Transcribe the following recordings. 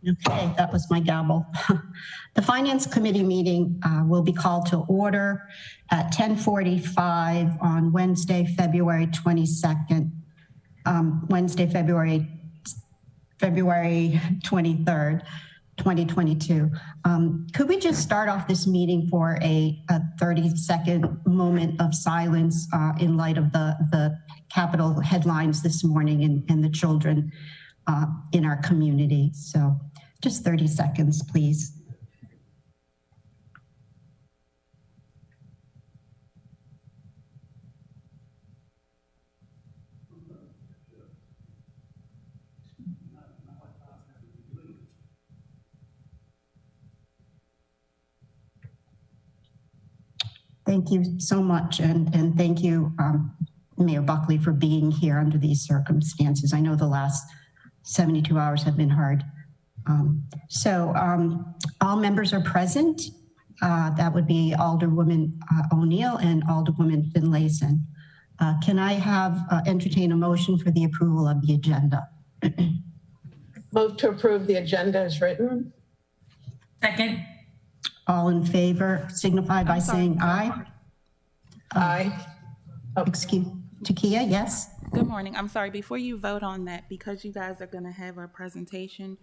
Okay, that was my gavel. The Finance Committee meeting will be called to order at 10:45 on Wednesday, February 22nd, Wednesday, February 23rd, 2022. Could we just start off this meeting for a 30-second moment of silence in light of the Capitol headlines this morning and the children in our community? So just 30 seconds, please. Thank you so much, and thank you, Mayor Buckley, for being here under these circumstances. I know the last 72 hours have been hard. All members are present. That would be Alderwoman O'Neill and Alderwoman Finlayson. Can I have entertain a motion for the approval of the agenda? Move to approve the agenda as written. Second. All in favor signify by saying aye. Aye. Excuse, Takia, yes? Good morning. I'm sorry, before you vote on that, because you guys are going to have a presentation,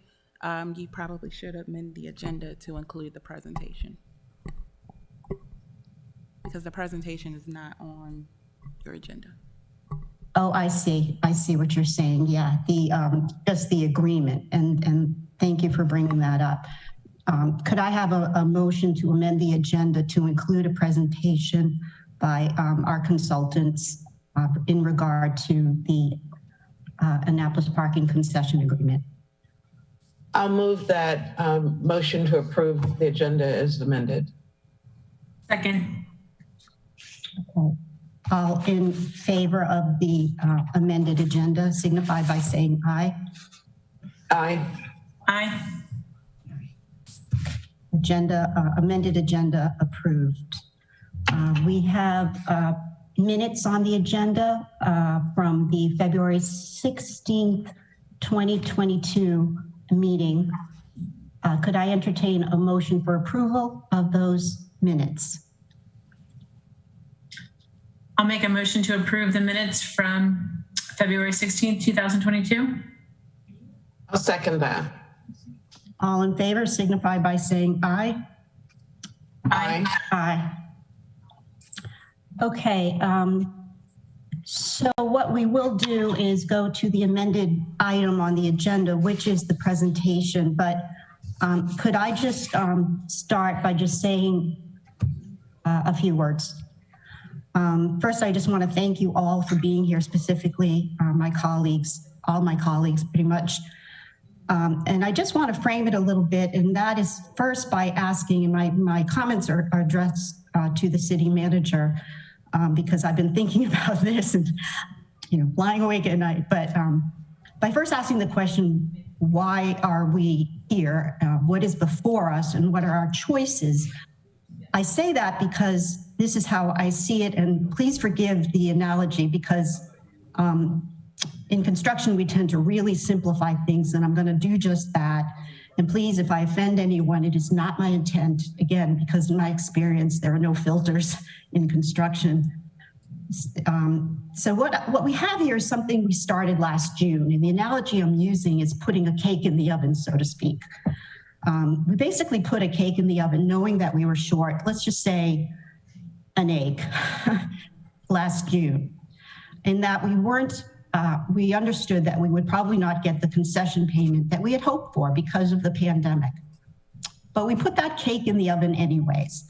you probably should amend the agenda to include the presentation. Because the presentation is not on your agenda. Oh, I see. I see what you're saying. Yeah, just the agreement. And thank you for bringing that up. Could I have a motion to amend the agenda to include a presentation by our consultants in regard to the Annapolis Parking Concession Agreement? I'll move that motion to approve the agenda as amended. Second. Okay. All in favor of the amended agenda signify by saying aye. Aye. Aye. Amended agenda approved. We have minutes on the agenda from the February 16th, 2022 meeting. Could I entertain a motion for approval of those minutes? I'll make a motion to approve the minutes from February 16th, 2022. I'll second that. All in favor signify by saying aye. Aye. Aye. Okay, so what we will do is go to the amended item on the agenda, which is the presentation. But could I just start by just saying a few words? First, I just want to thank you all for being here, specifically my colleagues, all my colleagues pretty much. And I just want to frame it a little bit, and that is first by asking, and my comments are addressed to the city manager, because I've been thinking about this and, lying awake at night. But by first asking the question, why are we here? What is before us and what are our choices? I say that because this is how I see it, and please forgive the analogy because in construction, we tend to really simplify things, and I'm going to do just that. And please, if I offend anyone, it is not my intent, again, because in my experience, there are no filters in construction. So what we have here is something we started last June, and the analogy I'm using is putting a cake in the oven, so to speak. We basically put a cake in the oven knowing that we were short, let's just say an egg, last June, and that we understood that we would probably not get the concession payment that we had hoped for because of the pandemic. But we put that cake in the oven anyways.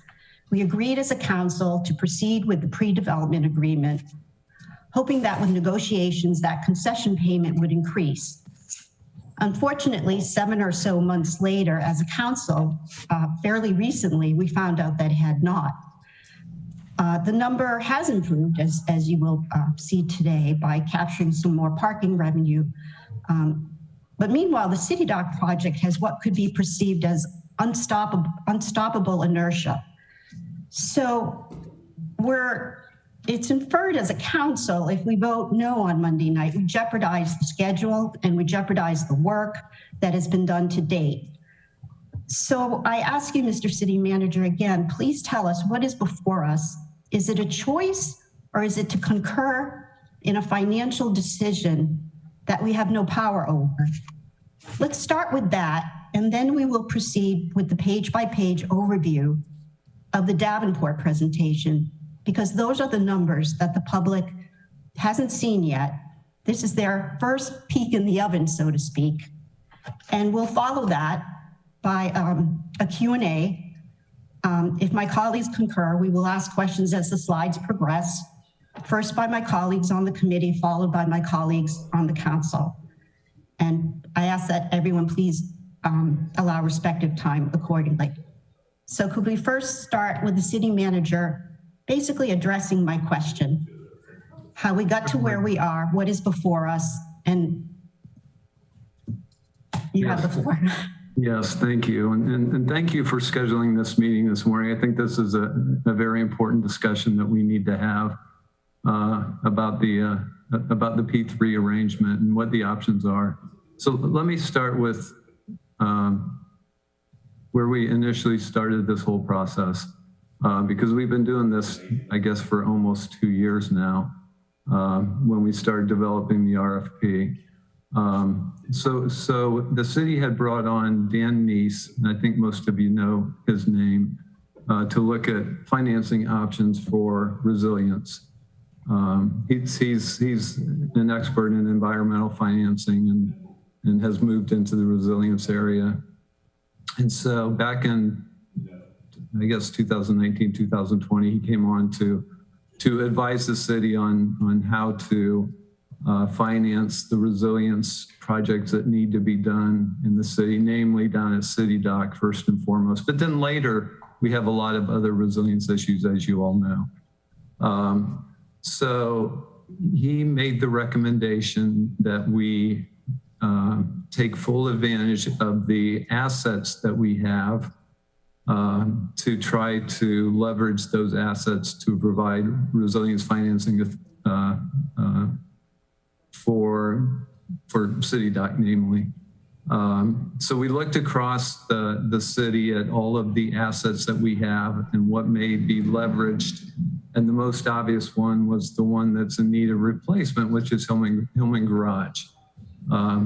We agreed as a council to proceed with the pre-development agreement, hoping that with negotiations, that concession payment would increase. Unfortunately, 7 or so months later, as a council, fairly recently, we found out that it had not. The number has improved, as you will see today, by capturing some more parking revenue. But meanwhile, the City Dock project has what could be perceived as unstoppable inertia. So it's inferred as a council, if we vote no on Monday night, we jeopardize the schedule and we jeopardize the work that has been done to date. So I ask you, Mr. City Manager, again, please tell us what is before us. Is it a choice or is it to concur in a financial decision that we have no power over? Let's start with that, and then we will proceed with the page-by-page overview of the Davenport presentation, because those are the numbers that the public hasn't seen yet. This is their first peek in the oven, so to speak. And we'll follow that by a Q&A. If my colleagues concur, we will ask questions as the slides progress, first by my colleagues on the committee, followed by my colleagues on the council. And I ask that everyone please allow respective time accordingly. So could we first start with the city manager basically addressing my question, how we got to where we are, what is before us, and you have the floor. Yes, thank you. And thank you for scheduling this meeting this morning. I think this is a very important discussion that we need to have about the P3 arrangement and what the options are. So let me start with where we initially started this whole process, because we've been doing this, I guess, for almost 2 years now, when we started developing the RFP. So the city had brought on Dan Neese, and I think most of you know his name, to look at financing options for resilience. He's an expert in environmental financing and has moved into the resilience area. And so back in, I guess, 2019, 2020, he came on to advise the city on how to finance the resilience projects that need to be done in the city, namely down at City Dock first and foremost. But then later, we have a lot of other resilience issues, as you all know. So he made the recommendation that we take full advantage of the assets that we have to try to leverage those assets to provide resilience financing for City Dock, namely. So we looked across the city at all of the assets that we have and what may be leveraged. And the most obvious one was the one that's in need of replacement, which is Hillman Garage.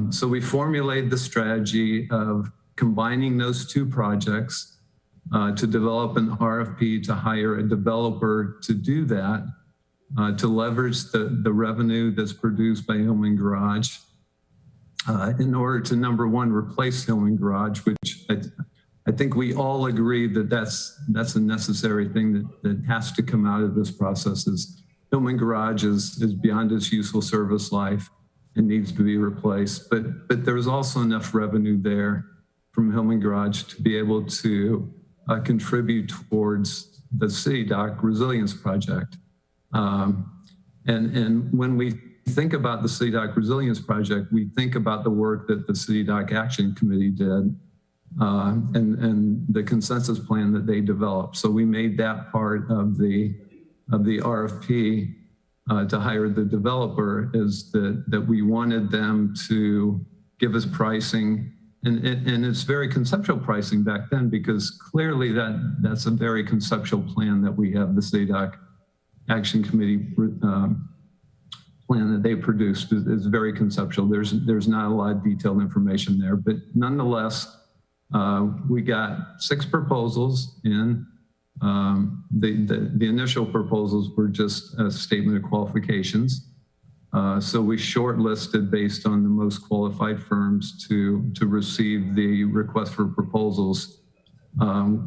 So we formulated the strategy of combining those two projects to develop an RFP to hire a developer to do that, to leverage the revenue that's produced by Hillman Garage in order to, number one, replace Hillman Garage, which I think we all agree that that's a necessary thing that has to come out of this process. Is Hillman Garage is beyond its useful service life and needs to be replaced. But there's also enough revenue there from Hillman Garage to be able to contribute towards the City Dock Resilience Project. And when we think about the City Dock Resilience Project, we think about the work that the City Dock Action Committee did and the consensus plan that they developed. So we made that part of the RFP to hire the developer, is that we wanted them to give us pricing. And it's very conceptual pricing back then, because clearly that's a very conceptual plan that we have. The City Dock Action Committee plan that they produced is very conceptual. There's not a lot of detailed information there, but nonetheless, we got 6 proposals in. The initial proposals were just a statement of qualifications. So we shortlisted based on the most qualified firms to receive the request for proposals,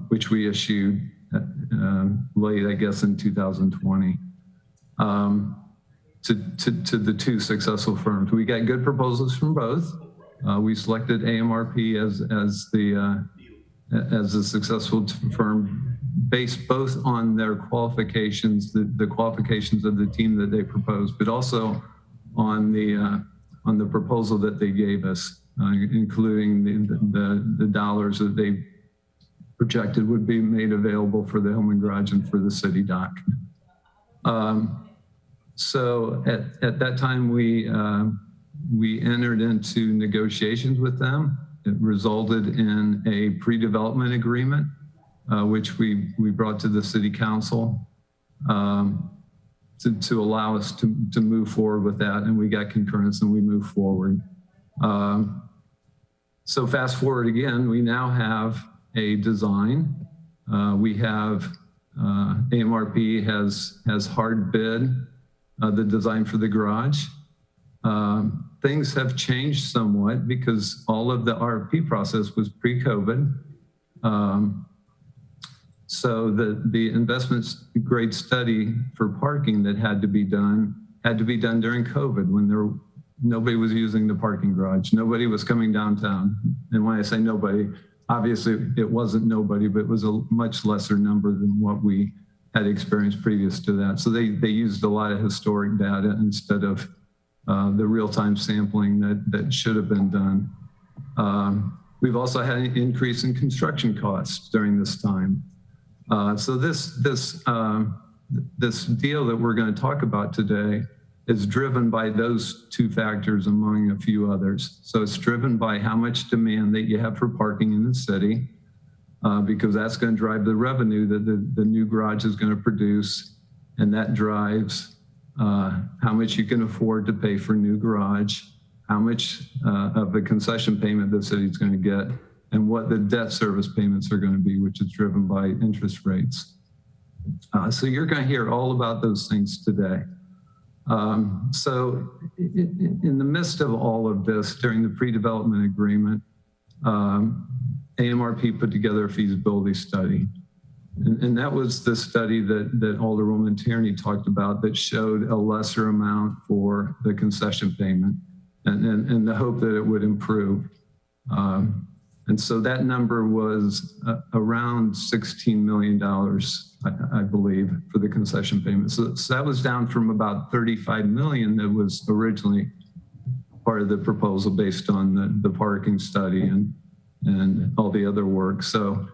which we issued late, I guess, in 2020 to the 2 successful firms. We got good proposals from both. We selected Amrp as a successful firm based both on their qualifications, the qualifications of the team that they proposed, but also on the proposal that they gave us, including the dollars that they projected would be made available for the Hillman Garage and for the City Dock. So at that time, we entered into negotiations with them. it resulted in a pre-development agreement, which we brought to the city council to allow us to move forward with that. And we got concurrence and we moved forward. So fast forward again, we now have a design. We have Amrp has hard bid the design for the garage. Things have changed somewhat because all of the RFP process was pre-COVID. So the investment grade study for parking that had to be done during COVID when nobody was using the parking garage. Nobody was coming downtown. And when I say nobody, obviously it wasn't nobody, but it was a much lesser number than what we had experienced previous to that. So they used a lot of historic data instead of the real-time sampling that should have been done. We've also had an increase in construction costs during this time. So this deal that we're going to talk about today is driven by those two factors among a few others. So it's driven by how much demand that you have for parking in the city, because that's going to drive the revenue that the new garage is going to produce, and that drives how much you can afford to pay for a new garage, how much of the concession payment the city is going to get, and what the debt service payments are going to be, which is driven by interest rates. So you're going to hear all about those things today. So in the midst of all of this, during the pre-development agreement, Amrp put together a feasibility study. And that was the study that Alderwoman Tierney talked about that showed a lesser amount for the concession payment and the hope that it would improve. And so that number was around $16 million, I believe, for the concession payment. So that was down from about $35 million that was originally part of the proposal based on the parking study and all the other work. So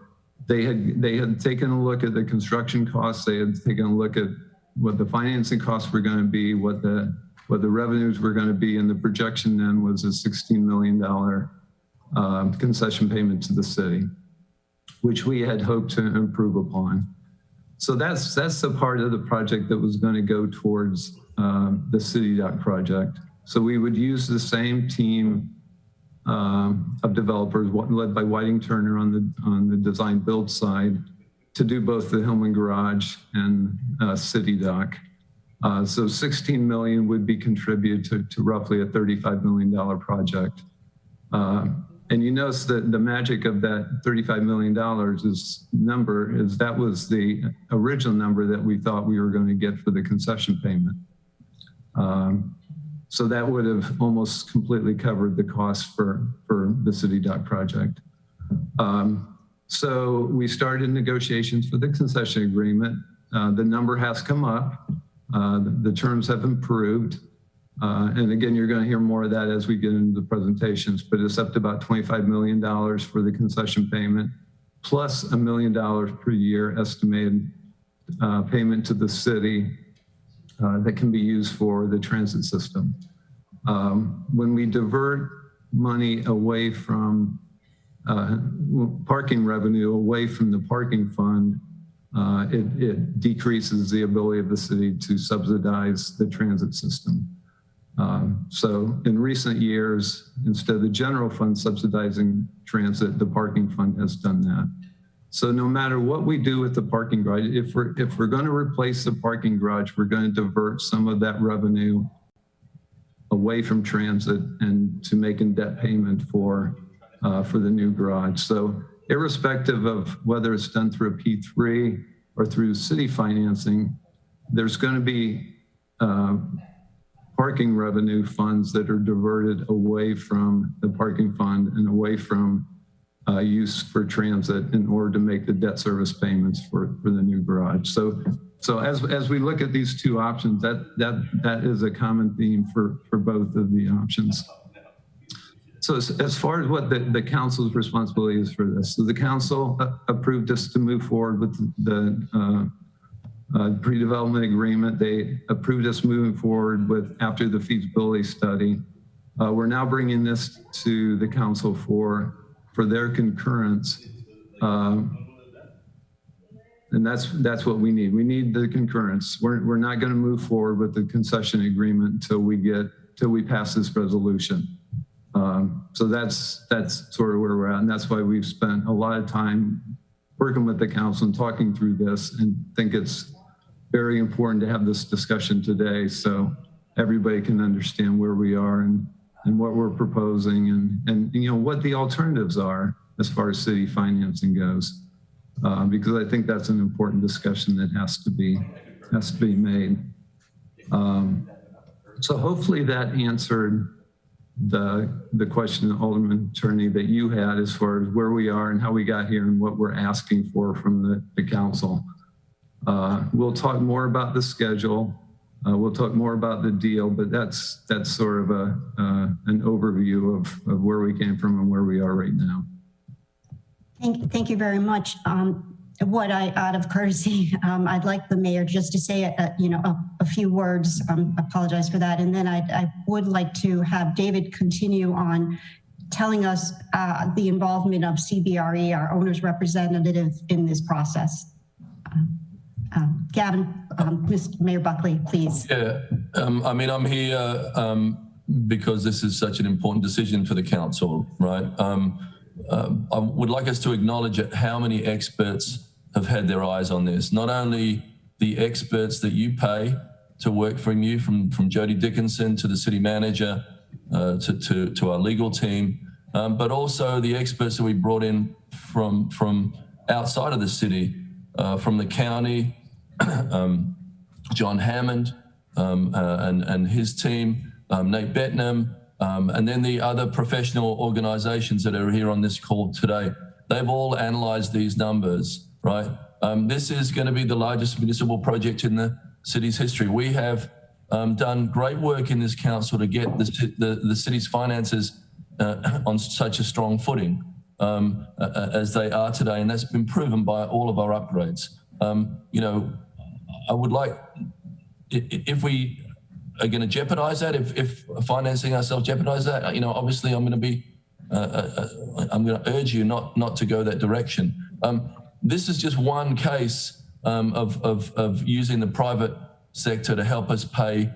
they had taken a look at the construction costs. They had taken a look at what the financing costs were going to be, what the revenues were going to be, and the projection then was a $16 million concession payment to the city, which we had hoped to improve upon. So that's the part of the project that was going to go towards the city dock project. So we would use the same team of developers led by Whiting Turner on the design build side to do both the Hillman Garage and city dock. So 16 million would be contributed to roughly a $35 million project. And you notice that the magic of that $35 million that was the original number that we thought we were going to get for the concession payment. So that would have almost completely covered the cost for the city dock project. So we started negotiations for the concession agreement. The number has come up. The terms have improved. And again, you're going to hear more of that as we get into the presentations, but it's up to about $25 million for the concession payment, plus $1 million per year estimated payment to the city that can be used for the transit system. When we divert money away from parking revenue away from the parking fund, it decreases the ability of the city to subsidize the transit system. So in recent years, instead of the general fund subsidizing transit, the parking fund has done that. So no matter what we do with the parking garage, if we're going to replace the parking garage, we're going to divert some of that revenue away from transit and to making debt payment for the new garage. So irrespective of whether it's done through a P3 or through city financing, there's going to be parking revenue funds that are diverted away from the parking fund and away from use for transit in order to make the debt service payments for the new garage. So as we look at these two options, that is a common theme for both of the options. So as far as what the council's responsibility is for this, so the council approved us to move forward with the pre-development agreement. They approved us moving forward with after the feasibility study. We're now bringing this to the council for for their concurrence. And that's what we need. We need the concurrence. We're not going to move forward with the concession agreement until we pass this resolution. So that's sort of where we're at, and that's why we've spent a lot of time working with the council and talking through this, and think it's very important to have this discussion today so everybody can understand where we are and what we're proposing and you know what the alternatives are as far as city financing goes. Because I think that's an important discussion that has to be made. So hopefully that answered the question, Alderman Turney, that you had as far as where we are and how we got here and what we're asking for from the council. We'll talk more about the schedule. We'll talk more about the deal, but that's sort of an overview of where we came from and where we are right now. Thank you very much. Out of courtesy, I'd like the mayor just to say a few words. Apologize for that, and then I would like to have David continue on telling us the involvement of CBRE, our owner's representative, in this process. Gavin, Mr. Mayor Buckley, please. Yeah, I mean, I'm here because this is such an important decision for the council, right? I would like us to acknowledge how many experts have had their eyes on this. Not only the experts that you pay to work for you, from Jody Dickinson to the city manager, to our legal team, but also the experts that we brought in from outside of the city, from the county, John Hammond and his team, Nate Bettnam, and then the other professional organizations that are here on this call today. They've all analyzed these numbers, right? This is going to be the largest municipal project in the city's history. We have done great work in this council to get the city's finances on such a strong footing as they are today, and that's been proven by all of our upgrades. You know, I would like, if we are going to jeopardize that, if financing ourselves jeopardize that, you know, obviously I'm going to urge you not to go that direction. This is just one case of using the private sector to help us pay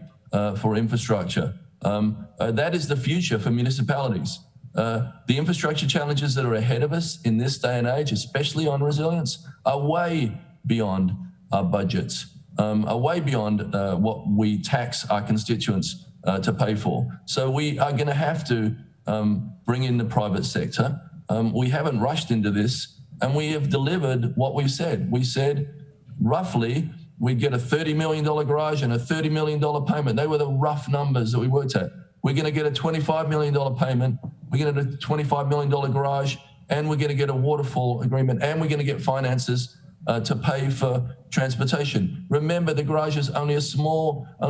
for infrastructure. That is the future for municipalities. The infrastructure challenges that are ahead of us in this day and age, especially on resilience, are way beyond our budgets, are way beyond what we tax our constituents to pay for. So we are going to have to bring in the private sector. We haven't rushed into this, and we have delivered what we've said. We said roughly we'd get a $30 million garage and a $30 million payment. They were the rough numbers that we worked at. We're going to get a $25 million payment. We're going to get a $25 million garage, and we're going to get a waterfall agreement, and we're going to get finances to pay for transportation. Remember, the garage is only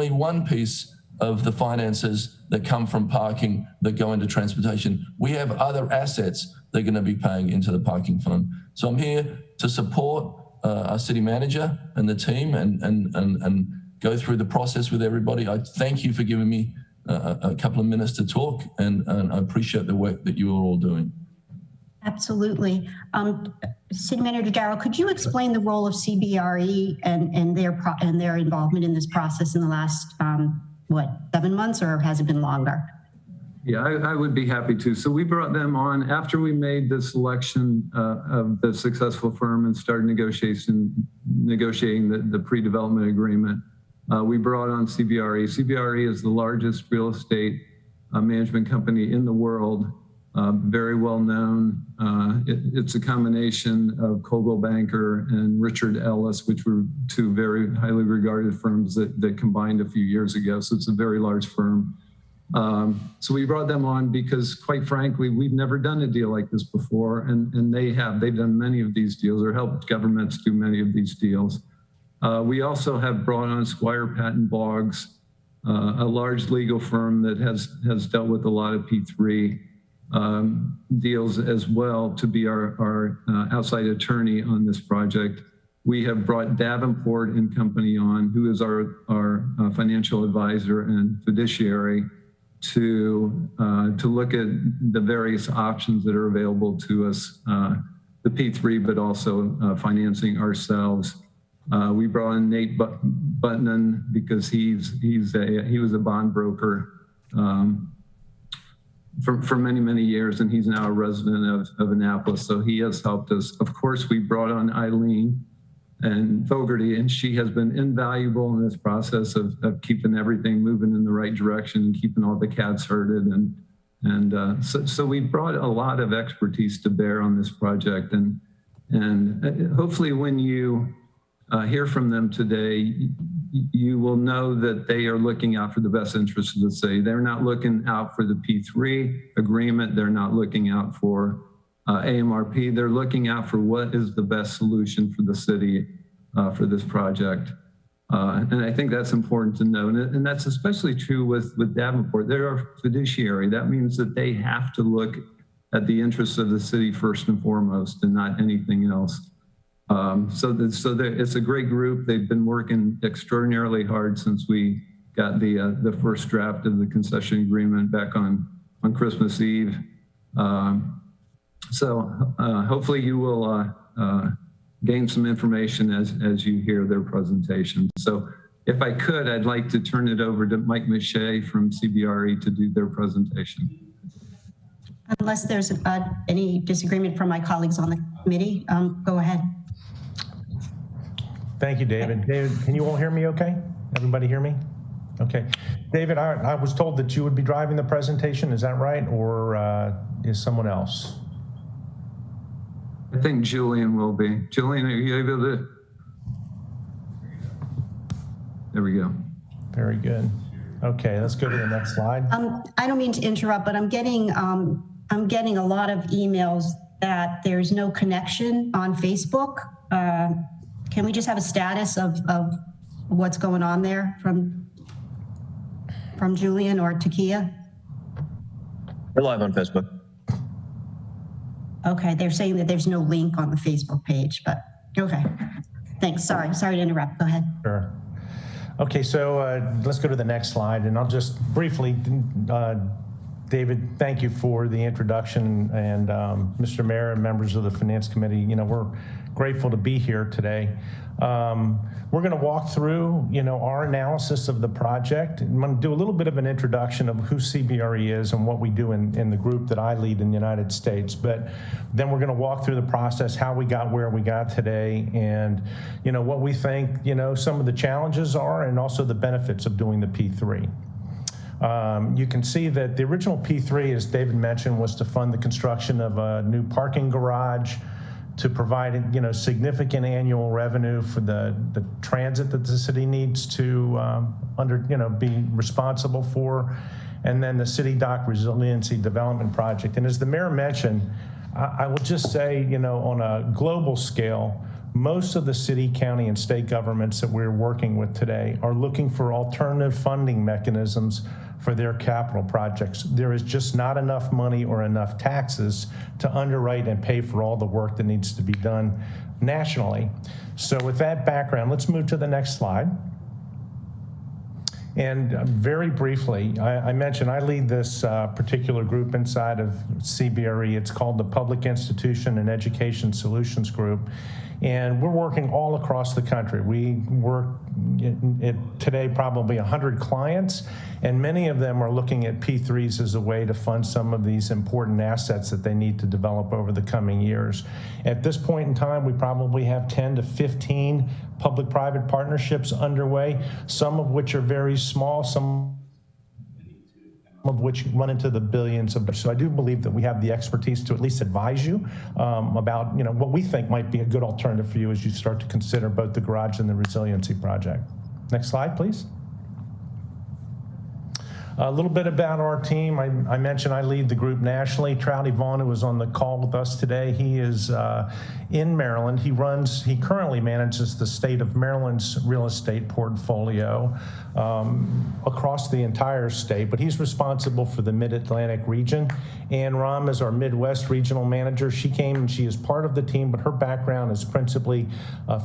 one piece of the finances that come from parking that go into transportation. We have other assets they're going to be paying into the parking fund. So I'm here to support our city manager and the team and go through the process with everybody. I thank you for giving me a couple of minutes to talk, and I appreciate the work that you are all doing. Absolutely. City Manager Darrow, could you explain the role of CBRE and their involvement in this process in the last, 7 months, or has it been longer? Yeah, I would be happy to. So we brought them on after we made the selection of the successful firm and started negotiating the pre-development agreement. We brought on CBRE. CBRE is the largest real estate management company in the world, very well known. It's a combination of Coldwell Banker and Richard Ellis, which were two very highly regarded firms that combined a few years ago. So it's a very large firm. So we brought them on because, quite frankly, we've never done a deal like this before, and they've done many of these deals or helped governments do many of these deals. We also have brought on Squire Patton Boggs, a large legal firm that has dealt with a lot of P3 deals as well, to be our outside attorney on this project. We have brought Davenport and Company on, who is our financial advisor and fiduciary. to look at the various options that are available to us, the P3, but also financing ourselves. We brought in Nate Buttonen because he was a bond broker for many, many years, and he's now a resident of Annapolis, so he has helped us. Of course, we brought on Eileen and Fogarty, and she has been invaluable in this process of keeping everything moving in the right direction and keeping all the cats herded. And so we brought a lot of expertise to bear on this project. And hopefully when you hear from them today, you will know that they are looking out for the best interests of the city. They're not looking out for the P3 agreement. They're not looking out for Amrp. They're looking out for what is the best solution for the city for this project. And I think that's important to know. And that's especially true with Davenport. They're a fiduciary. That means that they have to look at the interests of the city first and foremost and not anything else. So it's a great group. They've been working extraordinarily hard since we got the first draft of the concession agreement back on Christmas Eve. So hopefully you will gain some information as you hear their presentation. So if I could, I'd like to turn it over to Mike Mache from CBRE to do their presentation. Unless there's any disagreement from my colleagues on the committee, go ahead. Thank you, David. David, can you all hear me okay? Everybody hear me? Okay. David, I was told that you would be driving the presentation. Is that right? Or is someone else? I think Julian will be. Julian, are you able to? There we go. Very good. Okay, let's go to the next slide. I don't mean to interrupt, but I'm getting a lot of emails that there's no connection on Facebook. Can we just have a status of what's going on there from Julian or Takia? We're live on Facebook. Okay, they're saying that there's no link on the Facebook page, but okay. Thanks, sorry to interrupt, go ahead. Sure. Okay, so let's go to the next slide, and I'll just briefly, David, thank you for the introduction, and Mr. Mayor and members of the Finance Committee, you know, we're grateful to be here today. We're going to walk through, you know, our analysis of the project. I'm going to do a little bit of an introduction of who CBRE is and what we do in the group that I lead in the United States. But then we're going to walk through the process, how we got where we got today, and, you know, what we think, you know, some of the challenges are, and also the benefits of doing the P3. You can see that the original P3, as David mentioned, was to fund the construction of a new parking garage, to provide, you know, significant annual revenue for the transit that the city needs to be responsible for, and then the City Dock Resiliency Development Project. And as the mayor mentioned, I will just say, you know, on a global scale, most of the city, county, and state governments that we're working with today are looking for alternative funding mechanisms for their capital projects. There is just not enough money or enough taxes to underwrite and pay for all the work that needs to be done nationally. So with that background, let's move to the next slide. And very briefly, I mentioned I lead this particular group inside of CBRE. It's called the Public Institution and Education Solutions Group. And we're working all across the country. We work today probably 100 clients, and many of them are looking at P3s as a way to fund some of these important assets that they need to develop over the coming years. At this point in time, we probably have 10 to 15 public-private partnerships underway, some of which are very small, some of which run into the billions of dollars. So I do believe that we have the expertise to at least advise you about, you know, what we think might be a good alternative for you as you start to consider both the garage and the resiliency project. Next slide, please. A little bit about our team. I mentioned I lead the group nationally. Trouty Vaughn, who was on the call with us today, he is in Maryland. He currently manages the state of Maryland's real estate portfolio across the entire state, but he's responsible for the Mid-Atlantic region. Ann Rahm is our Midwest regional manager. She came and she is part of the team, but her background is principally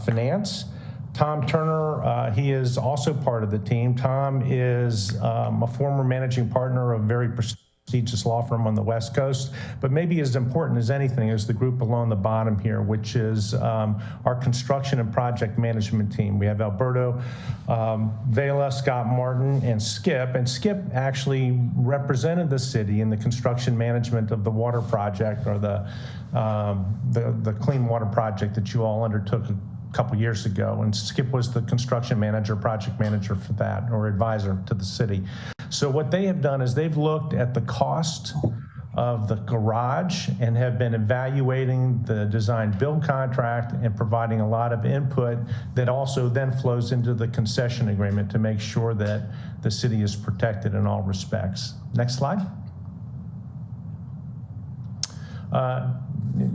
finance. Tom Turner, he is also part of the team. Tom is a former managing partner of a very prestigious law firm on the West Coast, but maybe as important as anything is the group along the bottom here, which is our construction and project management team. We have Alberto Vela, Scott Martin, and Skip. And Skip actually represented the city in the construction management of the water project, or the clean water project that you all undertook a couple years ago, and Skip was the construction manager, project manager for that, or advisor to the city. So what they have done is they've looked at the cost of the garage and have been evaluating the design build contract and providing a lot of input that also then flows into the concession agreement to make sure that the city is protected in all respects. Next slide.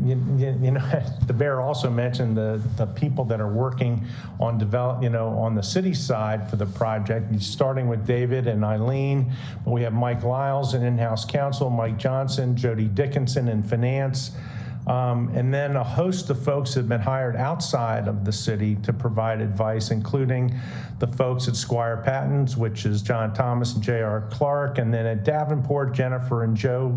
You know, the mayor also mentioned the people that are working on on the city side for the project, starting with David and Eileen. We have Mike Lyles in in-house counsel, Mike Johnson, Jody Dickinson in finance, and then a host of folks have been hired outside of the city to provide advice, including the folks at Squire Patents, which is John Thomas and J.R. Clark, and then at Davenport, Jennifer and Joe,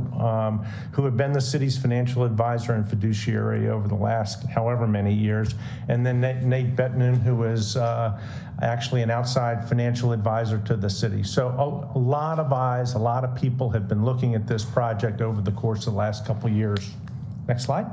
who have been the city's financial advisor and fiduciary over the last however many years, and then Nate Bettman, who is actually an outside financial advisor to the city. So a lot of eyes, a lot of people have been looking at this project over the course of the last couple of years. Next slide.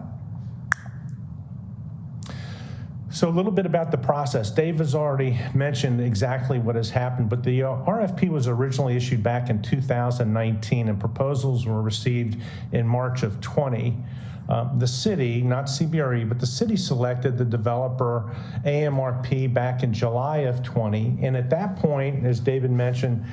So a little bit about the process. Dave has already mentioned exactly what has happened, but the RFP was originally issued back in 2019 and proposals were received in March of 20. The city, not CBRE, but the city selected the developer Amrp back in July of 20. And at that point, as David mentioned,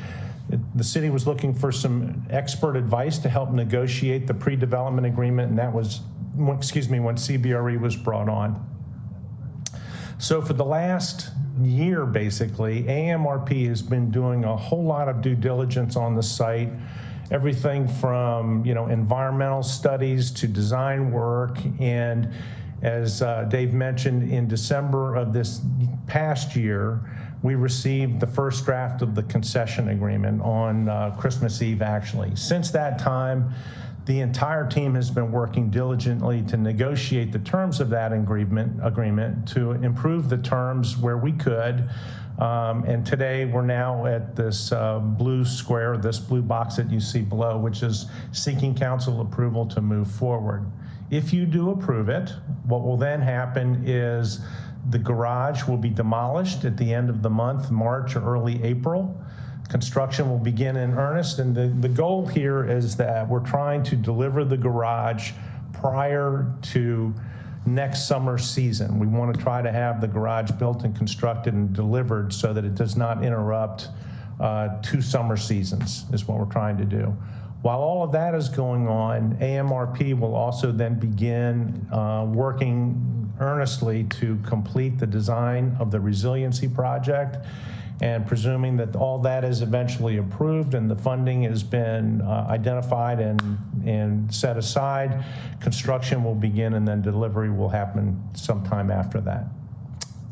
the city was looking for some expert advice to help negotiate the pre-development agreement, and that was, when CBRE was brought on. So for the last year, basically, Amrp has been doing a whole lot of due diligence on the site, everything from environmental studies to design work. And as Dave mentioned, in December of this past year, we received the first draft of the concession agreement on Christmas Eve, actually. Since that time, the entire team has been working diligently to negotiate the terms of that agreement to improve the terms where we could. And today we're now at this blue square, this blue box that you see below, which is seeking council approval to move forward. If you do approve it, what will then happen is the garage will be demolished at the end of the month, March or early April. Construction will begin in earnest, and the goal here is that we're trying to deliver the garage prior to next summer season. We want to try to have the garage built and constructed and delivered so that it does not interrupt 2 summer seasons, is what we're trying to do. While all of that is going on, Amrp will also then begin working earnestly to complete the design of the resiliency project. And presuming that all that is eventually approved and the funding has been identified and set aside, construction will begin and then delivery will happen sometime after that.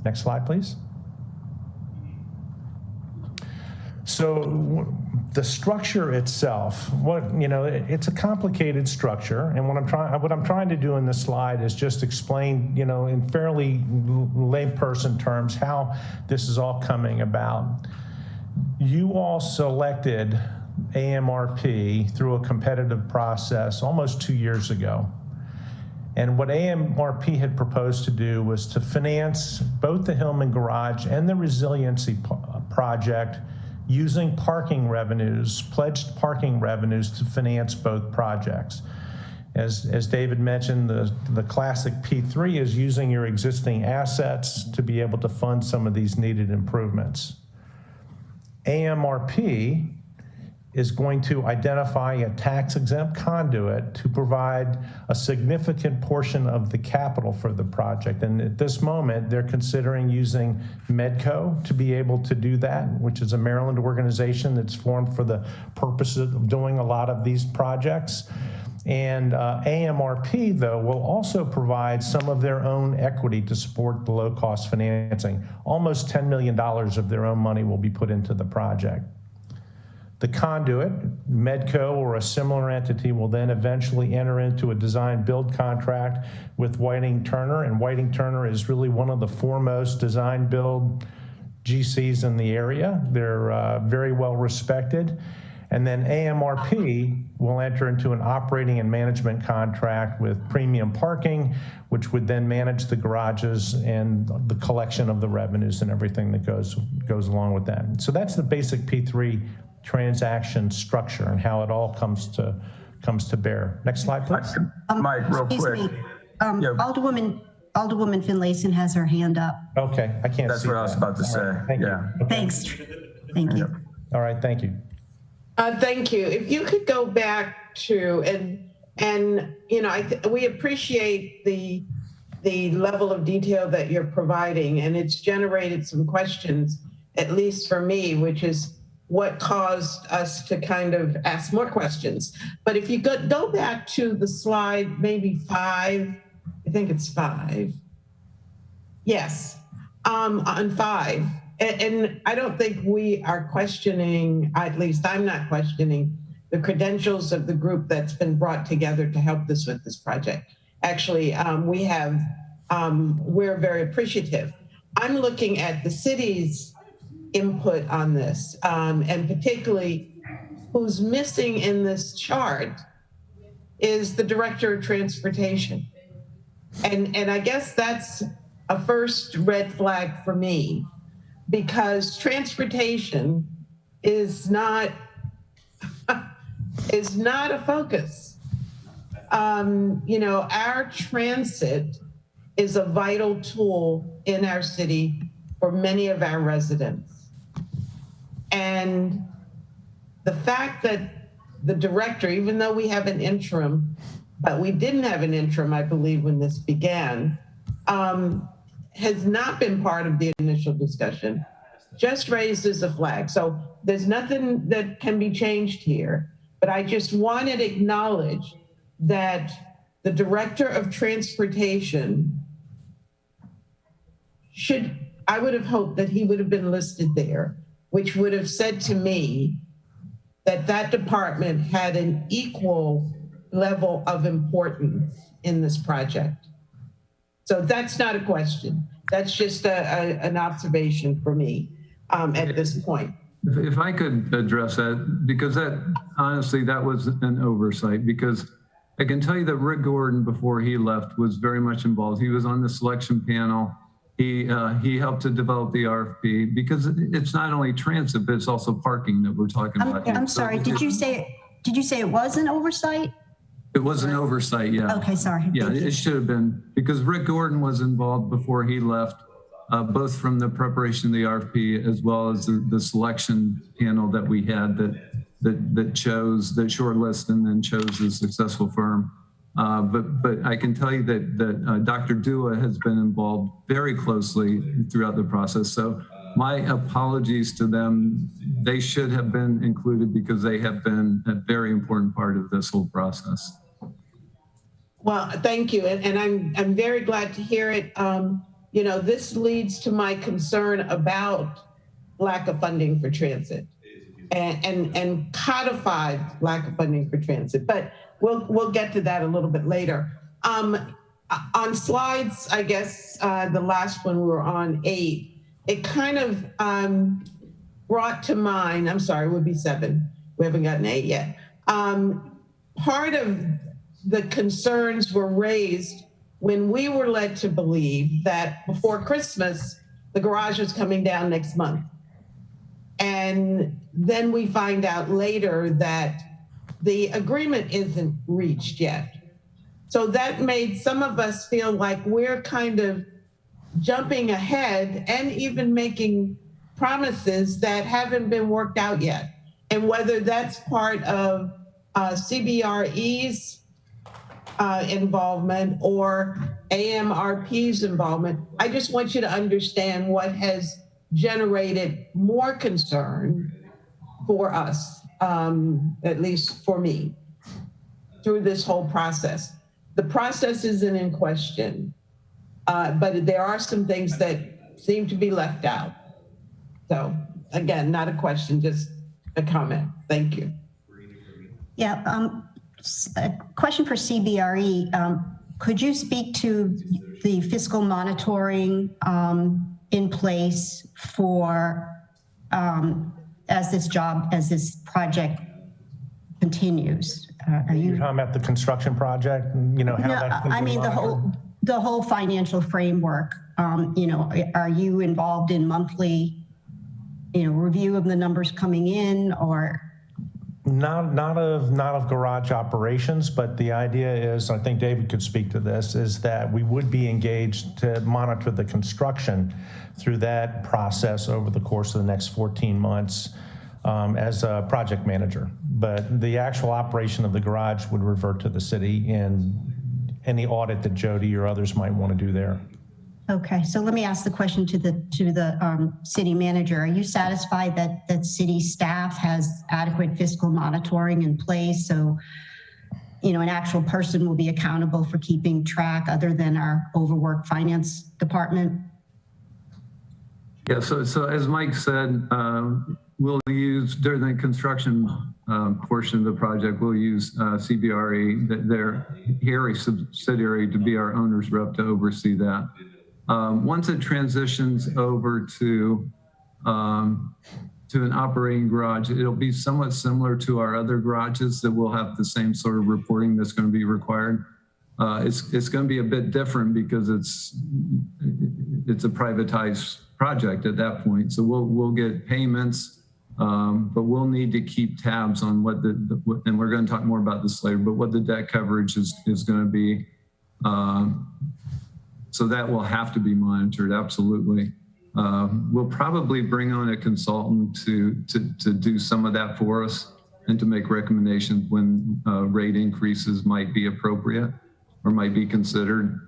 Next slide, please. So the structure itself, it's a complicated structure, and what I'm trying to do in this slide is just explain, in fairly layperson terms, how this is all coming about. You all selected Amrp through a competitive process almost 2 years ago. And what Amrp had proposed to do was to finance both the Hillman Garage and the resiliency project using parking revenues, pledged parking revenues, to finance both projects. As David mentioned, the classic P3 is using your existing assets to be able to fund some of these needed improvements. Amrp is going to identify a tax-exempt conduit to provide a significant portion of the capital for the project. And at this moment, they're considering using Medco to be able to do that, which is a Maryland organization that's formed for the purpose of doing a lot of these projects. And AMRP, though, will also provide some of their own equity to support the low-cost financing. Almost $10 million of their own money will be put into the project. The conduit, Medco or a similar entity, will then eventually enter into a design-build contract with Whiting Turner, and Whiting Turner is really one of the foremost design-build GCs in the area. They're very well respected. And then AMRP will enter into an operating and management contract with Premium Parking, which would then manage the garages and the collection of the revenues and everything that goes along with that. So that's the basic P3 transaction structure and how it all comes to bear. Next slide, please. Mike, real quick. Excuse me. Alderwoman Finlayson has her hand up. Okay, I can't see That's what I was about to say. Right, thank Yeah. you. Thanks. Thank you. All right, thank you. Thank you. If you could go back to, and you know, we appreciate the level of detail that you're providing, and it's generated some questions, at least for me, which is what caused us to kind of ask more questions. But if you go back to the slide, maybe 5, I think it's 5. Yes, on 5. And I don't think we are questioning, at least I'm not questioning, the credentials of the group that's been brought together to help us with this project. Actually, we're very appreciative. I'm looking at the city's input on this, and particularly who's missing in this chart is the Director of Transportation. And I guess that's a first red flag for me, because transportation is not a focus. You know, our transit is a vital tool in our city for many of our residents. And the fact that the director, even though we have an interim, but we didn't have an interim, I believe, when this began, has not been part of the initial discussion, just raises a flag. So there's nothing that can be changed here, but I just wanted to acknowledge that the Director of Transportation I would have hoped that he would have been listed there, which would have said to me that that department had an equal level of importance in this project. So that's not a question. That's just an observation for me at this point. If I could address that, because honestly, that was an oversight, because I can tell you that Rick Gordon, before he left, was very much involved. He was on the selection panel. He helped to develop the RFP, because it's not only transit, but it's also parking that we're talking about. I'm sorry, did you say it was an oversight? It was an oversight, yeah. Okay, sorry. Yeah, it should have been, because Rick Gordon was involved before he left, both from the preparation of the RFP as well as the selection panel that we had that chose the shortlist and then chose the successful firm. But I can tell you that Dr. Dua has been involved very closely throughout the process. So my apologies to them. They should have been included because they have been a very important part of this whole process. Well, thank you. And I'm very glad to hear it. You know, this leads to my concern about lack of funding for transit and codified lack of funding for transit. But we'll get to that a little bit later. On slides, I guess the last one we were on 8, it kind of brought to mind, I'm sorry, it would be 7. We haven't gotten 8 yet. Part of the concerns were raised when we were led to believe that before Christmas, the garage was coming down next month. And then we find out later that the agreement isn't reached yet. So that made some of us feel like we're kind of jumping ahead and even making promises that haven't been worked out yet. And whether that's part of CBRE's involvement or AMRP's involvement, I just want you to understand what has generated more concern for us, at least for me. through this whole process. The process isn't in question, but there are some things that seem to be left out. So again, not a question, just a comment. Thank you. Yeah, a question for CBRE. Could you speak to the fiscal monitoring in place for as this project continues? Are You're talking about the construction project, you know, how No, that's gonna I be mean monitored? the whole financial framework. You know, are you involved in monthly, you know, review of the numbers coming in, or? Not of garage operations, but the idea is, I think David could speak to this, is that we would be engaged to monitor the construction through that process over the course of the next 14 months as a project manager. But the actual operation of the garage would revert to the city and any audit that Jody or others might want to do there. Okay, so let me ask the question to the city manager. Are you satisfied that city staff has adequate fiscal monitoring in place? So, you know, an actual person will be accountable for keeping track other than our overworked finance department? Yeah, so as Mike said, we'll use, during the construction portion of the project, we'll use CBRE, their HARRY subsidiary, to be our owner's rep to oversee that. Once it transitions over to an operating garage, it'll be somewhat similar to our other garages that will have the same sort of reporting that's going to be required. It's going to be a bit different because it's a privatized project at that point. So we'll get payments, but we'll need to keep tabs on what and we're going to talk more about this later, but what the debt coverage is going to be. So that will have to be monitored, absolutely. We'll probably bring on a consultant to do some of that for us and to make recommendations when rate increases might be appropriate or might be considered.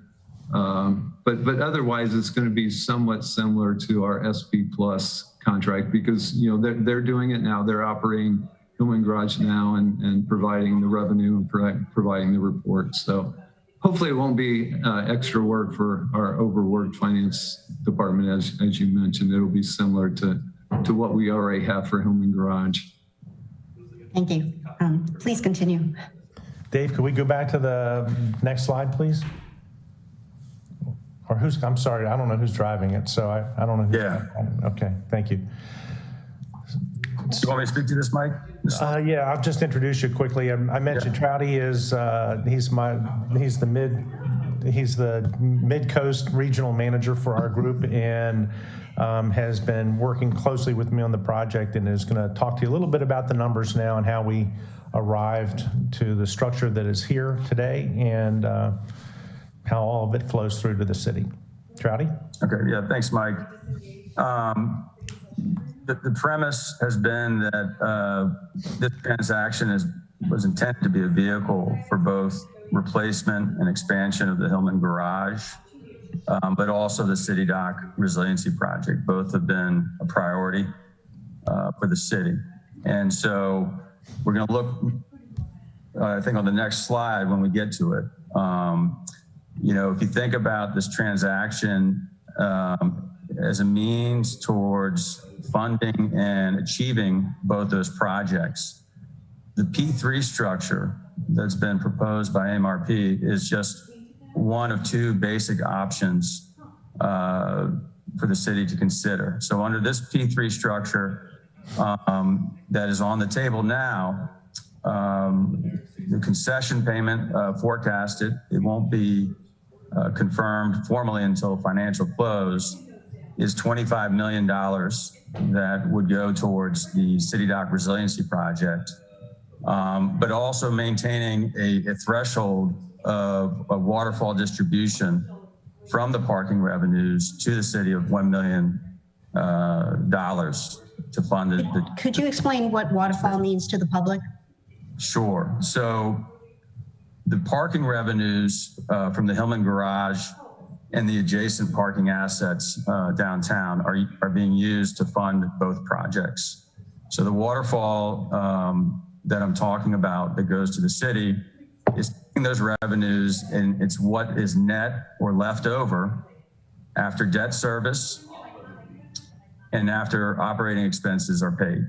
But otherwise, it's going to be somewhat similar to our SP Plus contract because, you know, they're doing it now. They're operating Hillman Garage now and providing the revenue and providing the reports. So hopefully it won't be extra work for our overworked finance department, as you mentioned. It'll be similar to what we already have for Hillman Garage. Thank you. Please continue. Dave, could we go back to the next slide, please? Or I'm sorry, I don't know who's driving it, so I don't know who's driving it. Okay, thank you. Do you want me to speak to this, Mike? Yeah, I'll just introduce you quickly. I mentioned Trouty is he's the Mid-Coast Regional Manager for our group and has been working closely with me on the project and is going to talk to you a little bit about the numbers now and how we arrived to the structure that is here today and how all of it flows through to the city. Trouty? Okay, yeah, thanks, Mike. The premise has been that this transaction was intended to be a vehicle for both replacement and expansion of the Hillman Garage, but also the City Dock Resiliency Project. Both have been a priority for the city. And so we're going to look, I think, on the next slide when we get to it. You know, if you think about this transaction as a means towards funding and achieving both those projects, the P3 structure that's been proposed by Amrp is just one of two basic options for the city to consider. So under this P3 structure that is on the table now, the concession payment forecasted, it won't be confirmed formally until financial close, is $25 million that would go towards the City Dock Resiliency Project, but also maintaining a threshold of waterfall distribution from the parking revenues to the city of $1 million to fund it. Could you explain what waterfall means to the public? Sure. So the parking revenues from the Hillman Garage and the adjacent parking assets downtown are being used to fund both projects. So the waterfall that I'm talking about that goes to the city is taking those revenues, and it's what is net or left over after debt service and after operating expenses are paid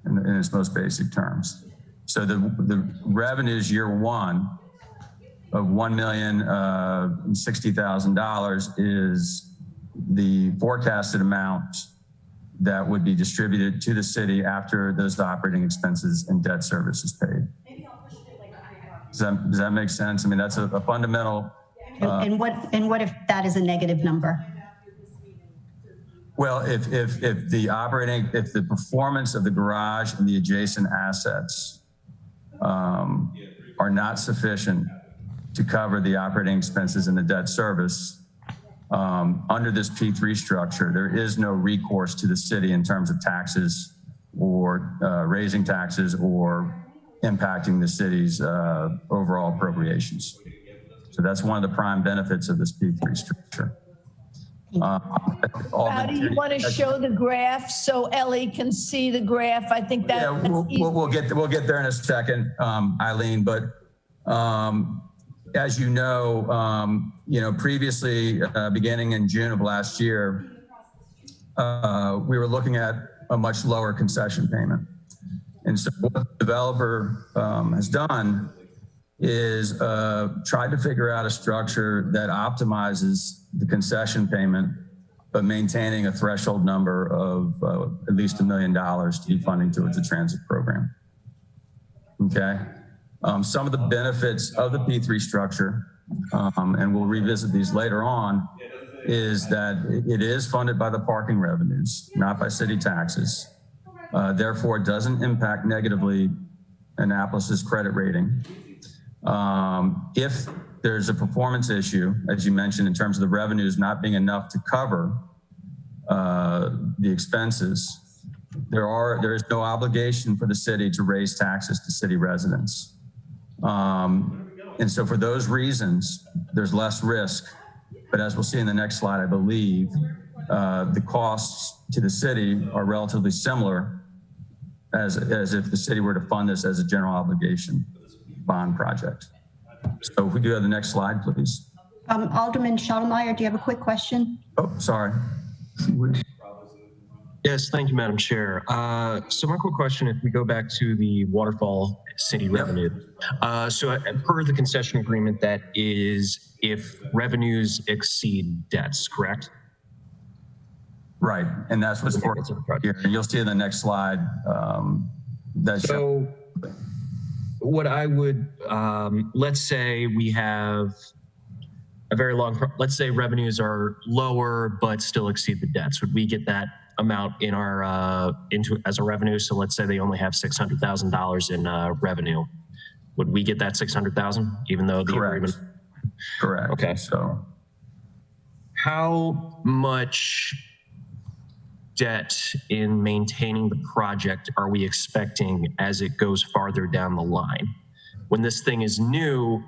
in its most basic terms. So the revenues year one of $1,060,000 is the forecasted amount that would be distributed to the city after those operating expenses and debt service is paid. Does that make sense? I mean, that's a fundamental. And what if that is a negative number? Well, if the performance of the garage and the adjacent assets are not sufficient to cover the operating expenses and the debt service, under this P3 structure, there is no recourse to the city in terms of taxes or raising taxes or impacting the city's overall appropriations. So that's one of the prime benefits of this P3 structure. How do you want to show the graph so Ellie can see the graph? I think that we'll get there in a second, Eileen. But as you know, previously, beginning in June of last year, we were looking at a much lower concession payment. And so what the developer has done is tried to figure out a structure that optimizes the concession payment, but maintaining a threshold number of at least $1 million to be funding towards the transit program. Okay. Some of the benefits of the P3 structure, and we'll revisit these later on, is that it is funded by the parking revenues, not by city taxes. Therefore, it doesn't impact negatively Annapolis's credit rating. If there's a performance issue, as you mentioned, in terms of the revenues not being enough to cover the expenses, there is no obligation for the city to raise taxes to city residents. And so for those reasons, there's less risk. But as we'll see in the next slide, I believe the costs to the city are relatively similar as if the city were to fund this as a general obligation bond project. So if we do have the next slide, please. Alderman Schottlemeier, do you have a quick question? Oh, sorry. Yes, thank you, Madam Chair. So my quick question, if we go back to the waterfall city revenue. So per the concession agreement, that is if revenues exceed debts, correct? Right, and that's what's for here. And you'll see in the next slide. So what I would, let's say we have a very long, let's say revenues are lower but still exceed the debts. Would we get that amount in our as a revenue? So let's say they only have $600,000 in revenue. Would we get that 600,000 even though the agreement? Correct. Okay. So how much debt in maintaining the project are we expecting as it goes farther down the line? When this thing is new,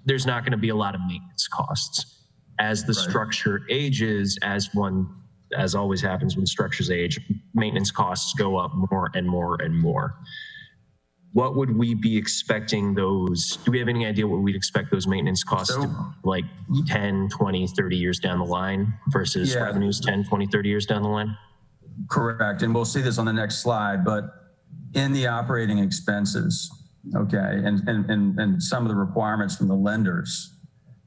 there's not going to be a lot of maintenance costs. As the structure ages, as always happens when structures age, maintenance costs go up more and more and more. What would we be expecting those? Do we have any idea what we'd expect those maintenance costs to be, like 10, 20, 30 years down the line versus revenues 10, 20, 30 years down the line? Correct. And we'll see this on the next slide, but in the operating expenses, okay, and some of the requirements from the lenders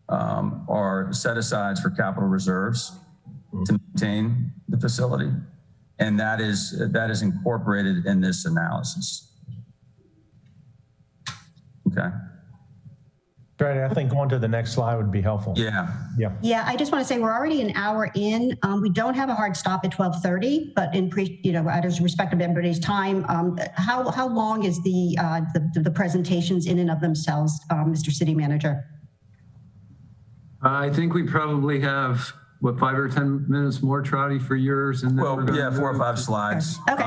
are set asides for capital reserves to maintain the facility. And that is incorporated in this analysis. Okay. Right, I think going to the next slide would be helpful. Yeah. Yeah, I just want to say we're already an hour in. We don't have a hard stop at 12:30, but out of respect of everybody's time, how long is the presentations in and of themselves, Mr. City Manager? I think we probably have 5 or 10 minutes more, Trotty, for yours, and then 4 or 5 slides. Okay.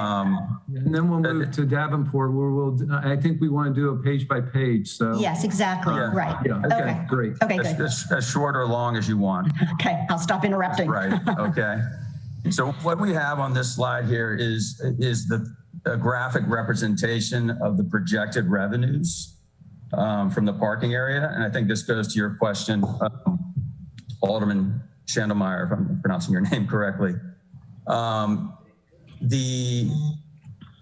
And then we'll move to Davenport, where I think we want to do a page by page. So Yes, exactly. Right. Yeah. Okay. Great. Okay, good. As short or long as you want. Okay, I'll stop interrupting. Right. Okay. So what we have on this slide here is a graphic representation of the projected revenues from the parking area. And I think this goes to your question, Alderman Schandelmeyer, if I'm pronouncing your name correctly.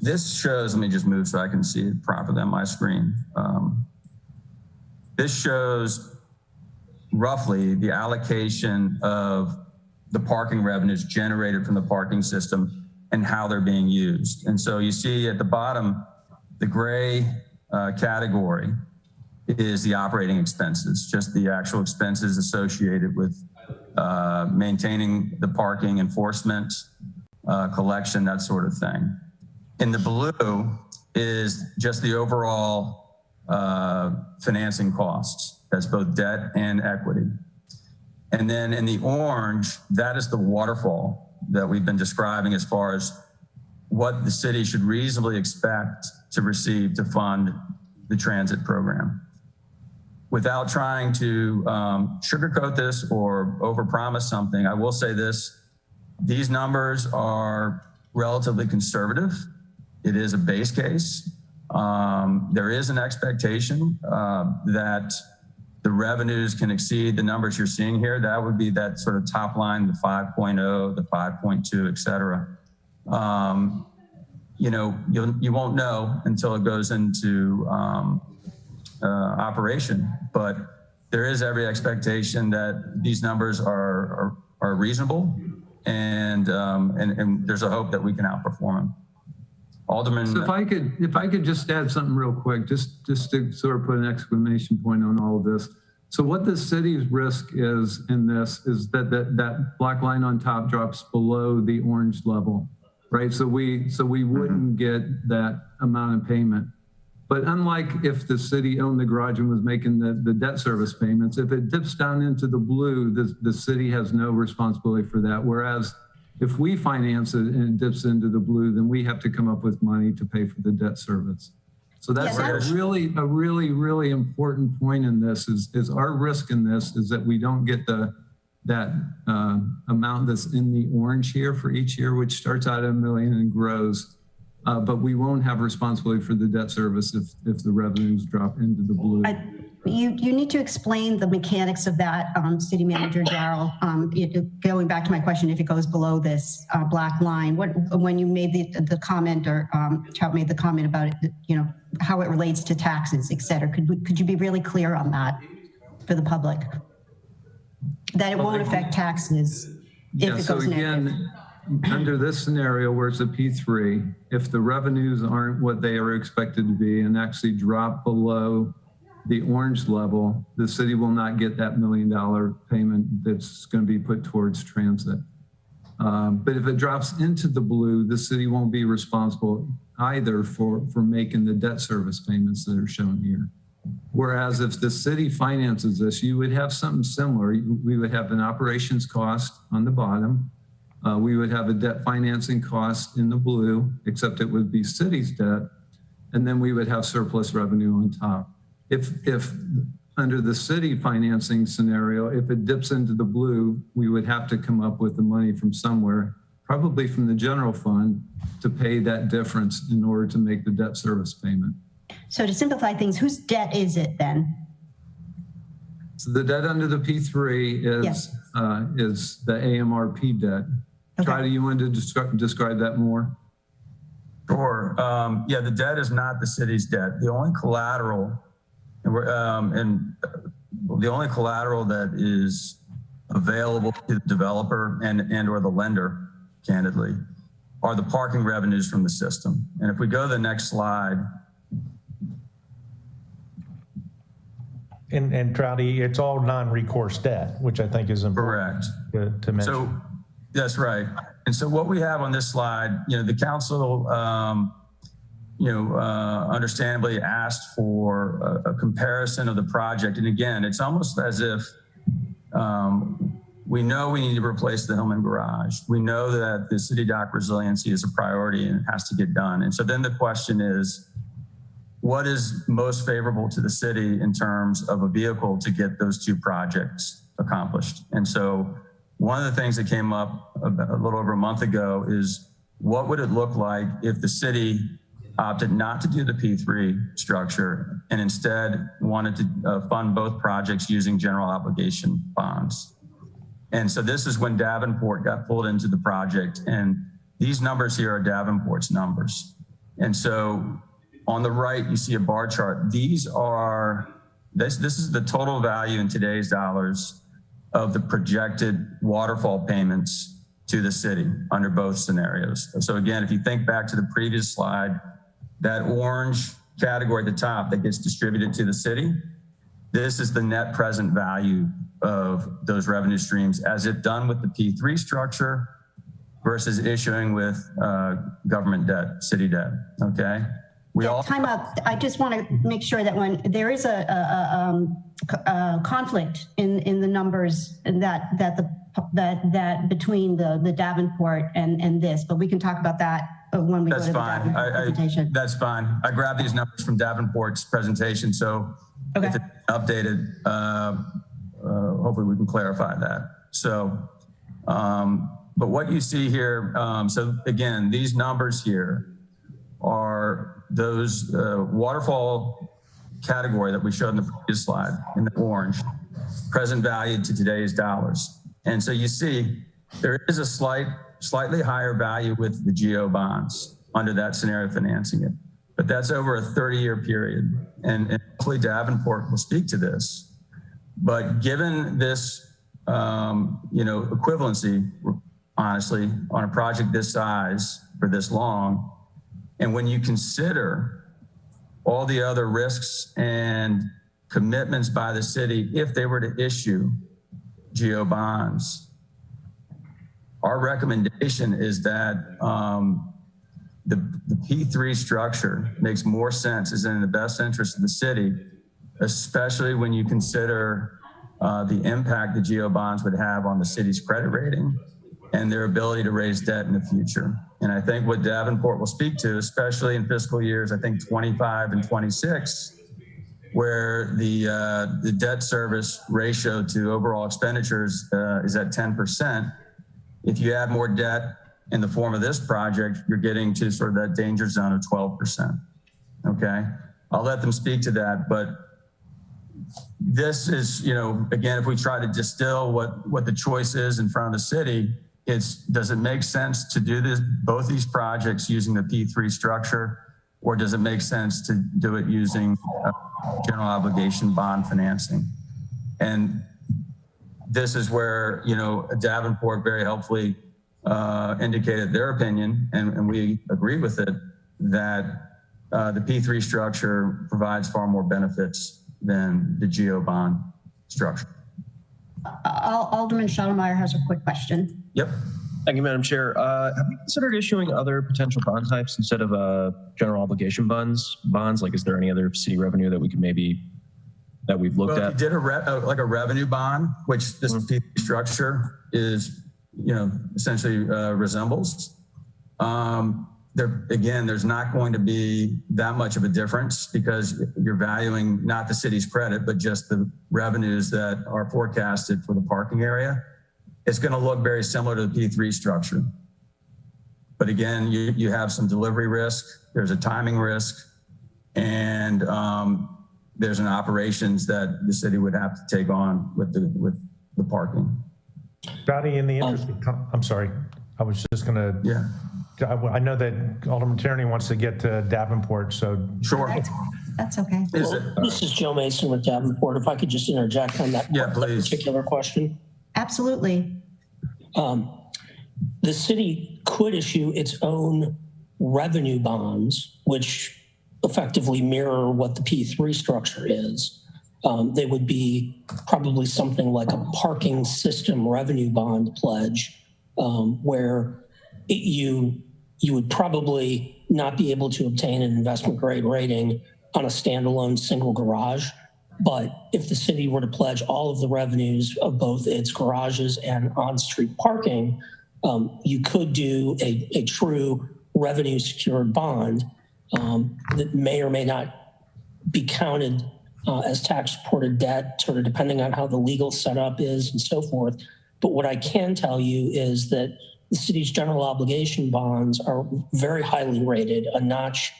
This shows, let me just move so I can see it properly on my screen. This shows roughly the allocation of the parking revenues generated from the parking system and how they're being used. And so you see at the bottom, the gray category is the operating expenses, just the actual expenses associated with maintaining the parking, enforcement, collection, that sort of thing. In the blue is just the overall financing costs. That's both debt and equity. And then in the orange, that is the waterfall that we've been describing as far as what the city should reasonably expect to receive to fund the transit program. Without trying to sugarcoat this or overpromise something, I will say this: these numbers are relatively conservative. It is a base case. There is an expectation that the revenues can exceed the numbers you're seeing here. That would be that sort of top line, the 5.0, the 5.2, et cetera. You know, you won't know until it goes into operation, but there is every expectation that these numbers are reasonable, and there's a hope that we can outperform them. Alderman. So if I could just add something real quick, just to sort of put an exclamation point on all of this. So what the city's risk is in this is that black line on top drops below the orange level, right? So we wouldn't get that amount of payment. But unlike if the city owned the garage and was making the debt service payments, if it dips down into the blue, the city has no responsibility for that. Whereas if we finance it and it dips into the blue, then we have to come up with money to pay for the debt service. So that's a really important point in this is our risk in this is that we don't get that amount that's in the orange here for each year, which starts out at $1 million and grows. But we won't have responsibility for the debt service if the revenues drop into the blue. You need to explain the mechanics of that, City Manager Darrell. Going back to my question, if it goes below this black line, when you made the comment, or Chuck made the comment about it, you know, how it relates to taxes, et cetera. Could you be really clear on that for the public? That it won't affect taxes if it goes negative. Under this scenario where it's a P3, if the revenues aren't what they are expected to be and actually drop below the orange level, the city will not get that $1 million payment that's going to be put towards transit. But if it drops into the blue, the city won't be responsible either for making the debt service payments that are shown here. Whereas if the city finances this, you would have something similar. We would have an operations cost on the bottom. We would have a debt financing cost in the blue, except it would be city's debt. And then we would have surplus revenue on top. If under the city financing scenario, if it dips into the blue, we would have to come up with the money from somewhere, probably from the general fund, to pay that difference in order to make the debt service payment. So to simplify things, whose debt is it then? So the debt under the P3 is the Amrp debt. Okay. Try, do you want to describe that more? Sure. Yeah, the debt is not the city's debt. The only collateral, the only collateral that is available to the developer and or the lender, candidly, are the parking revenues from the system. And if we go to the next slide. And Trouty, it's all non-recourse debt, which I think is important. Correct. To mention. So that's right. And so what we have on this slide, you know, the council, understandably asked for a comparison of the project. And again, it's almost as if we know we need to replace the Hillman garage. We know that the city dock resiliency is a priority and it has to get done. And so then the question is, what is most favorable to the city in terms of a vehicle to get those two projects accomplished? And so one of the things that came up a little over a month ago is, what would it look like if the city opted not to do the P3 structure and instead wanted to fund both projects using general obligation bonds. And so this is when Davenport got pulled into the project, and these numbers here are Davenport's numbers. And so on the right, you see a bar chart. These are, this is the total value in today's dollars of the projected waterfall payments to the city under both scenarios. So again, if you think back to the previous slide, that orange category at the top that gets distributed to the city, this is the net present value of those revenue streams as if done with the P3 structure versus issuing with government debt, city debt, okay? We all time out. I just want to make sure that when there is a conflict in the numbers that between the Davenport and this, but we can talk about that when we go to the Davenport presentation. That's fine. I grabbed these numbers from Davenport's presentation, so if it's updated, hopefully we can clarify that. So, but what you see here, so again, these numbers here are those waterfall category that we showed in the previous slide in the orange, present value to today's dollars. And so you see there is a slightly higher value with the GO bonds under that scenario financing it, but that's over a 30-year period. And hopefully Davenport will speak to this. But given this, equivalency, honestly, on a project this size for this long, and when you consider all the other risks and commitments by the city, if they were to issue GO bonds, our recommendation is that the P3 structure makes more sense, is in the best interest of the city, especially when you consider the impact the GO bonds would have on the city's credit rating and their ability to raise debt in the future. And I think what Davenport will speak to, especially in fiscal years, I think 25 and 26, where the debt service ratio to overall expenditures is at 10%. If you add more debt in the form of this project, you're getting to sort of that danger zone of 12%. Okay, I'll let them speak to that, but this is, again, if we try to distill what the choice is in front of the city, does it make sense to do both these projects using the P3 structure, or does it make sense to do it using general obligation bond financing? And this is where, Davenport very helpfully indicated their opinion, and we agree with it, that the P3 structure provides far more benefits than the GO bond structure. Alderman Schottlemeyer has a quick question. Yep. Thank you, Madam Chair. Have you considered issuing other potential bond types instead of general obligation bonds? Like, is there any other city revenue that we could that we've looked at? If you did a revenue bond, which this P3 structure is, essentially resembles, there's not going to be that much of a difference because you're valuing not the city's credit, but just the revenues that are forecasted for the parking area. It's going to look very similar to the P3 structure. But again, you have some delivery risk, there's a timing risk, and there's an operations that the city would have to take on with the parking. Scotty, in the interest of time, I'm sorry, I was just going to. Yeah. I know that Alderman Tierney wants to get to Davenport, so. Sure. That's okay. This is Joe Mason with Davenport. If I could just interject on that particular question. Absolutely. The city could issue its own revenue bonds, which effectively mirror what the P3 structure is. They would be probably something like a parking system revenue bond pledge, where you would probably not be able to obtain an investment grade rating on a standalone single garage. But if the city were to pledge all of the revenues of both its garages and on-street parking, you could do a true revenue secured bond that may or may not be counted as tax reported debt, sort of depending on how the legal setup is and so forth. But what I can tell you is that the city's general obligation bonds are very highly rated, a notch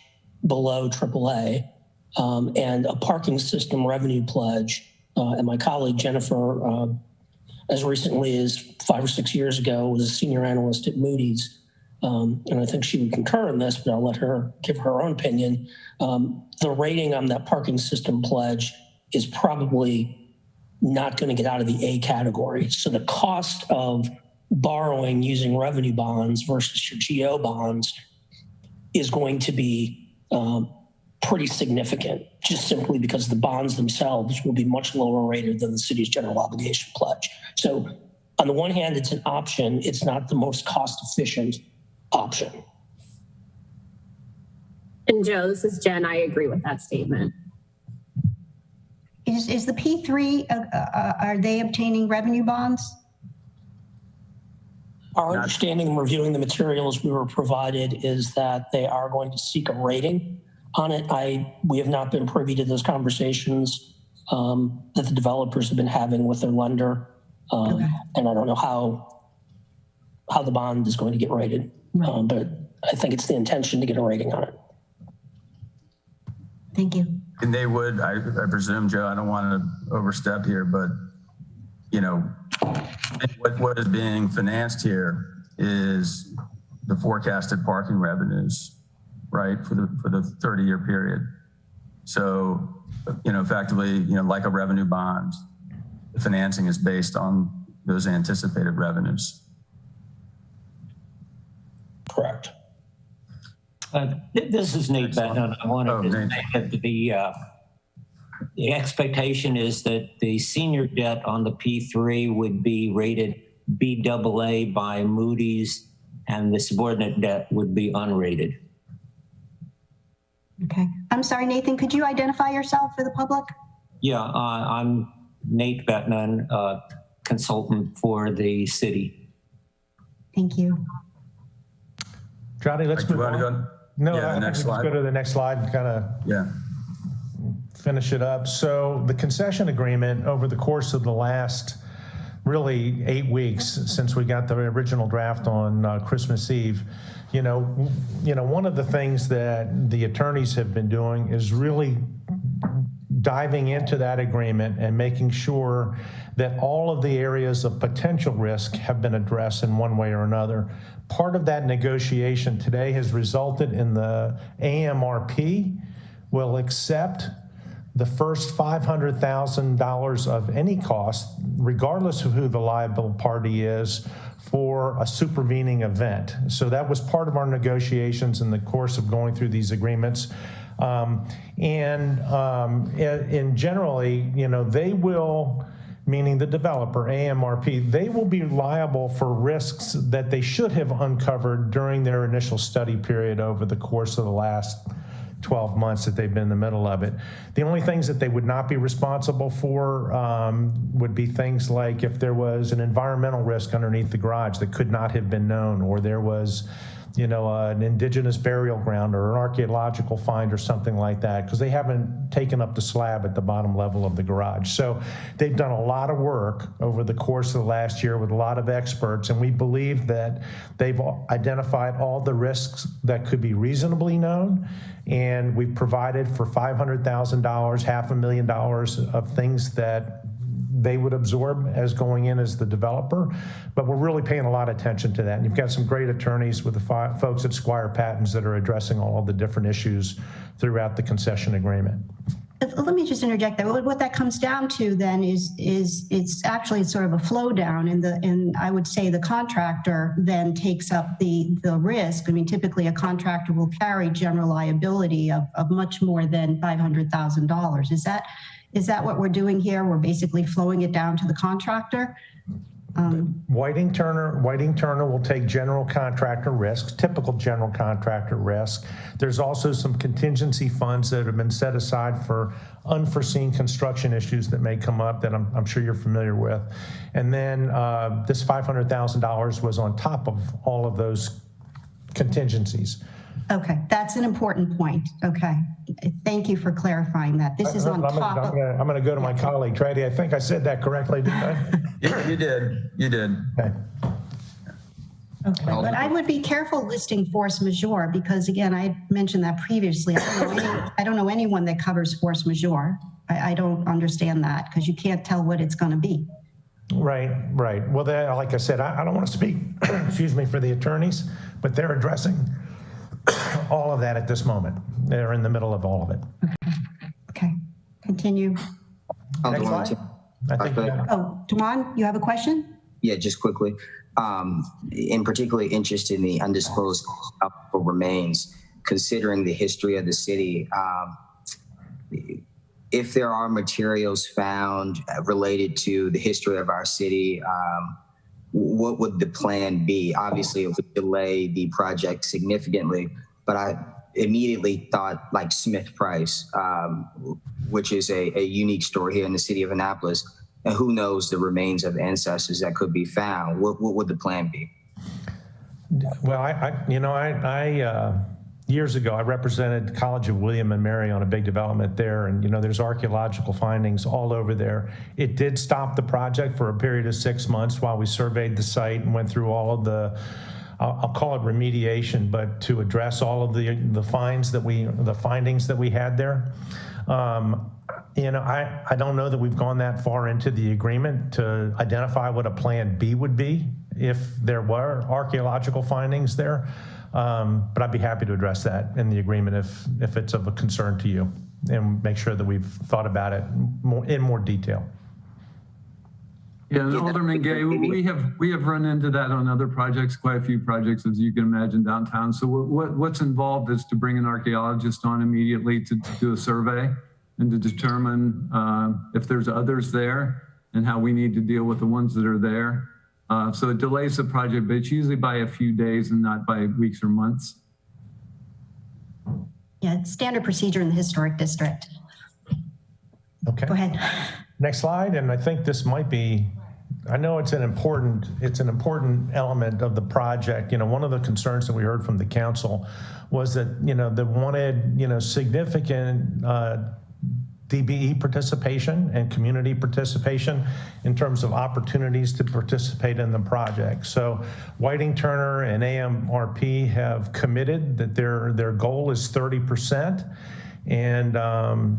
below AAA, and a parking system revenue pledge. And my colleague Jennifer, as recently as 5 or 6 years ago, was a senior analyst at Moody's. And I think she would concur in this, but I'll let her give her own opinion. The rating on that parking system pledge is probably not going to get out of the A category. So the cost of borrowing using revenue bonds versus your GO bonds is going to be pretty significant, just simply because the bonds themselves will be much lower rated than the city's general obligation pledge. So on the one hand, it's an option. It's not the most cost efficient option. And Joe, this is Jen. I agree with that statement. Is the P3, are they obtaining revenue bonds? Our understanding in reviewing the materials we were provided is that they are going to seek a rating on it. We have not been privy to those conversations that the developers have been having with their lender. And I don't know how the bond is going to get rated, but I think it's the intention to get a rating on it. Thank you. And they would, I presume, Joe, I don't want to overstep here, but, you know, what is being financed here is the forecasted parking revenues, right, for the 30-year period. So, you know, effectively, you know, like a revenue bond, the financing is based on those anticipated revenues. Correct. This is Nate Benton. I wanted to say that the expectation is that the senior debt on the P3 would be rated BAA by Moody's, and the subordinate debt would be unrated. Okay. I'm sorry, Nathan, could you identify yourself for the public? Yeah, I'm Nate Bettman, consultant for the city. Thank you. Johnny, let's move on. No, yeah, let's go to the next slide and kind of finish it up. So the concession agreement, over the course of the last really 8 weeks since we got the original draft on Christmas Eve, you know, one of the things that the attorneys have been doing is really diving into that agreement and making sure that all of the areas of potential risk have been addressed in one way or another. Part of that negotiation today has resulted in the Amrp will accept the first $500,000 of any cost, regardless of who the liable party is, for a supervening event. So that was part of our negotiations in the course of going through these agreements. And generally, you know, they will, meaning the developer, Amrp, they will be liable for risks that they should have uncovered during their initial study period over the course of the last 12 months that they've been in the middle of it. The only things that they would not be responsible for would be things like if there was an environmental risk underneath the garage that could not have been known, or there was, you know, an indigenous burial ground or an archaeological find or something like that, because they haven't taken up the slab at the bottom level of the garage. So they've done a lot of work over the course of the last year with a lot of experts, and we believe that they've identified all the risks that could be reasonably known, and we've provided for $500,000, $500,000 of things that they would absorb as going in as the developer, but we're really paying a lot of attention to that. And you've got some great attorneys with the folks at Squire Patents that are addressing all of the different issues throughout the concession agreement. Let me just interject there. What that comes down to then is it's actually sort of a flow down, and I would say the contractor then takes up the risk. I mean, typically a contractor will carry general liability of much more than $500,000. Is that what we're doing here? We're basically flowing it down to the contractor? Whiting Turner will take general contractor risk, typical general contractor risk. There's also some contingency funds that have been set aside for unforeseen construction issues that may come up that I'm sure you're familiar with. And then this $500,000 was on top of all of those contingencies. Okay, that's an important point. Okay, thank you for clarifying that. This is on top of... I'm going to go to my colleague, Trady. I think I said that correctly, didn't I? You did. Okay. Okay, but I would be careful listing force majeure because again, I mentioned that previously. I don't know anyone that covers force majeure. I don't understand that because you can't tell what it's going to be. Right. Well, like I said, I don't want to speak, excuse me, for the attorneys, but they're addressing all of that at this moment. They're in the middle of all of it. Okay, continue. Next slide. I think Duman, you have a question? Yeah, just quickly. In particularly interested in the undisclosed remains, considering the history of the city. If there are materials found related to the history of our city, what would the plan be? Obviously, it would delay the project significantly, but I immediately thought like Smith Price, which is a unique store here in the city of Annapolis. And who knows the remains of ancestors that could be found? What would the plan be? Well, I years ago, I represented College of William and Mary on a big development there, and there's archaeological findings all over there. It did stop the project for a period of 6 months while we surveyed the site and went through all of the, I'll call it remediation, but to address all of the findings that we had there. I don't know that we've gone that far into the agreement to identify what a plan B would be if there were archaeological findings there. But I'd be happy to address that in the agreement if it's of a concern to you and make sure that we've thought about it in more detail. Yeah, and Alderman Gay, we have run into that on other projects, quite a few projects, as you can imagine, downtown. So what's involved is to bring an archaeologist on immediately to do a survey and to determine if there's others there and how we need to deal with the ones that are there. So it delays the project, but it's usually by a few days and not by weeks or months. Yeah, it's standard procedure in the historic district. Okay. Go ahead. Next slide, and I think this might be, I know it's an important element of the project. One of the concerns that we heard from the council was that, they wanted, significant DBE participation and community participation in terms of opportunities to participate in the project. So Whiting Turner and Amrp have committed that their goal is 30%. And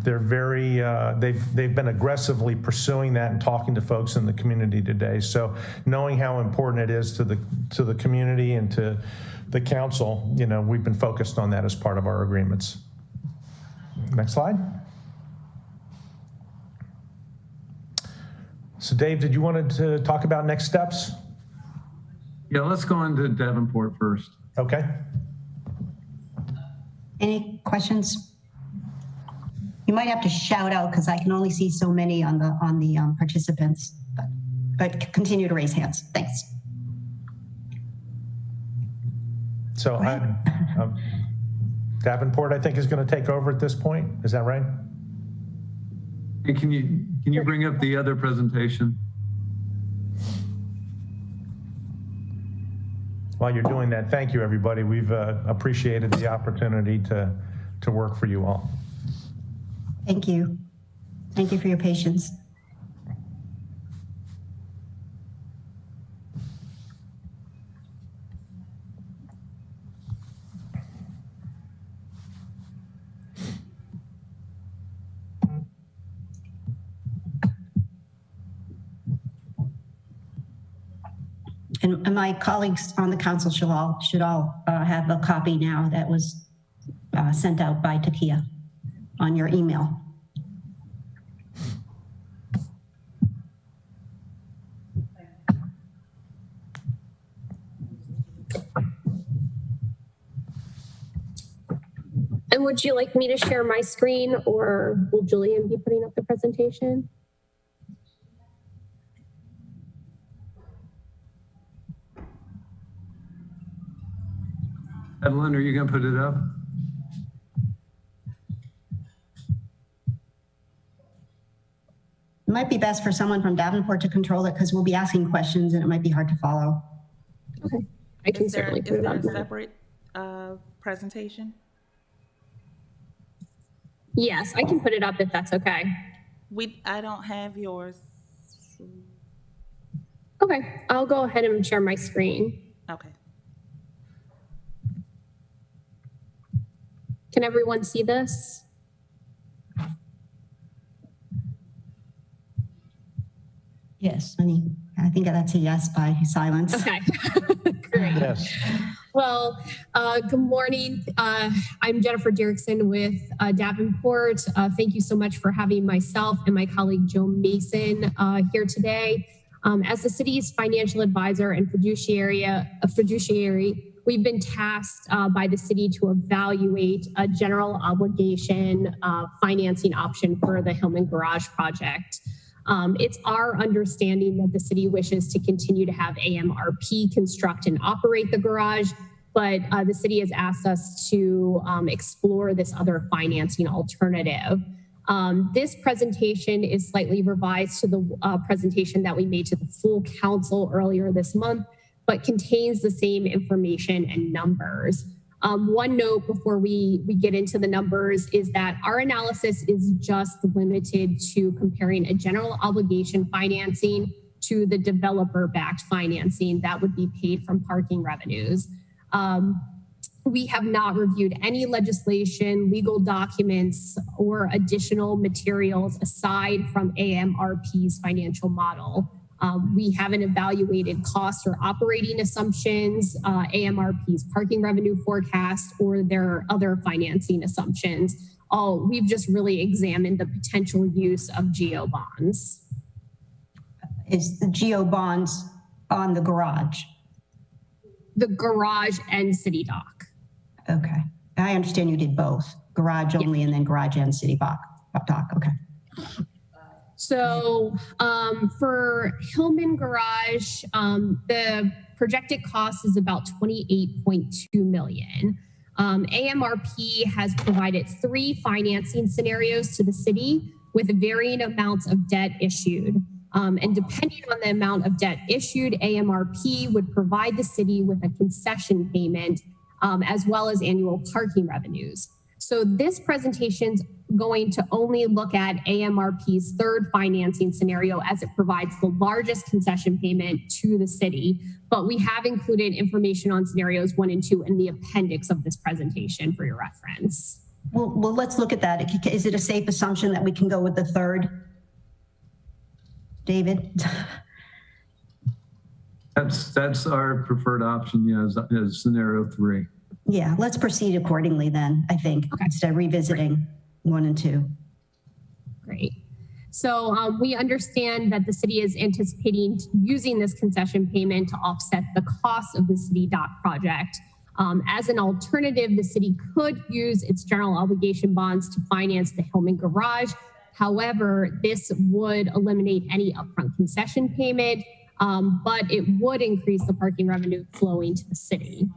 they're they've been aggressively pursuing that and talking to folks in the community today. So knowing how important it is to the community and to the council, we've been focused on that as part of our agreements. Next slide. So Dave, did you want to talk about next steps? Yeah, let's go on to Davenport first. Okay. Any questions? You might have to shout out because I can only see so many on the participants, but continue to raise hands. Thanks. So Davenport, I think, is going to take over at this point. Is that right? Hey, can you bring up the other presentation? While you're doing that, thank you, everybody. We've appreciated the opportunity to work for you all. Thank you. Thank you for your patience. And my colleagues on the council should all have a copy now that was sent out by Takia on your email. And would you like me to share my screen or will Julian be putting up the presentation? Evelyn, are you going to put it up? It might be best for someone from Davenport to control it because we'll be asking questions and it might be hard to follow. Okay, I can certainly put it on. Is there a separate presentation? Yes, I can put it up if that's okay. I don't have yours. Okay, I'll go ahead and share my screen. Okay. Can everyone see this? Yes, I think that's a yes by silence. Okay, great. Yes. Well, good morning. I'm Jennifer Derrickson with Davenport. Thank you so much for having myself and my colleague Joe Mason here today. As the city's financial advisor and fiduciary, we've been tasked by the city to evaluate a general obligation financing option for the Hillman Garage project. It's our understanding that the city wishes to continue to have AMRP construct and operate the garage, but the city has asked us to explore this other financing alternative. This presentation is slightly revised to the presentation that we made to the full council earlier this month, but contains the same information and numbers. One note before we get into the numbers is that our analysis is just limited to comparing a general obligation financing to the developer-backed financing that would be paid from parking revenues. We have not reviewed any legislation, legal documents, or additional materials aside from AMRP's financial model. We haven't evaluated cost or operating assumptions, AMRP's parking revenue forecast, or their other financing assumptions. We've just really examined the potential use of GO bonds. Is the GO bonds on the garage? The garage and city dock. Okay. I understand you did both, garage only and then garage and city dock. Okay. So for Hillman Garage, the projected cost is about $28.2 million. AMRP has provided 3 financing scenarios to the city with varying amounts of debt issued. And depending on the amount of debt issued, AMRP would provide the city with a concession payment as well as annual parking revenues. So this presentation's going to only look at AMRP's third financing scenario as it provides the largest concession payment to the city, but we have included information on scenarios 1 and 2 in the appendix of this presentation for your reference. Well, let's look at that. Is it a safe assumption that we can go with the third? David? That's our preferred option, as scenario 3. Yeah, let's proceed accordingly then, I think, instead of revisiting 1 and 2. Great. So we understand that the city is anticipating using this concession payment to offset the cost of the city dock project. As an alternative, the city could use its general obligation bonds to finance the Hillman Garage. However, this would eliminate any upfront concession payment, but it would increase the parking revenue flowing to the city.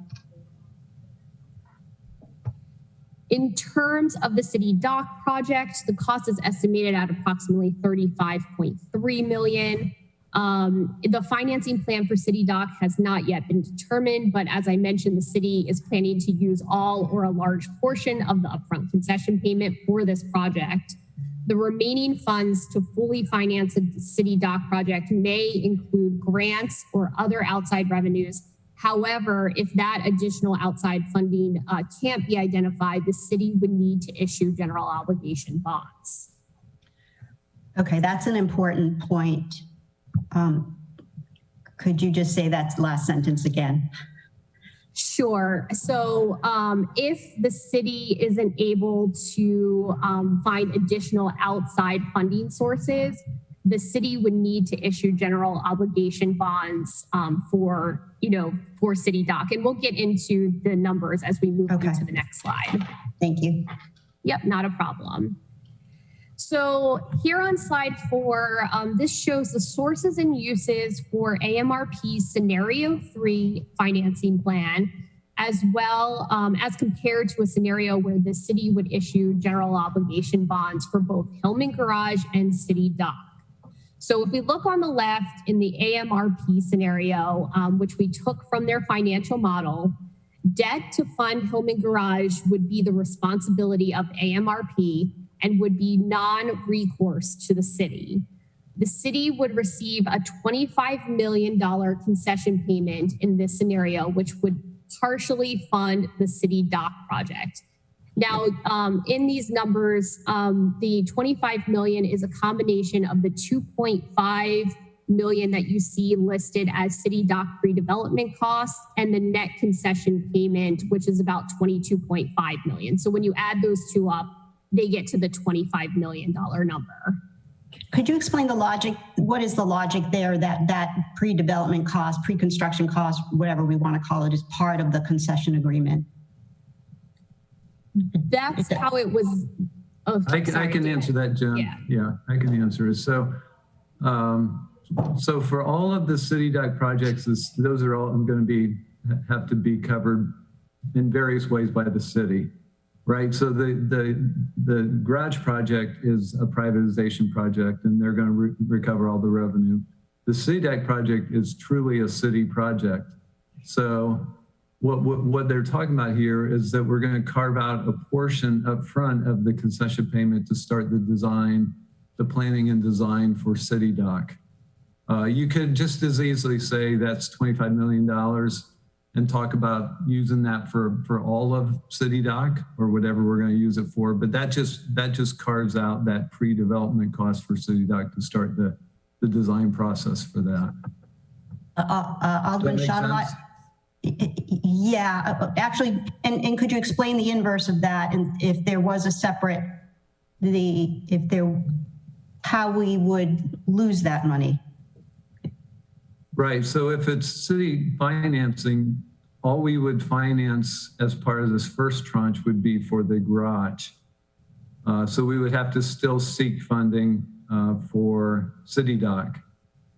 In terms of the city dock project, the cost is estimated at approximately $35.3 million. The financing plan for city dock has not yet been determined, but as I mentioned, the city is planning to use all or a large portion of the upfront concession payment for this project. The remaining funds to fully finance the city dock project may include grants or other outside revenues. However, if that additional outside funding can't be identified, the city would need to issue general obligation bonds. Okay, that's an important point. Could you just say that last sentence again? Sure. So if the city isn't able to find additional outside funding sources, the city would need to issue general obligation bonds for city dock. And we'll get into the numbers as we move into the next slide. Thank you. Yep, not a problem. So here on slide 4, this shows the sources and uses for AMRP's scenario 3 financing plan, as well as compared to a scenario where the city would issue general obligation bonds for both Hillman Garage and city dock. So if we look on the left in the AMRP scenario, which we took from their financial model, debt to fund Hillman Garage would be the responsibility of AMRP and would be non-recourse to the city. The city would receive a $25 million concession payment in this scenario, which would partially fund the city dock project. Now, in these numbers, the 25 million is a combination of the 2.5 million that you see listed as city dock pre-development costs and the net concession payment, which is about 22.5 million. So when you add those two up, they get to the $25 million number. Could you explain the logic? What is the logic there that pre-development cost, pre-construction cost, whatever we want to call it, is part of the concession agreement? That's how it was. Oh, I can answer that, Jen. Yeah, I can answer it. So, so for all of the city dock projects, those are all going to have to be covered in various ways by the city, right? So the garage project is a privatization project, and they're going to recover all the revenue. The city dock project is truly a city project. So what they're talking about here is that we're going to carve out a portion up front of the concession payment to start the design, the planning and design for city dock. You could just as easily say that's $25 million and talk about using that for all of city dock or whatever we're going to use it for. But that just carves out that pre-development cost for city dock to start the design process for that. Alderman Shaw, yeah, actually, and could you explain the inverse of that? And if there was a separate, how we would lose that money? Right. So if it's city financing, all we would finance as part of this first tranche would be for the garage. So we would have to still seek funding for city dock.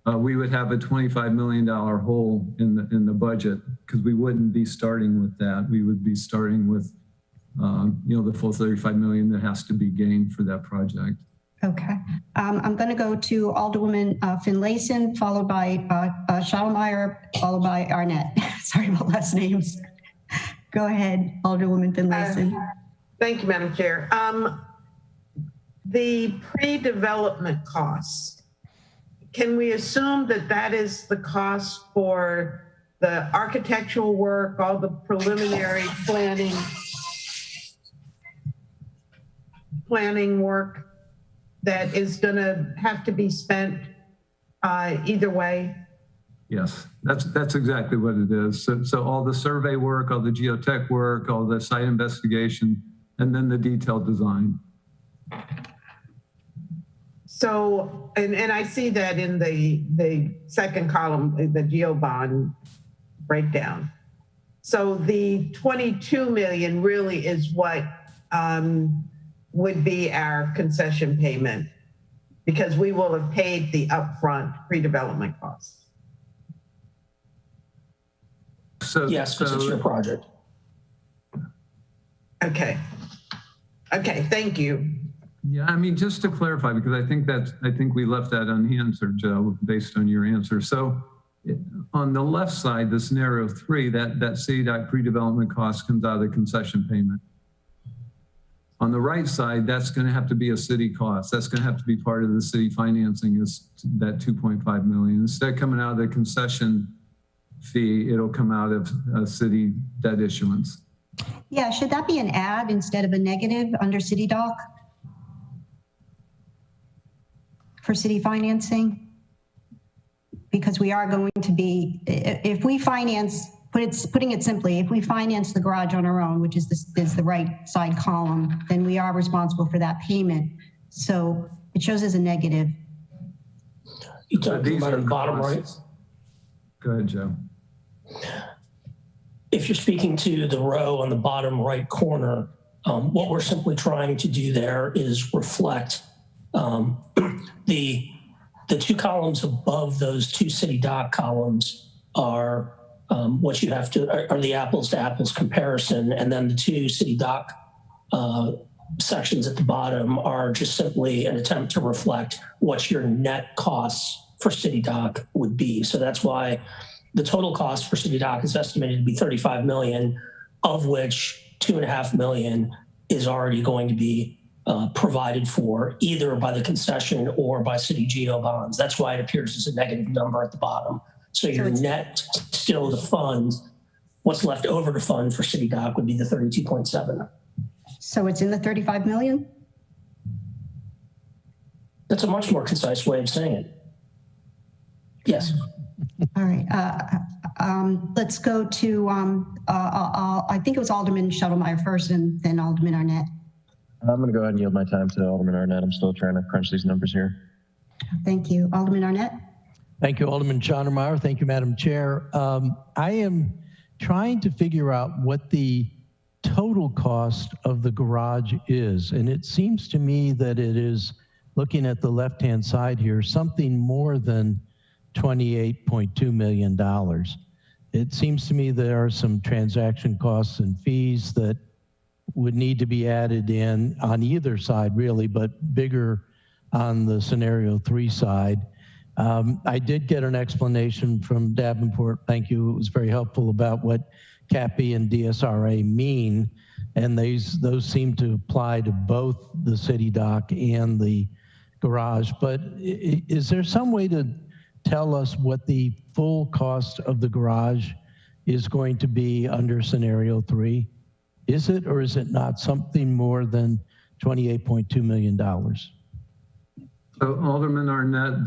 We would have a $25 million hole in the budget because we wouldn't be starting with that. We would be starting with, the full $35 million that has to be gained for that project. Okay. I'm going to go to Alderwoman Finlayson, followed by Schallmeyer, followed by Arnett. Sorry about last names. Go ahead, Alderwoman Finlayson. Thank you, Madam Chair. The pre-development costs, can we assume that that is the cost for the architectural work, all the preliminary planning work that is going to have to be spent either way? Yes, that's exactly what it is. So all the survey work, all the geotech work, all the site investigation, and then the detailed design. So, and I see that in the second column, the GeoBond breakdown. So the 22 million really is what would be our concession payment because we will have paid the upfront pre-development costs. So yes, because it's your project. Okay. Okay, thank you. Yeah, I mean, just to clarify, because I think we left that unanswered, Joe, based on your answer. So on the left side, the scenario 3, that city dock pre-development cost comes out of the concession payment. On the right side, that's going to have to be a city cost. That's going to have to be part of the city financing is that 2.5 million. Instead of coming out of the concession fee, it'll come out of city debt issuance. Yeah, should that be an add instead of a negative under city dock for city financing? Because we are going to be, if we finance, putting it simply, if we finance the garage on our own, which is the right side column, then we are responsible for that payment. So it shows as a negative. You talking about the bottom right? Go ahead, Joe. If you're speaking to the row on the bottom right corner, what we're simply trying to do there is reflect the two columns above those two city dock columns are what you have to, are the apples to apples comparison. And then the two city dock sections at the bottom are just simply an attempt to reflect what your net costs for city dock would be. So that's why the total cost for city dock is estimated to be 35 million, of which 2.5 million is already going to be provided for either by the concession or by city geo bonds. That's why it appears as a negative number at the bottom. So your net still to fund, what's left over to fund for city dock would be the 32.7. So it's in the 35 million? That's a much more concise way of saying it. Yes. All right. Let's go to, I think it was Alderman Shuttlemeyer first and then Alderman Arnett. I'm going to go ahead and yield my time to Alderman Arnett. I'm still trying to crunch these numbers here. Thank you. Alderman Arnett. Thank you, Alderman Shuttlemeyer. Thank you, Madam Chair. I am trying to figure out what the total cost of the garage is. And it seems to me that it is, looking at the left-hand side here, something more than $28.2 million. It seems to me there are some transaction costs and fees that would need to be added in on either side, really, but bigger on the scenario 3 side. I did get an explanation from Davenport, thank you, it was very helpful, about what CAPI and DSRA mean, and those seem to apply to both the city dock and the garage. But is there some way to tell us what the full cost of the garage is going to be under scenario 3? Is it, or is it not, something more than $28.2 million? So Alderman Arnett,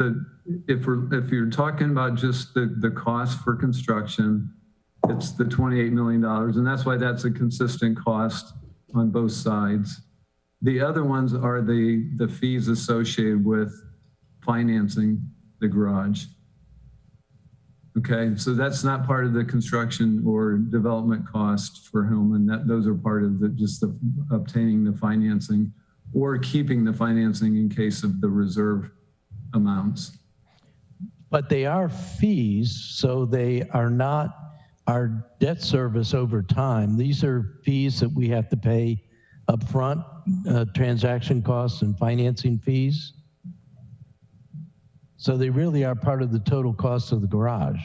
if you're talking about just the cost for construction, it's the $28 million, and that's why that's a consistent cost on both sides. The other ones are the fees associated with financing the garage. Okay, so that's not part of the construction or development cost for Hillman. Those are part of the obtaining the financing or keeping the financing in case of the reserve amounts. But they are fees, so they are not our debt service over time. These are fees that we have to pay upfront, transaction costs and financing fees. So they really are part of the total cost of the garage.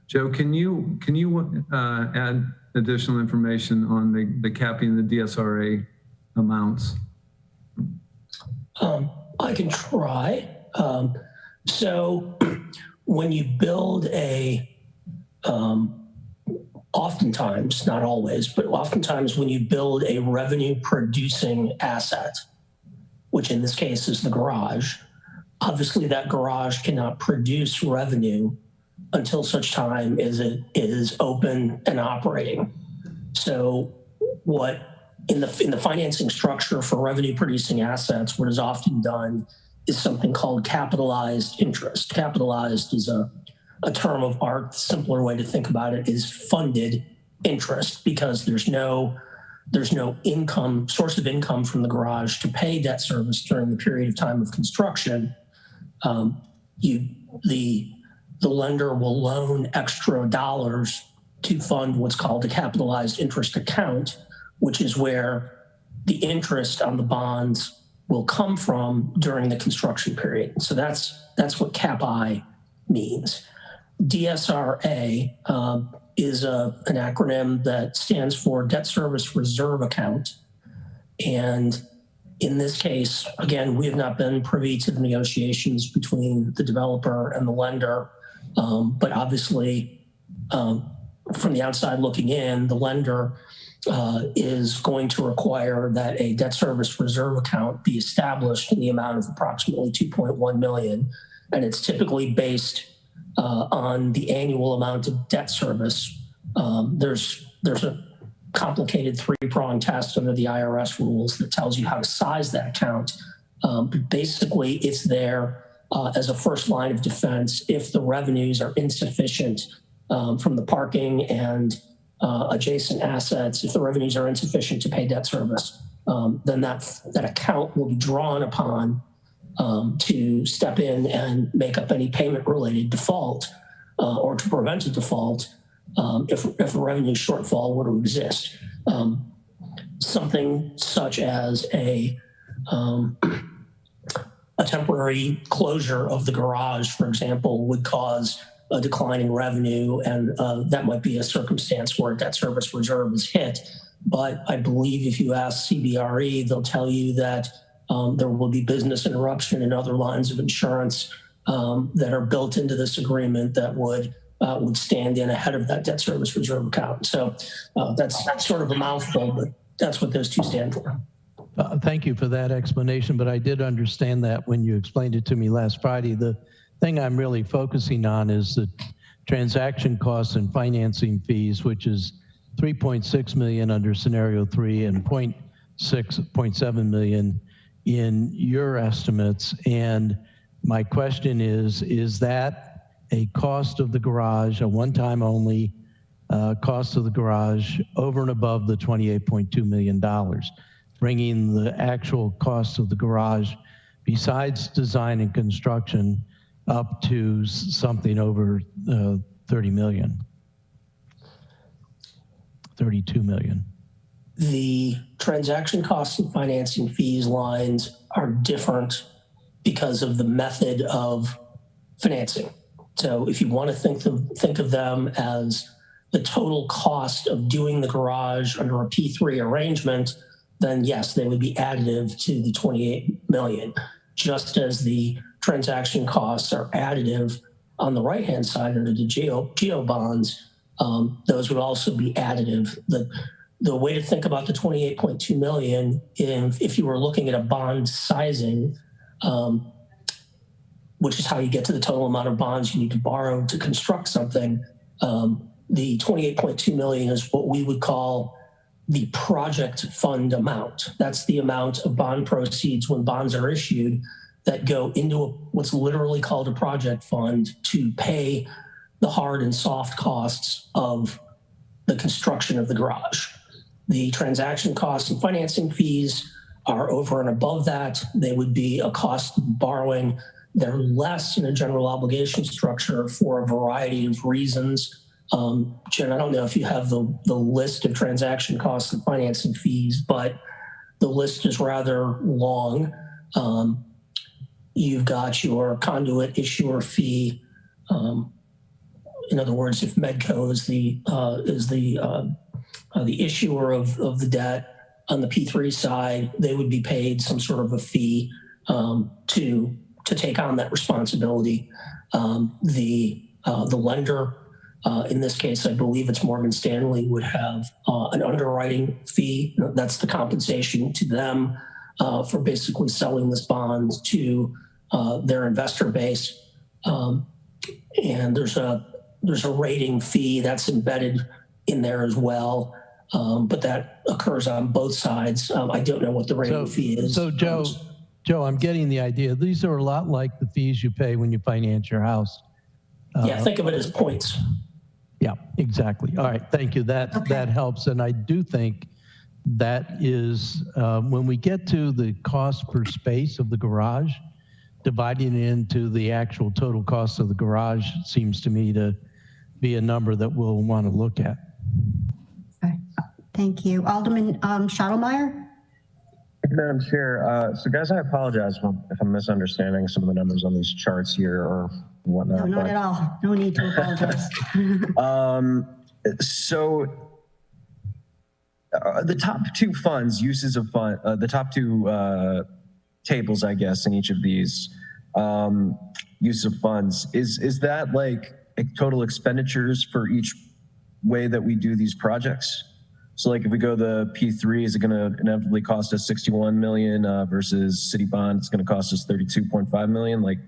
Joe, can you add additional information on the CAPI and the DSRA amounts? I can try. So when you build oftentimes, not always, but oftentimes when you build a revenue producing asset, which in this case is the garage, obviously that garage cannot produce revenue until such time as it is open and operating. So what in the financing structure for revenue producing assets, what is often done is something called capitalized interest. Capitalized is a term of art. The simpler way to think about it is funded interest, because there's no income, source of income from the garage to pay debt service during the period of time of construction. The lender will loan extra dollars to fund what's called a capitalized interest account, which is where the interest on the bonds will come from during the construction period. So that's what CAPI means. DSRA is an acronym that stands for Debt Service Reserve Account. And in this case, again, we have not been privy to the negotiations between the developer and the lender. But obviously, from the outside looking in, the lender is going to require that a debt service reserve account be established in the amount of approximately $2.1 million. And it's typically based on the annual amount of debt service. There's a complicated 3-pronged test under the IRS rules that tells you how to size that account. But basically, it's there as a first line of defense if the revenues are insufficient from the parking and adjacent assets. If the revenues are insufficient to pay debt service, then that account will be drawn upon to step in and make up any payment-related default or to prevent a default if a revenue shortfall were to exist. Something such as a temporary closure of the garage, for example, would cause a decline in revenue, and that might be a circumstance where a debt service reserve is hit. But I believe if you ask CBRE, they'll tell you that there will be business interruption and other lines of insurance that are built into this agreement that would stand in ahead of that debt service reserve account. So that's sort of a mouthful, but that's what those two stand for. Thank you for that explanation, but I did understand that when you explained it to me last Friday. The thing I'm really focusing on is the transaction costs and financing fees, which is 3.6 million under scenario 3 and 0.7 million in your estimates. And my question is that a cost of the garage, a one-time only cost of the garage over and above the $28.2 million, bringing the actual cost of the garage besides design and construction up to something over 30 million, 32 million. The transaction costs and financing fees lines are different because of the method of financing. So if you want to think of them as the total cost of doing the garage under a P3 arrangement, then yes, they would be additive to the 28 million, just as the transaction costs are additive on the right-hand side under the GEO bonds. Those would also be additive. The way to think about the 28.2 million, if you were looking at a bond sizing, which is how you get to the total amount of bonds you need to borrow to construct something, the 28.2 million is what we would call the project fund amount. That's the amount of bond proceeds when bonds are issued that go into what's literally called a project fund to pay the hard and soft costs of the construction of the garage. The transaction costs and financing fees are over and above that. They would be a cost of borrowing. They're less in a general obligation structure for a variety of reasons. Jen, I don't know if you have the list of transaction costs and financing fees, but the list is rather long. You've got your conduit issuer fee. In other words, if Medco is the issuer of the debt on the P3 side, they would be paid some sort of a fee to take on that responsibility. The lender, in this case, I believe it's Morgan Stanley, would have an underwriting fee. That's the compensation to them for basically selling this bond to their investor base. And there's a rating fee that's embedded in there as well, but that occurs on both sides. I don't know what the rating fee is. So Joe, I'm getting the idea. These are a lot like the fees you pay when you finance your house. Yeah, think of it as points. Yeah, exactly. All right, thank you. That helps. And I do think that is, when we get to the cost per space of the garage, dividing it into the actual total cost of the garage seems to me to be a number that we'll want to look at. Okay. Thank you. Alderman Schottlemeier? Thank you, Madam Chair. So guys, I apologize if I'm misunderstanding some of the numbers on these charts here or whatnot. No, not at all. No need to apologize. The top two funds, uses of fund, the top two tables, I guess, in each of these use of funds, is that like total expenditures for each way that we do these projects? So like if we go the P3, is it going to inevitably cost us 61 million versus city bond? It's going to cost us 32.5 million. Like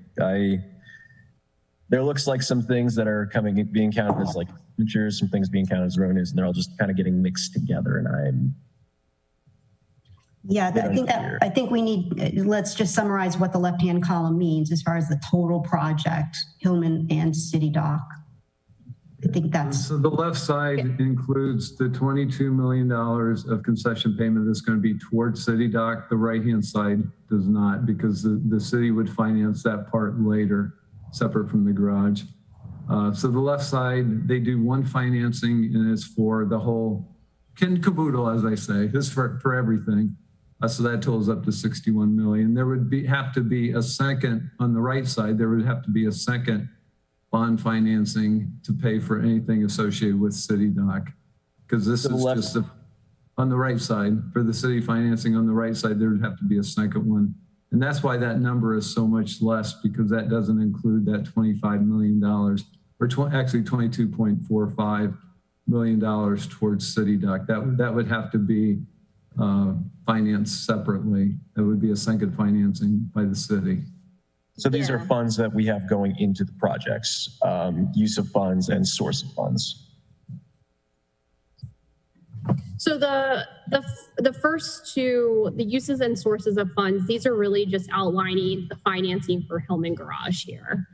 there looks like some things that are being counted as like expenditures, some things being counted as revenues, and they're all just kind of getting mixed together. And I think we need, let's just summarize what the left-hand column means as far as the total project, Hillman and City Dock. I think that's... So the left side includes the $22 million of concession payment that's going to be towards City Dock. The right-hand side does not, because the city would finance that part later, separate from the garage. So the left side, they do one financing, and it's for the whole kit and caboodle, as I say. This is for everything. So that totals up to 61 million. There would have to be a second, on the right side, there would have to be a second bond financing to pay for anything associated with City Dock. Because this is just on the right side, for the city financing on the right side, there would have to be a second one. And that's why that number is so much less, because that doesn't include that $25 million, or actually $22.45 million towards City Dock. That would have to be financed separately. It would be a second financing by the city. So these are funds that we have going into the projects, use of funds and source of funds. So the first two, the uses and sources of funds, these are really just outlining the financing for Hillman Garage here.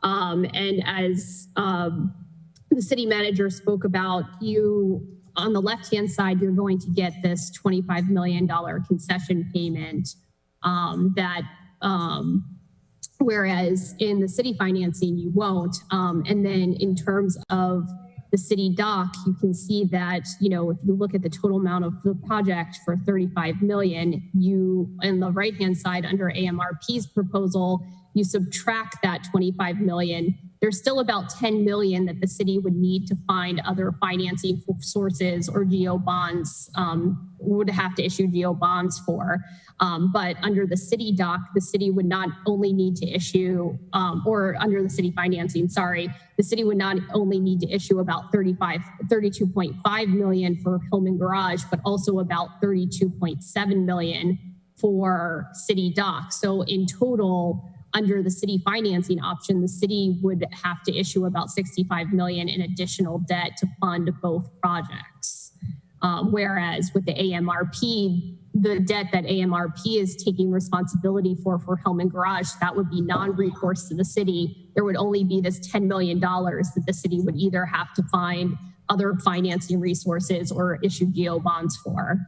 And as the city manager spoke about, on the left-hand side, you're going to get this $25 million concession payment whereas in the city financing, you won't. And then in terms of the city dock, you can see that, if you look at the total amount of the project for $35 million, on the right-hand side under AMRP's proposal, you subtract that $25 million. There's still about $10 million that the city would need to find other financing sources or GO bonds, would have to issue GO bonds for. But under the city dock, the city would not only need to issue, or under the city financing, sorry, the city would not only need to issue about $32.5 million for Hillman Garage, but also about $32.7 million for city dock. So in total, under the city financing option, the city would have to issue about $65 million in additional debt to fund both projects. Whereas with the AMRP, the debt that AMRP is taking responsibility for Hillman Garage, that would be non-recourse to the city. There would only be this $10 million that the city would either have to find other financing resources or issue GO bonds for.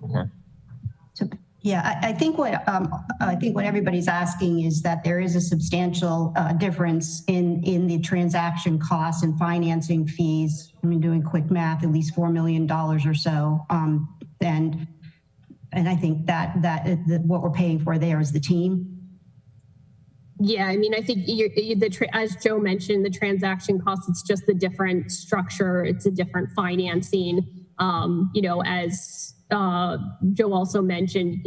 Okay. Yeah, I think what everybody's asking is that there is a substantial difference in the transaction costs and financing fees. I mean, doing quick math, at least $4 million or so. And I think that what we're paying for there is the team. Yeah, I mean, I think as Joe mentioned, the transaction costs, it's just a different structure. It's a different financing. As Joe also mentioned,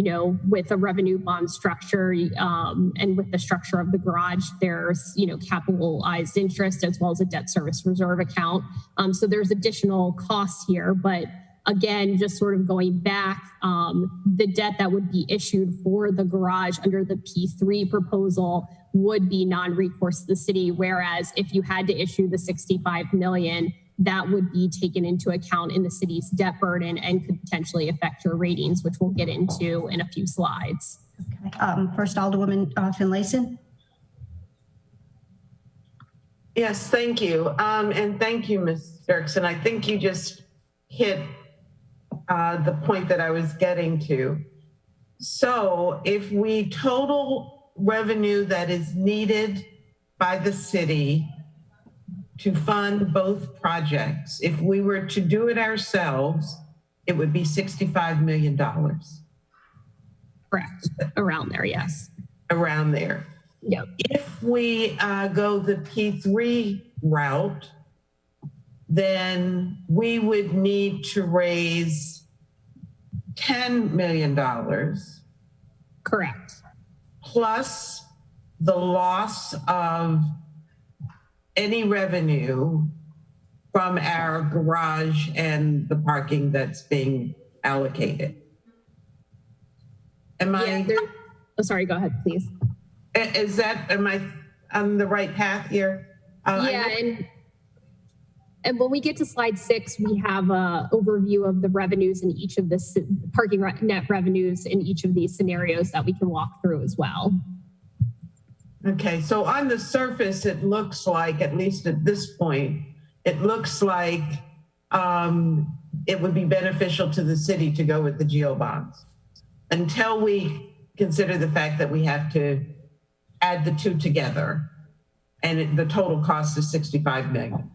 with a revenue bond structure and with the structure of the garage, there's, capitalized interest as well as a debt service reserve account. So there's additional costs here, but again, just sort of going back, the debt that would be issued for the garage under the P3 proposal would be non-recourse to the city. Whereas if you had to issue the $65 million, that would be taken into account in the city's debt burden and could potentially affect your ratings, which we'll get into in a few slides. Okay. First, Alderwoman Finlayson. Yes, thank you. And thank you, Ms. Dirksen. I think you just hit the point that I was getting to. So if we total revenue that is needed by the city to fund both projects, if we were to do it ourselves, it would be $65 million. Correct. Around there, yes. Around there. Yep. If we go the P3 route, then we would need to raise $10 million. Correct. Plus the loss of any revenue from our garage and the parking that's being allocated. Sorry, go ahead, please. Am I on the right path here? And when we get to slide 6, we have an overview of the revenues in each of the parking net revenues in each of these scenarios that we can walk through as well. Okay, so on the surface, it looks like, at least at this point, it looks like it would be beneficial to the city to go with the GO bonds until we consider the fact that we have to add the two together and the total cost is $65 million.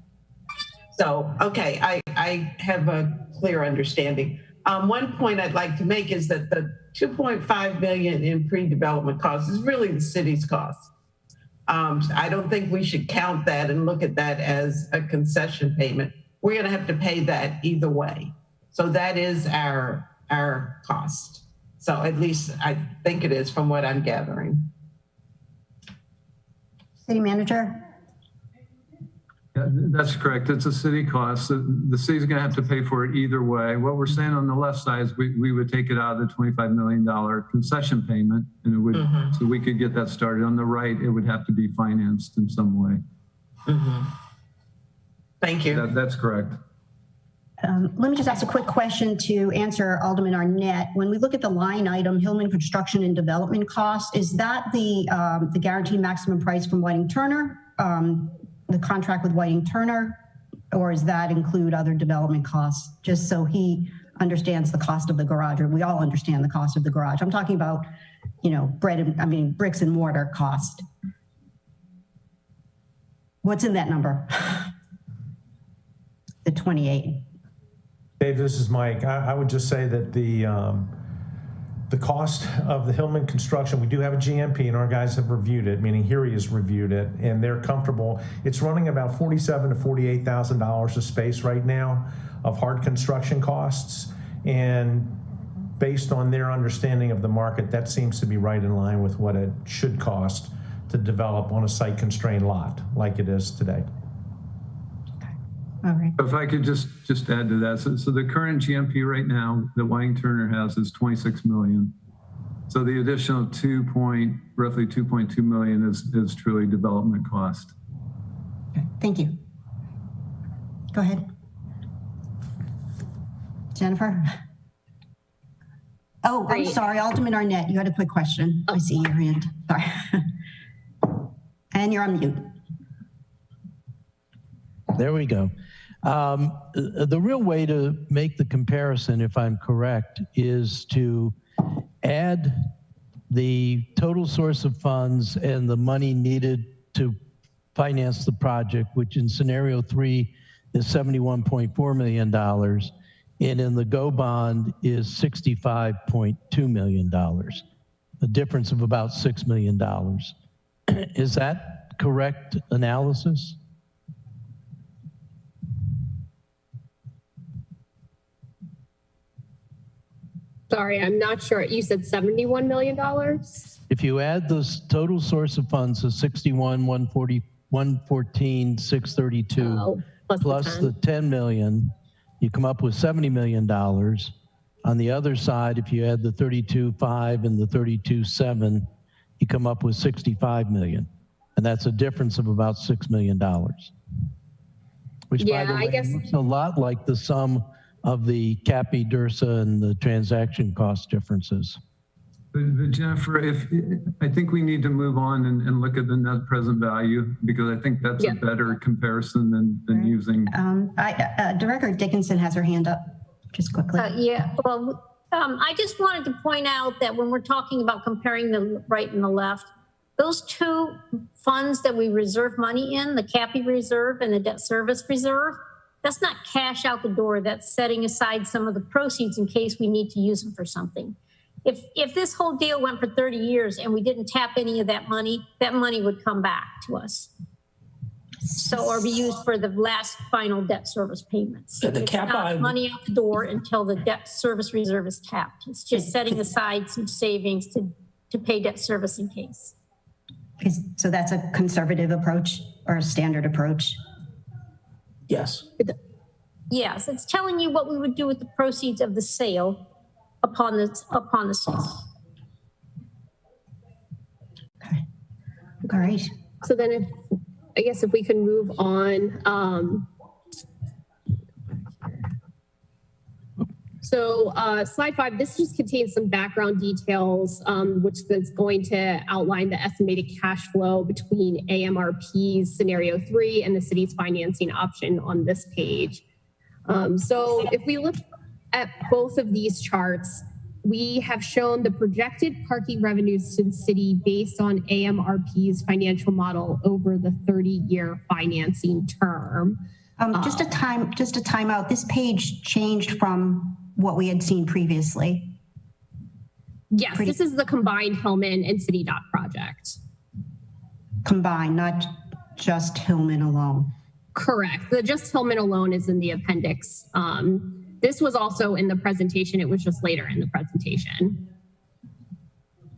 So, okay, I have a clear understanding. One point I'd like to make is that the $2.5 million in pre-development costs is really the city's cost. I don't think we should count that and look at that as a concession payment. We're going to have to pay that either way. So that is our cost. So at least I think it is from what I'm gathering. City Manager. Yeah, that's correct. It's a city cost. The city's going to have to pay for it either way. What we're saying on the left side is we would take it out of the $25 million concession payment, and it would so we could get that started. On the right, it would have to be financed in some way. Thank you. That's correct. Let me just ask a quick question to answer Alderman Arnett. When we look at the line item, Hillman Construction and Development Costs, is that the guaranteed maximum price from Whiting Turner, the contract with Whiting Turner, or does that include other development costs? Just so he understands the cost of the garage, or we all understand the cost of the garage. I'm talking about, you know, bricks and mortar cost. What's in that number? The 28. Dave, this is Mike. I would just say that the cost of the Hillman construction, we do have a GMP, and our guys have reviewed it, meaning Huey has reviewed it, and they're comfortable. It's running about $47,000 to $48,000 a space right now of hard construction costs, and based on their understanding of the market, that seems to be right in line with what it should cost to develop on a site-constrained lot like it is today. All right. If I could just add to that. So the current GMP right now that Whiting Turner has is 26 million. So the additional roughly 2.2 million is truly development cost. Okay, thank you. Go ahead. Jennifer? Oh, I'm sorry, Alderman Arnett, you had a quick question. I see your hand. Sorry. And you're on mute. There we go. The real way to make the comparison, if I'm correct, is to add the total source of funds and the money needed to finance the project, which in scenario 3 is $71.4 million, and in the GO bond is $65.2 million, a difference of about $6 million. Is that correct analysis? Sorry, I'm not sure. You said $71 million? If you add the total source of funds of 61, 140, 114, 632, plus the 10 million, you come up with $70 million. On the other side, if you add the 32.5 and the 32.7, you come up with 65 million. And that's a difference of about $6 million. Which, by the way, looks a lot like the sum of the CAPI, DURSA, and the transaction cost differences. But Jennifer, I think we need to move on and look at the net present value, because I think that's a better comparison than using. Director Dickinson has her hand up, just quickly. I just wanted to point out that when we're talking about comparing the right and the left, those two funds that we reserve money in, the CAPI reserve and the debt service reserve, that's not cash out the door. That's setting aside some of the proceeds in case we need to use them for something. If this whole deal went for 30 years and we didn't tap any of that money would come back to us. So, or be used for the last final debt service payments. It's not money out the door until the debt service reserve is tapped. It's just setting aside some savings to pay debt service in case. So that's a conservative approach or a standard approach? Yes. Yes, it's telling you what we would do with the proceeds of the sale upon the sale. Okay. All right. So then I guess if we can move on. So slide 5, this just contains some background details, which is going to outline the estimated cash flow between AMRP's scenario 3 and the city's financing option on this page. So if we look at both of these charts, we have shown the projected parking revenues to the city based on AMRP's financial model over the 30-year financing term. Just a time out. This page changed from what we had seen previously. Yes, this is the combined Hillman and City Dock project. Combined, not just Hillman alone. Correct. The just Hillman alone is in the appendix. This was also in the presentation. It was just later in the presentation.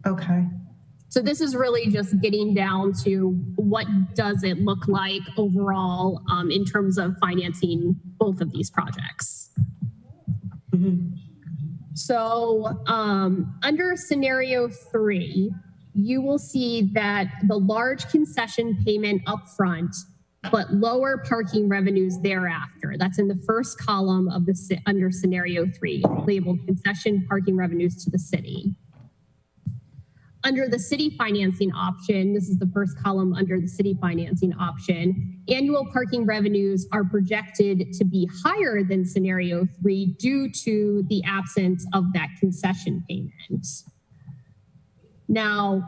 Okay. So this is really just getting down to what does it look like overall in terms of financing both of these projects. Mm-hmm. So under scenario 3, you will see that the large concession payment upfront, but lower parking revenues thereafter. That's in the first column of the under scenario 3, labeled concession parking revenues to the city. Under the city financing option, this is the first column under the city financing option, annual parking revenues are projected to be higher than scenario 3 due to the absence of that concession payment. Now,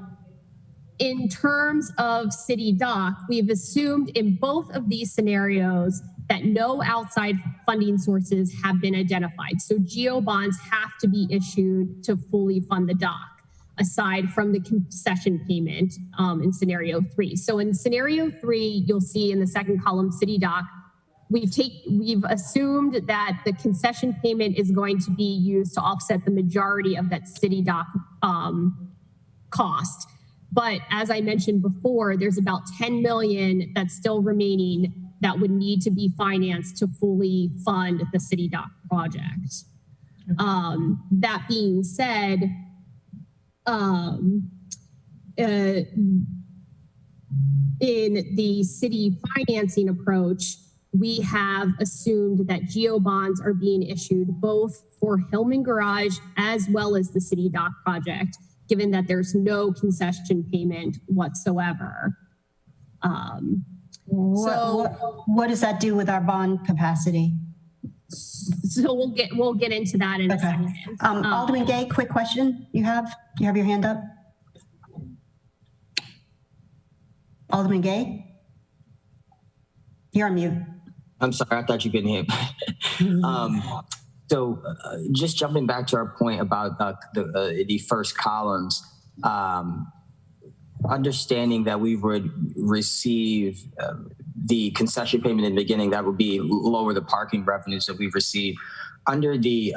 in terms of city dock, we've assumed in both of these scenarios that no outside funding sources have been identified. So GO bonds have to be issued to fully fund the dock, aside from the concession payment in scenario 3. So in scenario 3, you'll see in the second column, city dock, we've assumed that the concession payment is going to be used to offset the majority of that city dock cost. But as I mentioned before, there's about 10 million that's still remaining that would need to be financed to fully fund the city dock project. That being said, in the city financing approach, we have assumed that GO bonds are being issued both for Hillman Garage as well as the city dock project, given that there's no concession payment whatsoever. What does that do with our bond capacity? So we'll get into that in a second. Alderman Gay, quick question. You have your hand up? Alderman Gay? You're on mute. I'm sorry, I thought you couldn't hear. So just jumping back to our point about the first columns, understanding that we would receive the concession payment in the beginning, that would be lower the parking revenues that we've received. Under the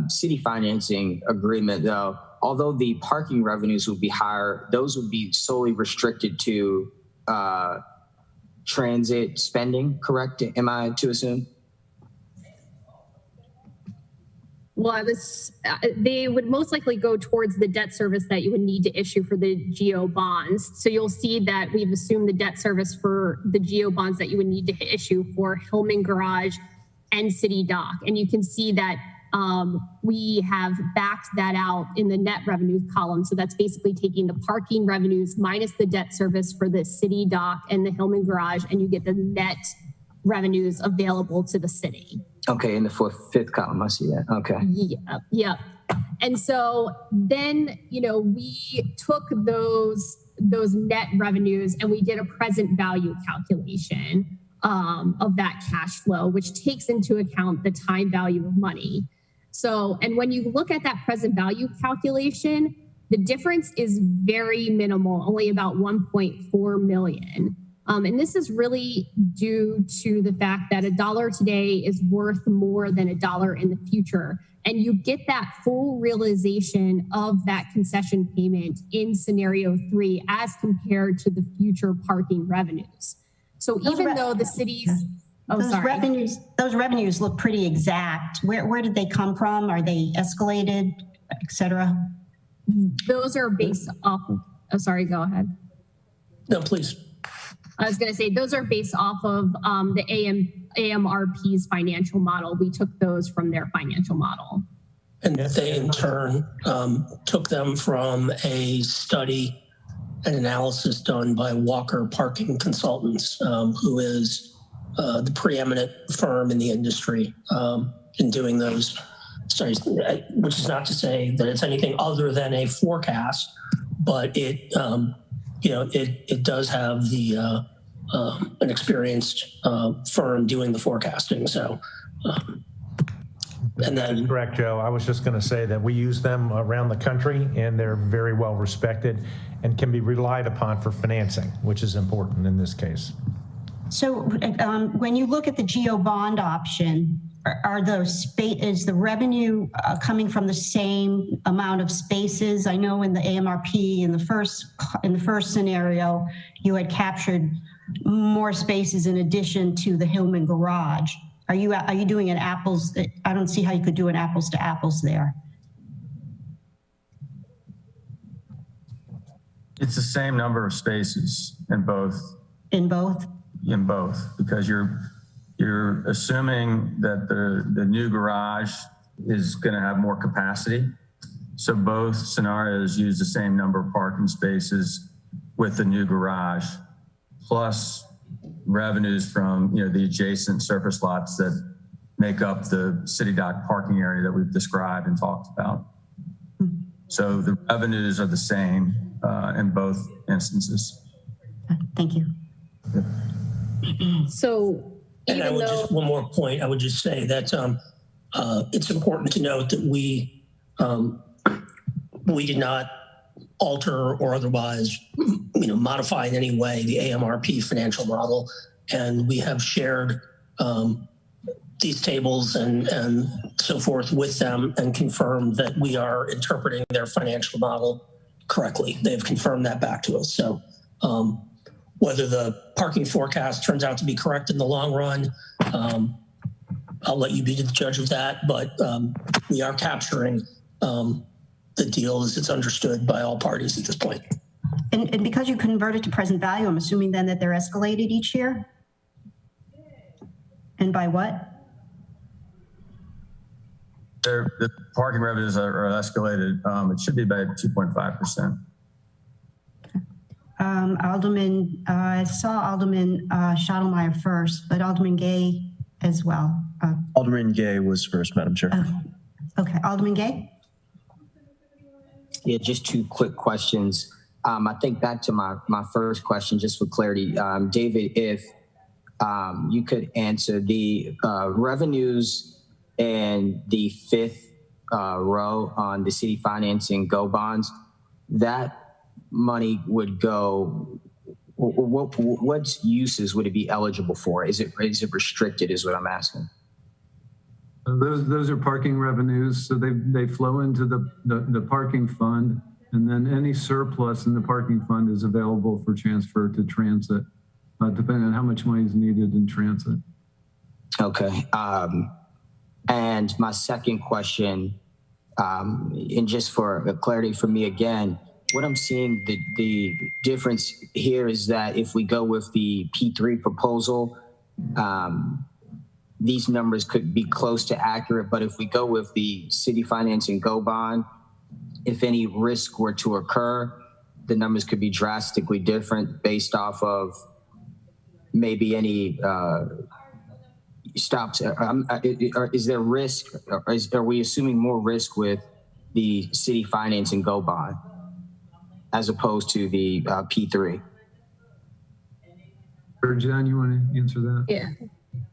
city financing agreement, though, although the parking revenues would be higher, those would be solely restricted to transit spending, correct? Am I to assume? Well, they would most likely go towards the debt service that you would need to issue for the GO bonds. So you'll see that we've assumed the debt service for the GO bonds that you would need to issue for Hillman Garage and City Dock. And you can see that we have backed that out in the net revenue column. So that's basically taking the parking revenues minus the debt service for the City Dock and the Hillman Garage, and you get the net revenues available to the city. Okay, in the fifth column, I see that. Okay. Yeah. And so then, we took those net revenues and we did a present value calculation of that cash flow, which takes into account the time value of money. So, and when you look at that present value calculation, the difference is very minimal, only about 1.4 million. And this is really due to the fact that $1 today is worth more than $1 in the future. And you get that full realization of that concession payment in scenario 3 as compared to the future parking revenues. So even though the cities, those revenues look pretty exact. Where did they come from? Are they escalated, et cetera? Those are based off of, sorry, go ahead. No, please. I was going to say, those are based off of the AMRP's financial model. We took those from their financial model. And they in turn took them from a study and analysis done by Walker Parking Consultants, who is the preeminent firm in the industry in doing those studies, which is not to say that it's anything other than a forecast, but it it does have the an experienced firm doing the forecasting. So, and then that's correct, Joe. I was just going to say that we use them around the country, and they're very well respected and can be relied upon for financing, which is important in this case. So when you look at the GO bond option, are those is the revenue coming from the same amount of spaces? I know in the AMRP in the first scenario, you had captured more spaces in addition to the Hillman garage. Are you doing an apples? I don't see how you could do an apples to apples there. It's the same number of spaces in both. In both? In both, because you're assuming that the new garage is going to have more capacity. So both scenarios use the same number of parking spaces with the new garage, plus revenues from the adjacent surface lots that make up the city dock parking area that we've described and talked about. So the revenues are the same in both instances. Thank you. So, and I would just, one more point, I would just say that it's important to note that we did not alter or otherwise, modify in any way the AMRP financial model. And we have shared these tables and so forth with them and confirmed that we are interpreting their financial model correctly. They've confirmed that back to us. So whether the parking forecast turns out to be correct in the long run, I'll let you be the judge of that, but we are capturing the deal as it's understood by all parties at this point. And because you converted to present value, I'm assuming then that they're escalated each year? And by what? The parking revenues are escalated. It should be by 2.5%. Alderman, I saw Alderman Schottlemeyer first, but Alderman Gay as well. Alderman Gay was first, Madam Chair. Okay, Alderman Gay? Yeah, just two quick questions. I think back to my first question, just for clarity. David, if you could answer the revenues in the fifth row on the city financing go bonds, that money would go, what uses would it be eligible for? Is it restricted is what I'm asking. Those are parking revenues. So they flow into the parking fund, and then any surplus in the parking fund is available for transfer to transit, depending on how much money is needed in transit. Okay. And my second question, and just for clarity for me again, what I'm seeing the difference here is that if we go with the P3 proposal, these numbers could be close to accurate, but if we go with the city financing go bond, if any risk were to occur, the numbers could be drastically different based off of maybe any stops. Is there risk, or are we assuming more risk with the city financing go bond as opposed to the P3? Jen, you want to answer that? Yeah.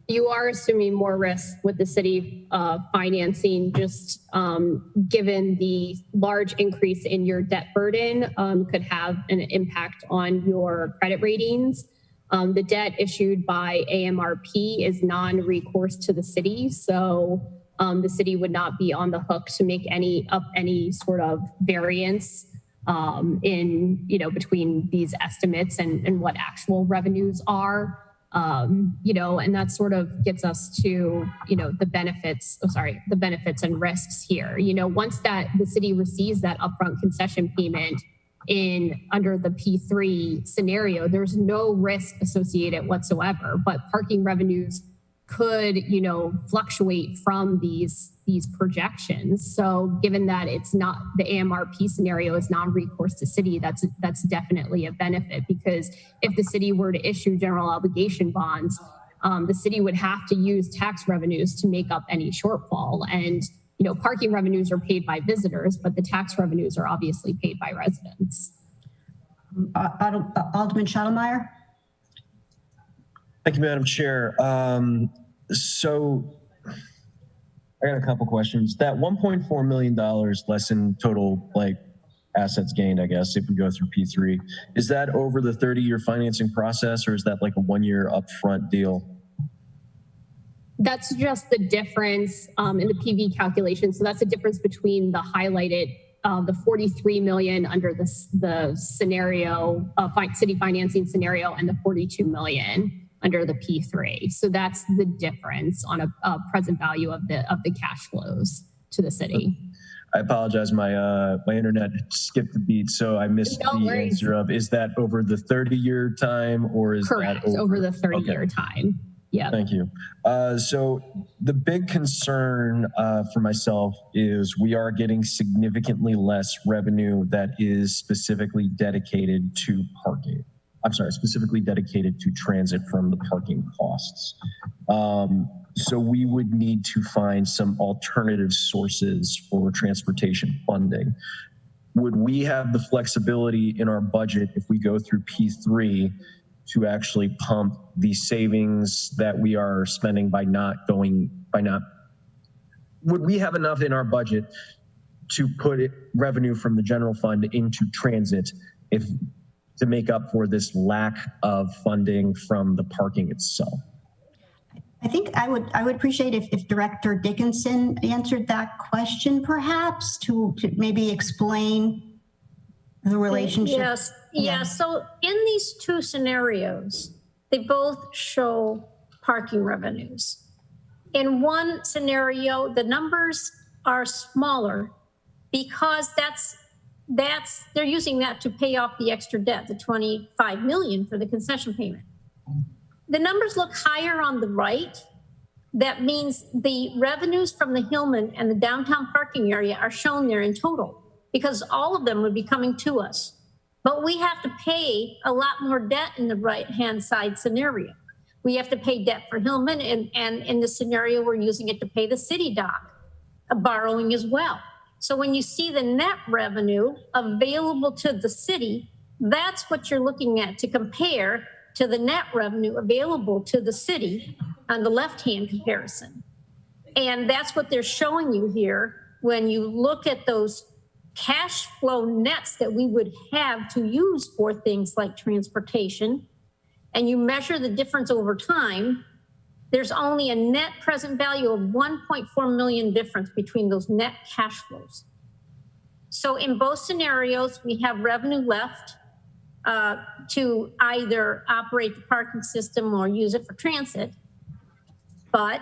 You are assuming more risk with the city financing, just given the large increase in your debt burden could have an impact on your credit ratings. The debt issued by AMRP is non-recourse to the city, so the city would not be on the hook to make any sort of variance in between these estimates and what actual revenues are. And that sort of gets us to, the benefits and risks here. Once that the city receives that upfront concession payment under the P3 scenario, there's no risk associated whatsoever, but parking revenues could, fluctuate from these projections. So given that it's not, the AMRP scenario is non-recourse to city, that's definitely a benefit, because if the city were to issue general obligation bonds, the city would have to use tax revenues to make up any shortfall. And, parking revenues are paid by visitors, but the tax revenues are obviously paid by residents. Alderman Schottlemeyer? Thank you, Madam Chair. So I got a couple questions. That $1.4 million less in total assets gained, I guess, if we go through P3, is that over the 30-year financing process, or is that like a 1-year upfront deal? That's just the difference in the PV calculation. So that's the difference between the highlighted, the 43 million under the scenario, city financing scenario, and the 42 million under the P3. So that's the difference on a present value of the cash flows to the city. I apologize, my internet skipped the beat, so I missed the answer of, is that over the 30-year time, or is Correct, that over the 30-year time. Yeah. Thank you. So the big concern for myself is we are getting significantly less revenue that is specifically dedicated to parking. I'm sorry, specifically dedicated to transit from the parking costs. So we would need to find some alternative sources for transportation funding. Would we have the flexibility in our budget if we go through P3 to actually pump the savings that we are spending would we have enough in our budget to put revenue from the general fund into transit to make up for this lack of funding from the parking itself? I think I would appreciate if Director Dickinson answered that question, perhaps, to maybe explain the relationship. Yes. Yeah. So in these two scenarios, they both show parking revenues. In one scenario, the numbers are smaller because they're using that to pay off the extra debt, the 25 million for the concession payment. The numbers look higher on the right. That means the revenues from the Hillman and the downtown parking area are shown there in total, because all of them would be coming to us. But we have to pay a lot more debt in the right-hand side scenario. We have to pay debt for Hillman, and in the scenario, we're using it to pay the city dock, borrowing as well. So when you see the net revenue available to the city, that's what you're looking at to compare to the net revenue available to the city on the left-hand comparison. And that's what they're showing you here when you look at those cash flow nets that we would have to use for things like transportation, and you measure the difference over time. There's only a net present value of 1.4 million difference between those net cash flows. So in both scenarios, we have revenue left to either operate the parking system or use it for transit. But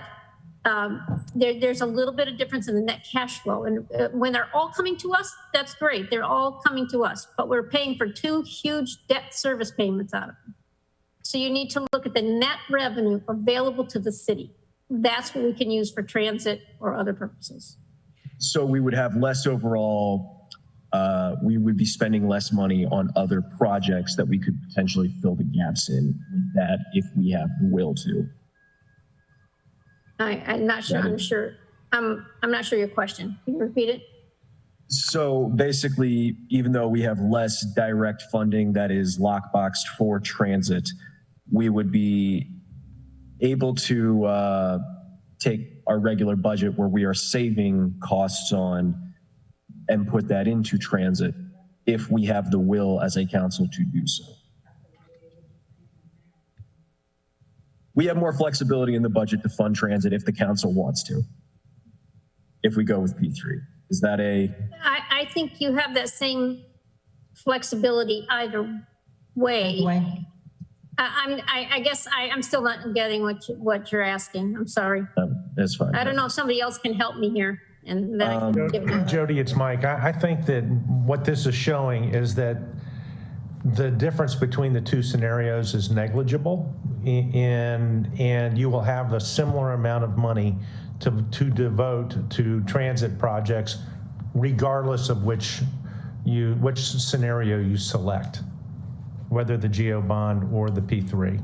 there's a little bit of difference in the net cash flow. And when they're all coming to us, that's great. They're all coming to us, but we're paying for two huge debt service payments out of them. So you need to look at the net revenue available to the city. That's what we can use for transit or other purposes. So we would have less overall, we would be spending less money on other projects that we could potentially fill the gaps in with that if we have the will to. I'm not sure. I'm not sure your question. Can you repeat it? So basically, even though we have less direct funding that is lockboxed for transit, we would be able to take our regular budget where we are saving costs on and put that into transit if we have the will as a council to do so. We have more flexibility in the budget to fund transit if the council wants to, if we go with P3. Is that I think you have that same flexibility either way. I guess I'm still not getting what you're asking. I'm sorry. That's fine. I don't know if somebody else can help me here. And then Jody, it's Mike. I think that what this is showing is that the difference between the two scenarios is negligible, and you will have a similar amount of money to devote to transit projects, regardless of which scenario you select, whether the GO bond or the P3,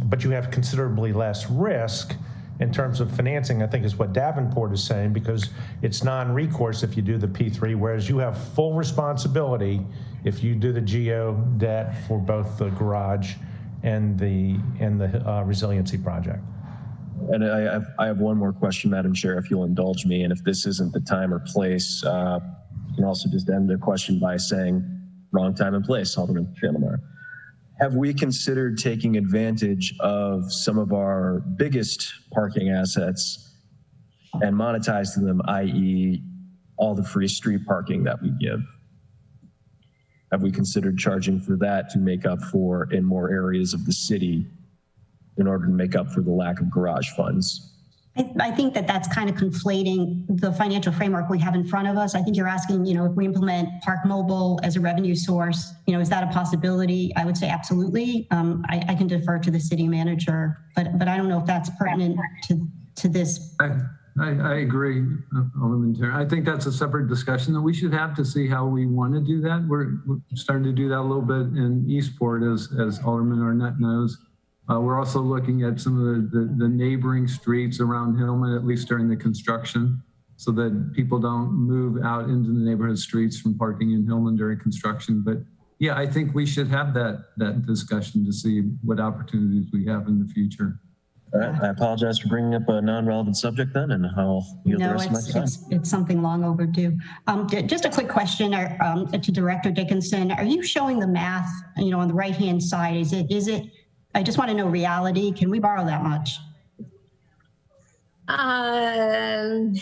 but you have considerably less risk in terms of financing, I think is what Davenport is saying, because it's non-recourse if you do the P3, whereas you have full responsibility if you do the GO debt for both the garage and the resiliency project. And I have one more question, Madam Chair, if you'll indulge me, and if this isn't the time or place, you can also just end the question by saying wrong time and place, Alderman Chandler. have we considered taking advantage of some of our biggest parking assets and monetizing them, i.e. all the free street parking that we give? Have we considered charging for that to make up for in more areas of the city in order to make up for the lack of garage funds? I think that that's kind of conflating the financial framework we have in front of us. I think you're asking, if we implement Park Mobile as a revenue source, is that a possibility? I would say absolutely. I can defer to the city manager, but I don't know if that's pertinent to this. I agree, Alderman Turner. I think that's a separate discussion that we should have to see how we want to do that. We're starting to do that a little bit in Eastport, as Alderman Arnett knows. We're also looking at some of the neighboring streets around Hillman, at least during the construction, so that people don't move out into the neighborhood streets from parking in Hillman during construction. But yeah, I think we should have that discussion to see what opportunities we have in the future. All right, I apologize for bringing up a non-relevant subject then, and I'll yield the rest of my time. It's something long overdue. Just a quick question to Director Dickinson. Are you showing the math, on the right-hand side? Is it, I just want to know reality. Can we borrow that much? Probably.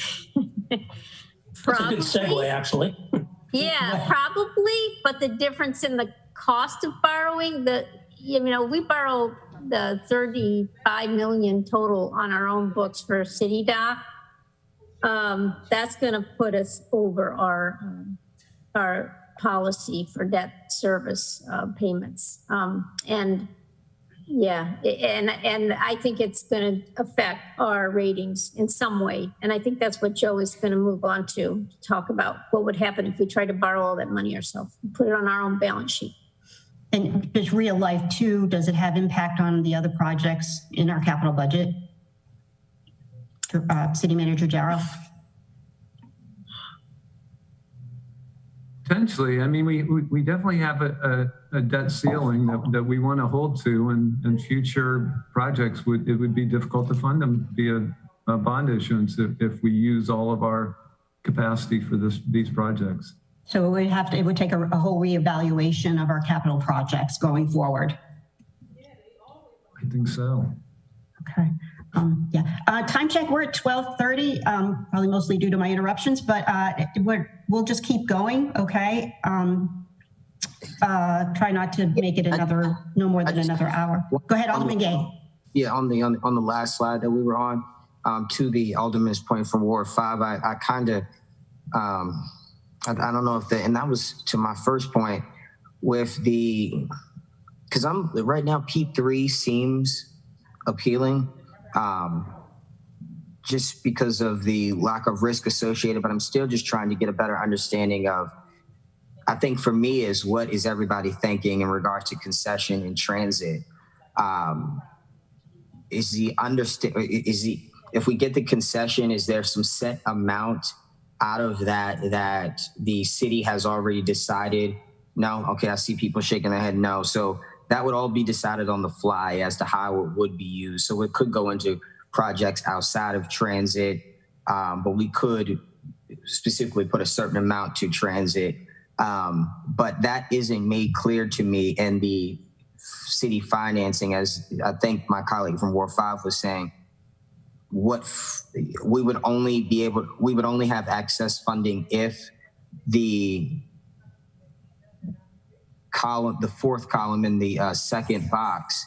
That's a good segue, actually. Yeah, probably. But the difference in the cost of borrowing, we borrow the 35 million total on our own books for City Dock. That's going to put us over our policy for debt service payments. And I think it's going to affect our ratings in some way. And I think that's what Joe is going to move on to talk about what would happen if we try to borrow all that money ourselves and put it on our own balance sheet. And just real life too, does it have impact on the other projects in our capital budget? City Manager Jarrell? Potentially. I mean, we definitely have a debt ceiling that we want to hold to, and future projects it would be difficult to fund them via a bond issuance if we use all of our capacity for these projects. So it would take a whole reevaluation of our capital projects going forward. I think so. Okay. Time check. We're at 12:30. Probably mostly due to my interruptions, but we'll just keep going. Okay. Try not to make it no more than another hour. Go ahead, Alderman Gay. Yeah, on the last slide that we were on, to the Alderman's point from Ward 5, I kind of. I don't know if and that was to my first point with because right now P3 seems appealing just because of the lack of risk associated, but I'm still just trying to get a better understanding of, I think for me is what is everybody thinking in regards to concession and transit? If we get the concession, is there some set amount out of that the city has already decided? No? Okay, I see people shaking their head no. So that would all be decided on the fly as to how it would be used. So it could go into projects outside of transit, but we could specifically put a certain amount to transit. But that isn't made clear to me in the city financing, as I think my colleague from Ward 5 was saying. We would only have access funding if the fourth column in the second box,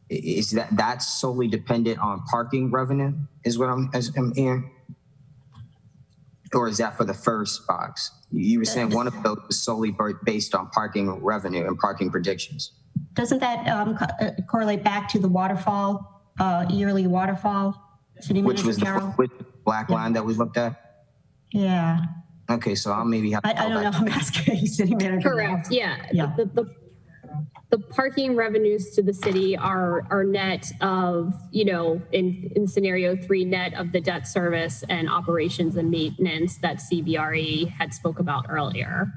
is that's solely dependent on parking revenue, is what I'm hearing? Or is that for the first box? You were saying one of those is solely based on parking revenue and parking predictions. Doesn't that correlate back to the waterfall? Yearly waterfall, City Manager Carroll? Which was the black line that we looked at? Yeah. Okay, so I'll maybe have to I don't know. I'm asking City Manager. Correct. Yeah. The parking revenues to the city are net of, in scenario 3, net of the debt service and operations and maintenance that CBRE had spoke about earlier.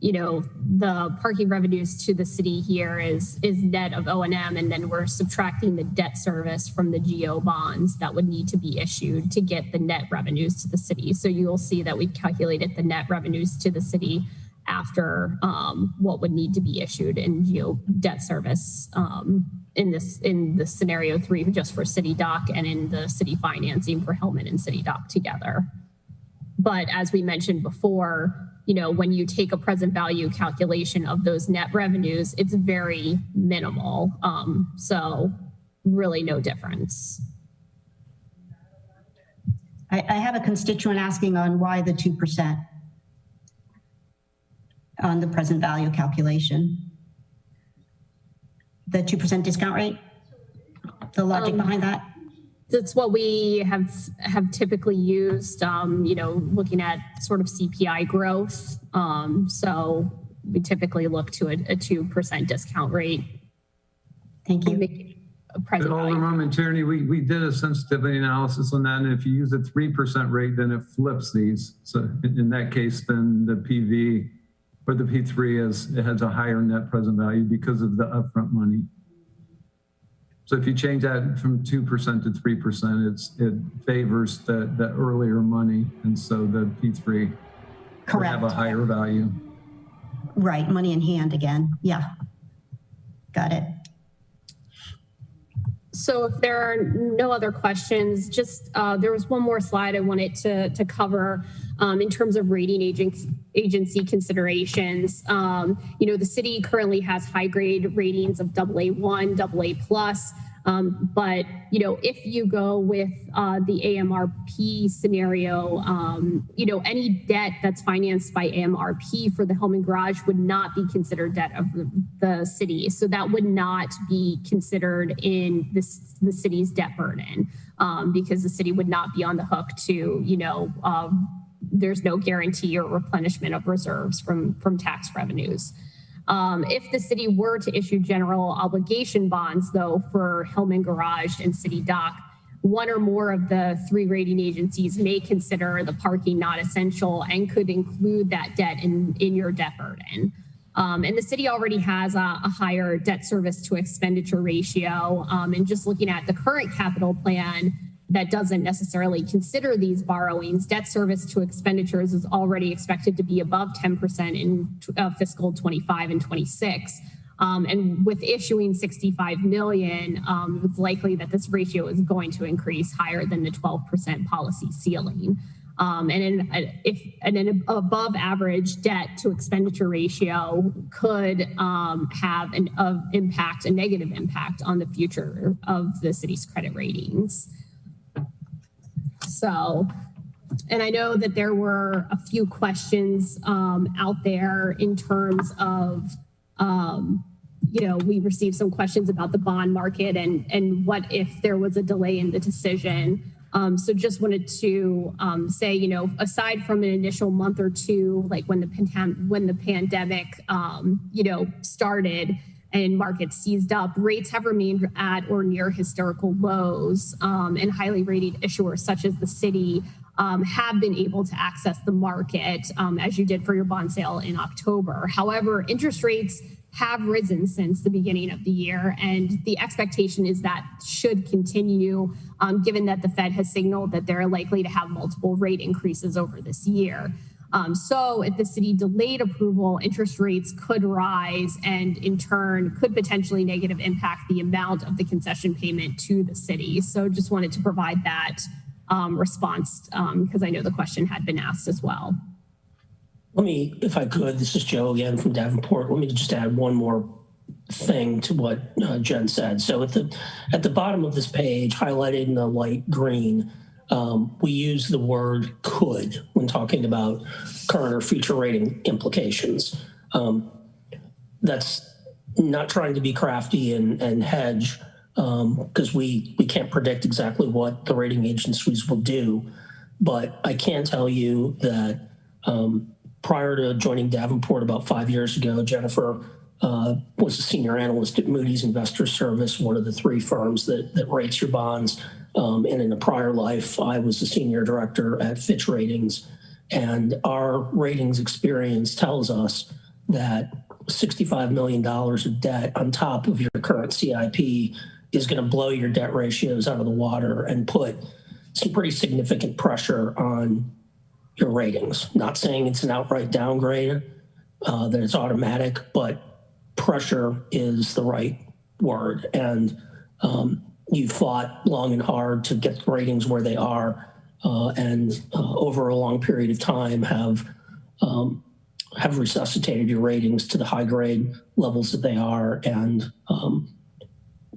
The parking revenues to the city here is net of O&M, and then we're subtracting the debt service from the GO bonds that would need to be issued to get the net revenues to the city. So you'll see that we calculated the net revenues to the city after what would need to be issued in debt service in the scenario 3 just for City Dock and in the city financing for Hillman and City Dock together. But as we mentioned before, when you take a present value calculation of those net revenues, it's very minimal. So really no difference. I have a constituent asking on why the 2% on the present value calculation. The 2% discount rate, the logic behind that? That's what we have typically used, looking at sort of CPI growth. So we typically look to a 2% discount rate. Thank you. Alderman Tierney, we did a sensitivity analysis on that, and if you use a 3% rate, then it flips these. So in that case, then the PV or the P3 it has a higher net present value because of the upfront money. So if you change that from 2% to 3%, it favors the earlier money, and so the P3 would have a higher value. Right, money in hand again. Yeah, got it. So if there are no other questions, just there was one more slide I wanted to cover in terms of rating agency considerations. The city currently has high grade ratings of AA1, AA+. But if you go with the AMRP scenario, any debt that's financed by AMRP for the Hillman Garage would not be considered debt of the city. So that would not be considered in the city's debt burden because the city would not be on the hook to, there's no guarantee or replenishment of reserves from tax revenues. If the city were to issue general obligation bonds, though, for Hillman Garage and City Dock, one or more of the 3 rating agencies may consider the parking not essential and could include that debt in your debt burden. And the city already has a higher debt service to expenditure ratio. And just looking at the current capital plan, that doesn't necessarily consider these borrowings. Debt service to expenditures is already expected to be above 10% in fiscal 25 and 26. And with issuing 65 million, it's likely that this ratio is going to increase higher than the 12% policy ceiling. And an above average debt to expenditure ratio could have a negative impact on the future of the city's credit ratings. So, and I know that there were a few questions out there in terms of, we received some questions about the bond market and what if there was a delay in the decision. So just wanted to say, aside from an initial month or two, like when the pandemic, started, and markets seized up, rates have remained at or near historical lows, and highly rated issuers such as the city have been able to access the market as you did for your bond sale in October. However, interest rates have risen since the beginning of the year, and the expectation is that should continue given that the Fed has signaled that they're likely to have multiple rate increases over this year. So if the city delayed approval, interest rates could rise and in turn could potentially negatively impact the amount of the concession payment to the city. So just wanted to provide that response because I know the question had been asked as well. Let me, if I could, this is Joe again from Davenport. Let me just add one more thing to what Jen said. So at the bottom of this page, highlighted in the light green, we use the word could when talking about current or future rating implications. That's not trying to be crafty and hedge because we can't predict exactly what the rating agencies will do. But I can tell you that prior to joining Davenport about 5 years ago, Jennifer was a senior analyst at Moody's Investor Service, one of the 3 firms that rates your bonds. And in a prior life, I was a senior director at Fitch Ratings. And our ratings experience tells us that $65 million of debt on top of your current CIP is going to blow your debt ratios out of the water and put some pretty significant pressure on your ratings. Not saying it's an outright downgrade, that it's automatic, but pressure is the right word. And you fought long and hard to get the ratings where they are, and over a long period of time have resuscitated your ratings to the high grade levels that they are. And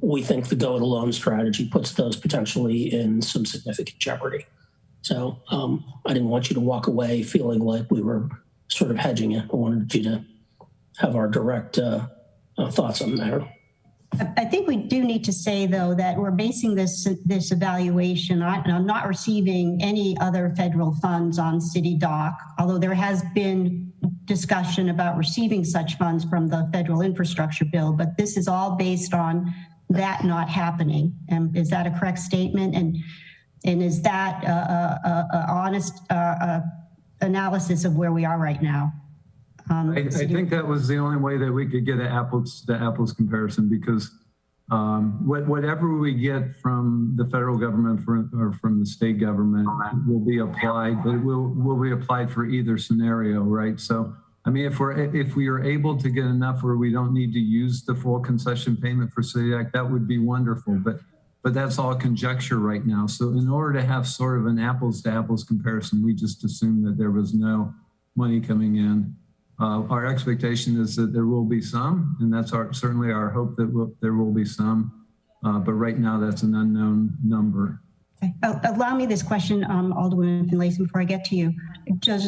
we think the go it alone strategy puts those potentially in some significant jeopardy. So I didn't want you to walk away feeling like we were sort of hedging it. I wanted you to have our direct thoughts on the matter. I think we do need to say, though, that we're basing this evaluation on not receiving any other federal funds on city dock, although there has been discussion about receiving such funds from the federal infrastructure bill, but this is all based on that not happening. And is that a correct statement? And is that a honest analysis of where we are right now? I think that was the only way that we could get an apples to apples comparison, because whatever we get from the federal government or from the state government will be applied, but it will be applied for either scenario, right? So, I mean, if we are able to get enough where we don't need to use the full concession payment for City Act, that would be wonderful. But that's all conjecture right now. So in order to have sort of an apples to apples comparison, we just assumed that there was no money coming in. Our expectation is that there will be some, and that's certainly our hope that there will be some, but right now that's an unknown number. Okay. Allow me this question, Alderwoman Finlayson, before I get to you. Does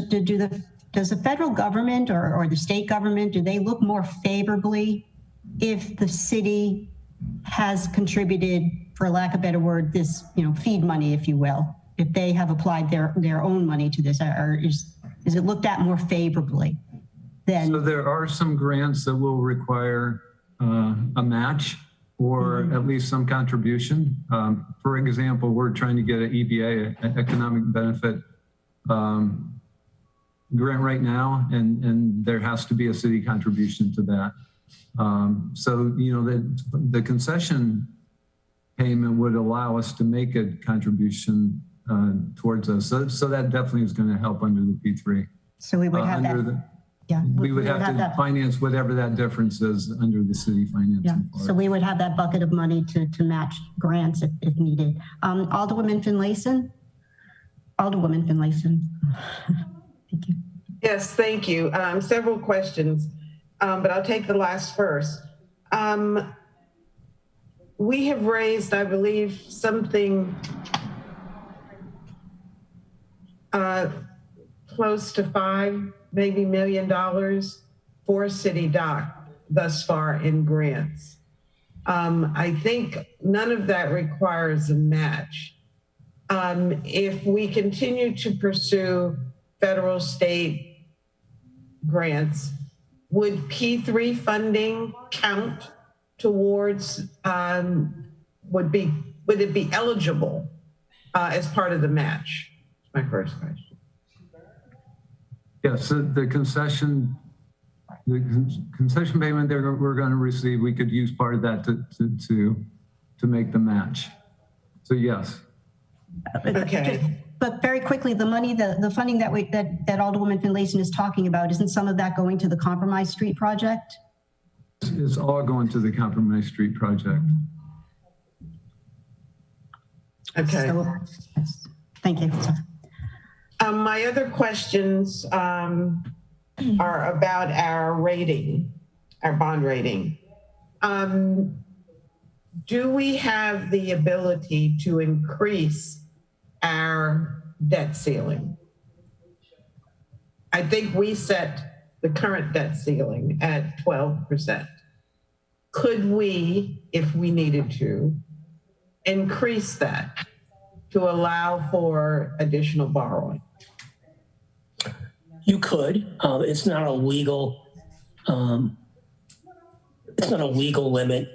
the federal government or the state government, do they look more favorably if the city has contributed, for lack of a better word, this feed money, if you will, if they have applied their own money to this, or is it looked at more favorably? So there are some grants that will require a match or at least some contribution. For example, we're trying to get an EBA, an economic benefit grant right now, and there has to be a city contribution to that. So, the concession payment would allow us to make a contribution towards us. So that definitely is going to help under the P3. So we would have that. Yeah, we would have to finance whatever that difference is under the city financing. Yeah, so we would have that bucket of money to match grants if needed. Alderwoman Finlayson? Alderwoman Finlayson. Thank you. Yes, thank you. Several questions, but I'll take the last first. We have raised, I believe, something close to $5 million for City Dock thus far in grants. I think none of that requires a match. If we continue to pursue federal state grants, would P3 funding count towards, would it be eligible as part of the match? That's my first question. Yes, the concession payment that we're going to receive, we could use part of that to make the match. So yes. Okay. But very quickly, the money, the funding that Alderwoman Finlayson is talking about, isn't some of that going to the Compromise Street project? It's all going to the Compromise Street project. Okay. So, yes. Thank you. My other questions are about our rating, our bond rating. Do we have the ability to increase our debt ceiling? I think we set the current debt ceiling at 12%. Could we, if we needed to, increase that to allow for additional borrowing? You could. It's not a legal. It's not a legal limit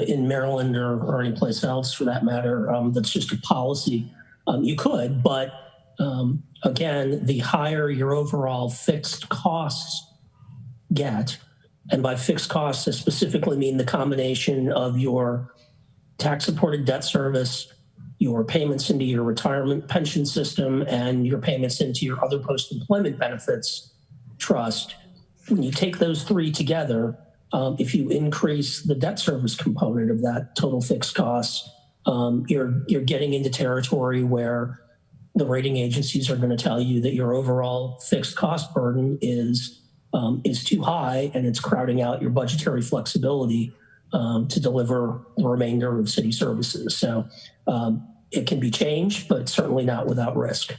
in Maryland or any place else, for that matter. That's just a policy. You could, but again, the higher your overall fixed costs get, and by fixed costs, I specifically mean the combination of your tax-supported debt service, your payments into your retirement pension system, and your payments into your other post-employment benefits trust. when you take those three together, if you increase the debt service component of that total fixed cost, you're getting into territory where the rating agencies are going to tell you that your overall fixed cost burden is too high, and it's crowding out your budgetary flexibility to deliver the remainder of city services. So it can be changed, but certainly not without risk.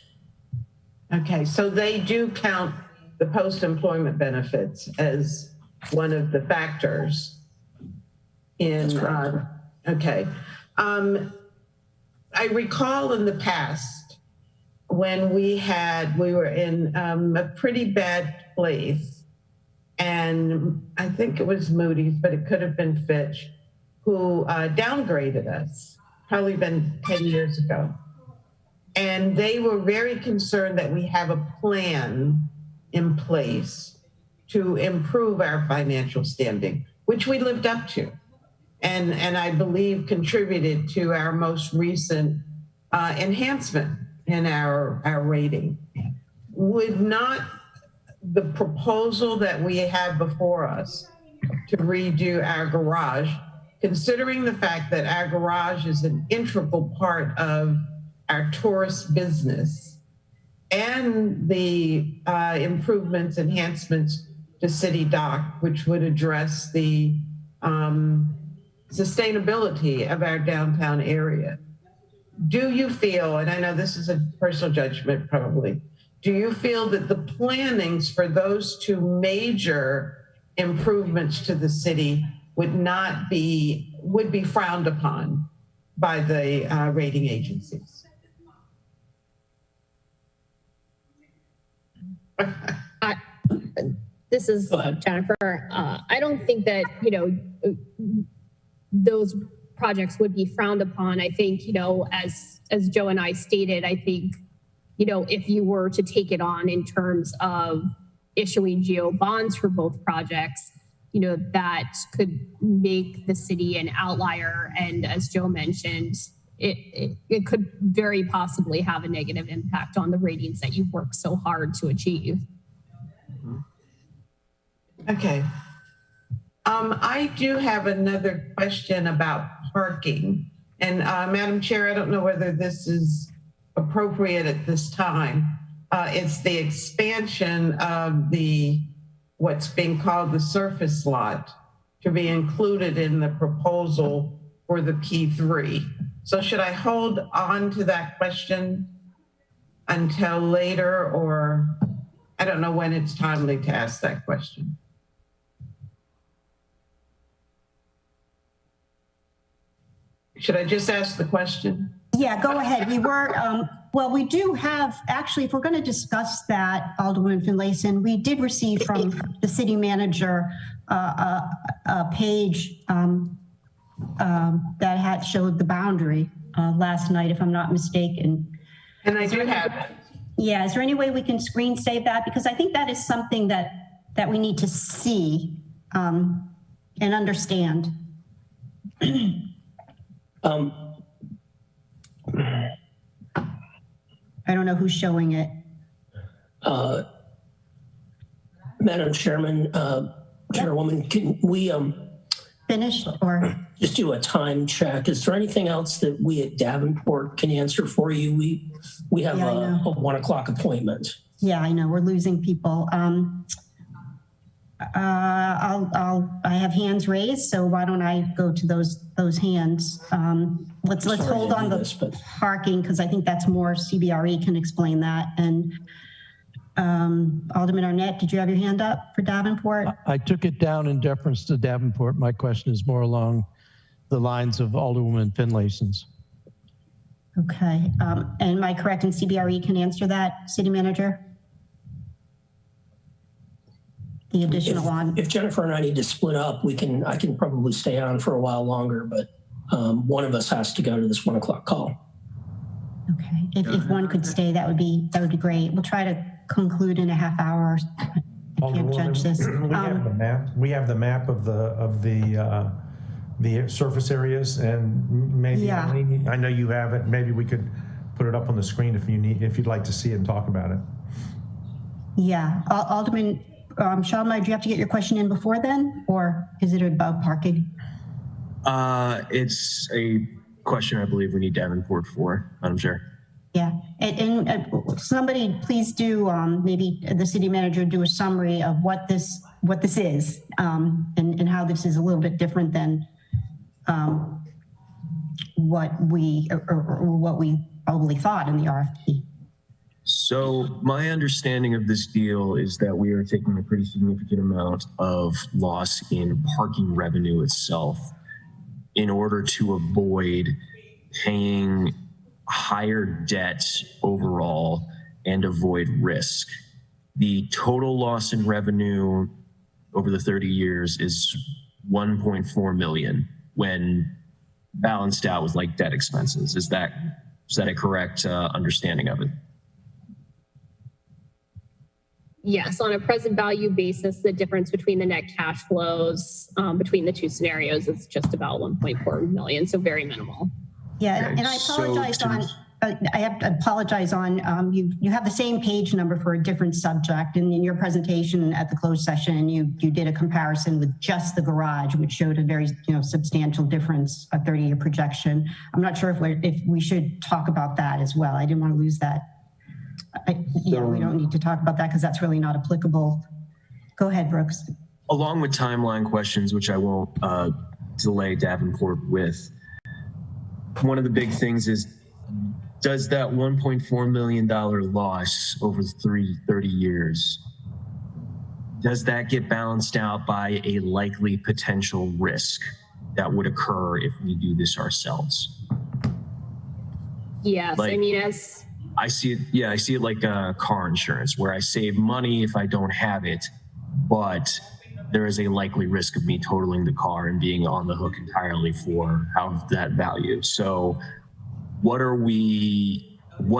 Okay, so they do count the post-employment benefits as one of the factors in, okay. I recall in the past when we were in a pretty bad place, and I think it was Moody's, but it could have been Fitch, who downgraded us, probably been 10 years ago. And they were very concerned that we have a plan in place to improve our financial standing, which we lived up to. And I believe contributed to our most recent enhancement in our rating. Would not the proposal that we have before us to redo our garage, considering the fact that our garage is an integral part of our tourist business, and the improvements, enhancements to City Dock, which would address the sustainability of our downtown area. Do you feel, and I know this is a personal judgment probably, do you feel that the plannings for those two major improvements to the city would be frowned upon by the rating agencies? This is Jennifer. I don't think that, those projects would be frowned upon. I think, as Joe and I stated, I think, if you were to take it on in terms of issuing GO bonds for both projects, that could make the city an outlier. And as Joe mentioned, it could very possibly have a negative impact on the ratings that you've worked so hard to achieve. Okay. I do have another question about parking. And Madam Chair, I don't know whether this is appropriate at this time. It's the expansion of what's being called the surface lot to be included in the proposal for the P3. So should I hold on to that question until later, or I don't know when it's timely to ask that question? Should I just ask the question? Yeah, go ahead. We were, well, we do have, actually, if we're going to discuss that, Alderwoman Finlayson, we did receive from the city manager a page that showed the boundary last night, if I'm not mistaken. And I do have it. Yeah, is there any way we can screen save that? Because I think that is something that we need to see and understand. I don't know who's showing it. Madam Chairman, Chairwoman, can we finish or just do a time check? Is there anything else that we at Davenport can answer for you? We have a 1 o'clock appointment. Yeah, I know, we're losing people. I have hands raised, so why don't I go to those hands? Let's hold on the parking, because I think that's more CBRE can explain that. And Alderman Arnett, did you have your hand up for Davenport? I took it down in deference to Davenport. My question is more along the lines of Alderwoman Finlayson's. Okay, and am I correct, and CBRE can answer that, City Manager? The additional one. If Jennifer and I need to split up, I can probably stay on for a while longer, but one of us has to go to this 1 o'clock call. Okay, if one could stay, that would be great. We'll try to conclude in a half hour. I can't judge this. We have the map. We have the map of the surface areas, and maybe I know you have it. Maybe we could put it up on the screen if you'd like to see it and talk about it. Yeah, Alderman Shalma, do you have to get your question in before then, or is it about parking? It's a question I believe we need Davenport for, Madam Chair. Yeah, and somebody please do, maybe the city manager do a summary of what this is, and how this is a little bit different than what we probably thought in the RFP. So my understanding of this deal is that we are taking a pretty significant amount of loss in parking revenue itself in order to avoid paying higher debt overall and avoid risk. The total loss in revenue over the 30 years is 1.4 million when balanced out with like debt expenses. Is that a correct understanding of it? Yes, on a present value basis, the difference between the net cash flows between the two scenarios is just about 1.4 million, so very minimal. Yeah, and I apologize on, you have the same page number for a different subject, and in your presentation at the closed session, you did a comparison with just the garage, which showed a very substantial difference, a 30-year projection. I'm not sure if we should talk about that as well. I didn't want to lose that. We don't need to talk about that because that's really not applicable. Go ahead, Brooks. Along with timeline questions, which I won't delay Davenport with, one of the big things is, does that $1.4 million loss over 30 years, does that get balanced out by a likely potential risk that would occur if we do this ourselves? Yes, I mean, as I see it, I see it like car insurance, where I save money if I don't have it, but there is a likely risk of me totaling the car and being on the hook entirely for that value. So what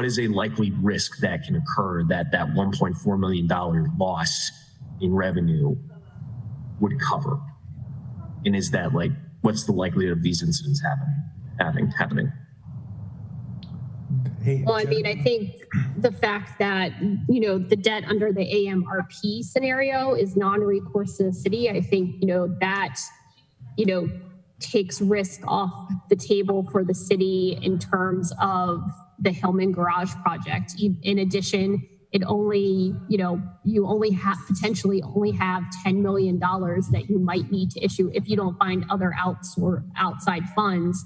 is a likely risk that can occur that $1.4 million loss in revenue would cover? And is that what's the likelihood of these incidents happening? Well, I mean, I think the fact that, the debt under the Amrp scenario is non-recourse to the city, I think, that, takes risk off the table for the city in terms of the Hillman Garage project. In addition, it only, you only potentially only have $10 million that you might need to issue if you don't find other outside funds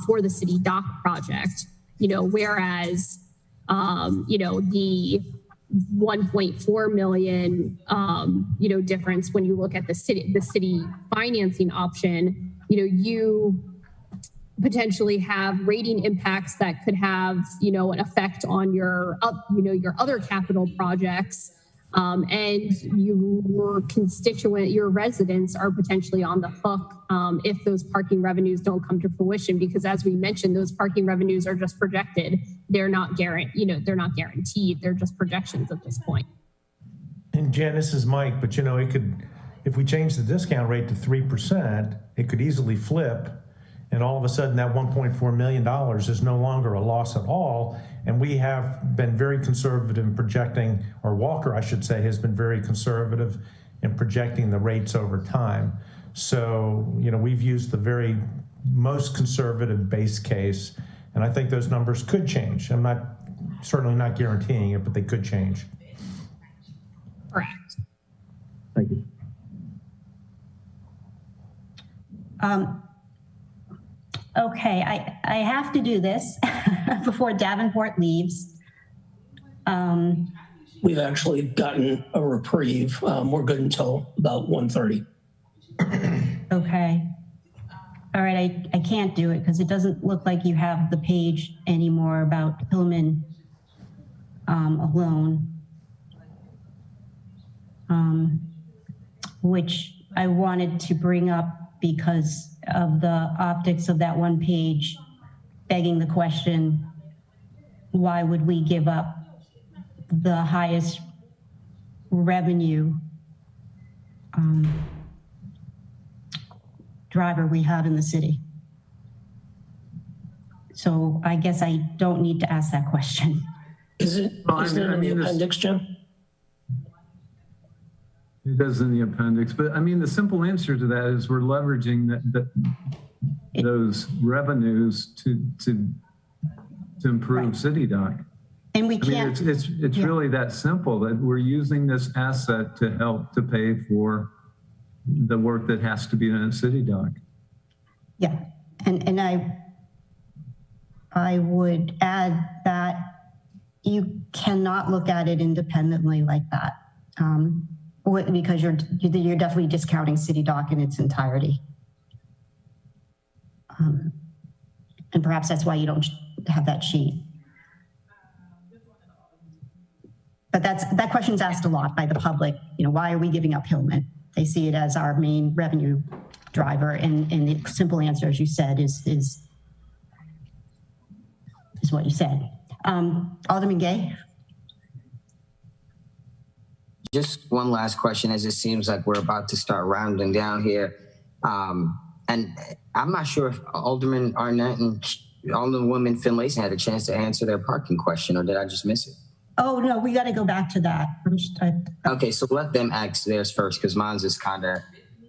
for the city dock project. Whereas, the 1.4 million, difference when you look at the city financing option, you potentially have rating impacts that could have, an effect on your other capital projects. And your residents are potentially on the hook if those parking revenues don't come to fruition, because as we mentioned, those parking revenues are just projected. They're not guaranteed. They're just projections at this point. And Jen, this is Mike, but it could, if we change the discount rate to 3%, it could easily flip. And all of a sudden that $1.4 million is no longer a loss at all. And we have been very conservative in projecting, or Walker, I should say, has been very conservative in projecting the rates over time. So, we've used the very most conservative base case. And I think those numbers could change. I'm certainly not guaranteeing it, but they could change. Correct. Thank you. Okay, I have to do this before Davenport leaves. We've actually gotten a reprieve. We're good until about 1:30. Okay. All right, I can't do it because it doesn't look like you have the page anymore about Hillman alone, which I wanted to bring up because of the optics of that one page, begging the question, why would we give up the highest revenue driver we have in the city? So I guess I don't need to ask that question. Is it in the appendix, Jim? It does in the appendix, but I mean, the simple answer to that is we're leveraging those revenues to improve City Dock. And we can't. I mean, it's really that simple, that we're using this asset to help to pay for the work that has to be done at City Dock. Yeah, and I would add that you cannot look at it independently like that, because you're definitely discounting City Dock in its entirety. And perhaps that's why you don't have that sheet. But that question's asked a lot by the public. You know, why are we giving up Hillman? They see it as our main revenue driver, and the simple answer, as you said, is what you said. Alderman Gay? Just one last question, as it seems like we're about to start rounding down here. And I'm not sure if Alderman Arnett and Alderwoman Finlayson had a chance to answer their parking question, or did I just miss it? Oh, no, we got to go back to that. Okay, so let them ask theirs first, because mine's is kind of.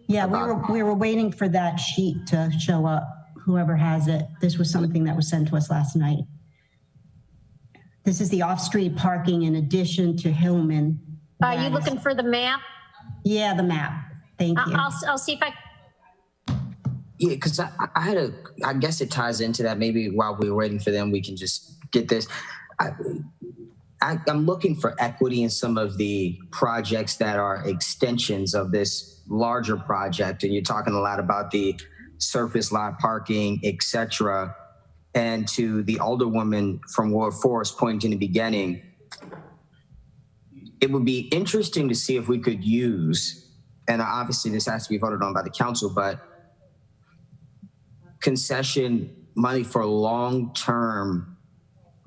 Yeah, we were waiting for that sheet to show up, whoever has it. This was something that was sent to us last night. This is the off-street parking in addition to Hillman. Are you looking for the map? Yeah, the map. Thank you. I'll see if I. Yeah, because I guess it ties into that. Maybe while we're waiting for them, we can just get this. I'm looking for equity in some of the projects that are extensions of this larger project. And you're talking a lot about the surface lot parking, et cetera. And to the Alderwoman from Ward 4's point in the beginning, it would be interesting to see if we could use, and obviously this has to be voted on by the council, but concession money for long-term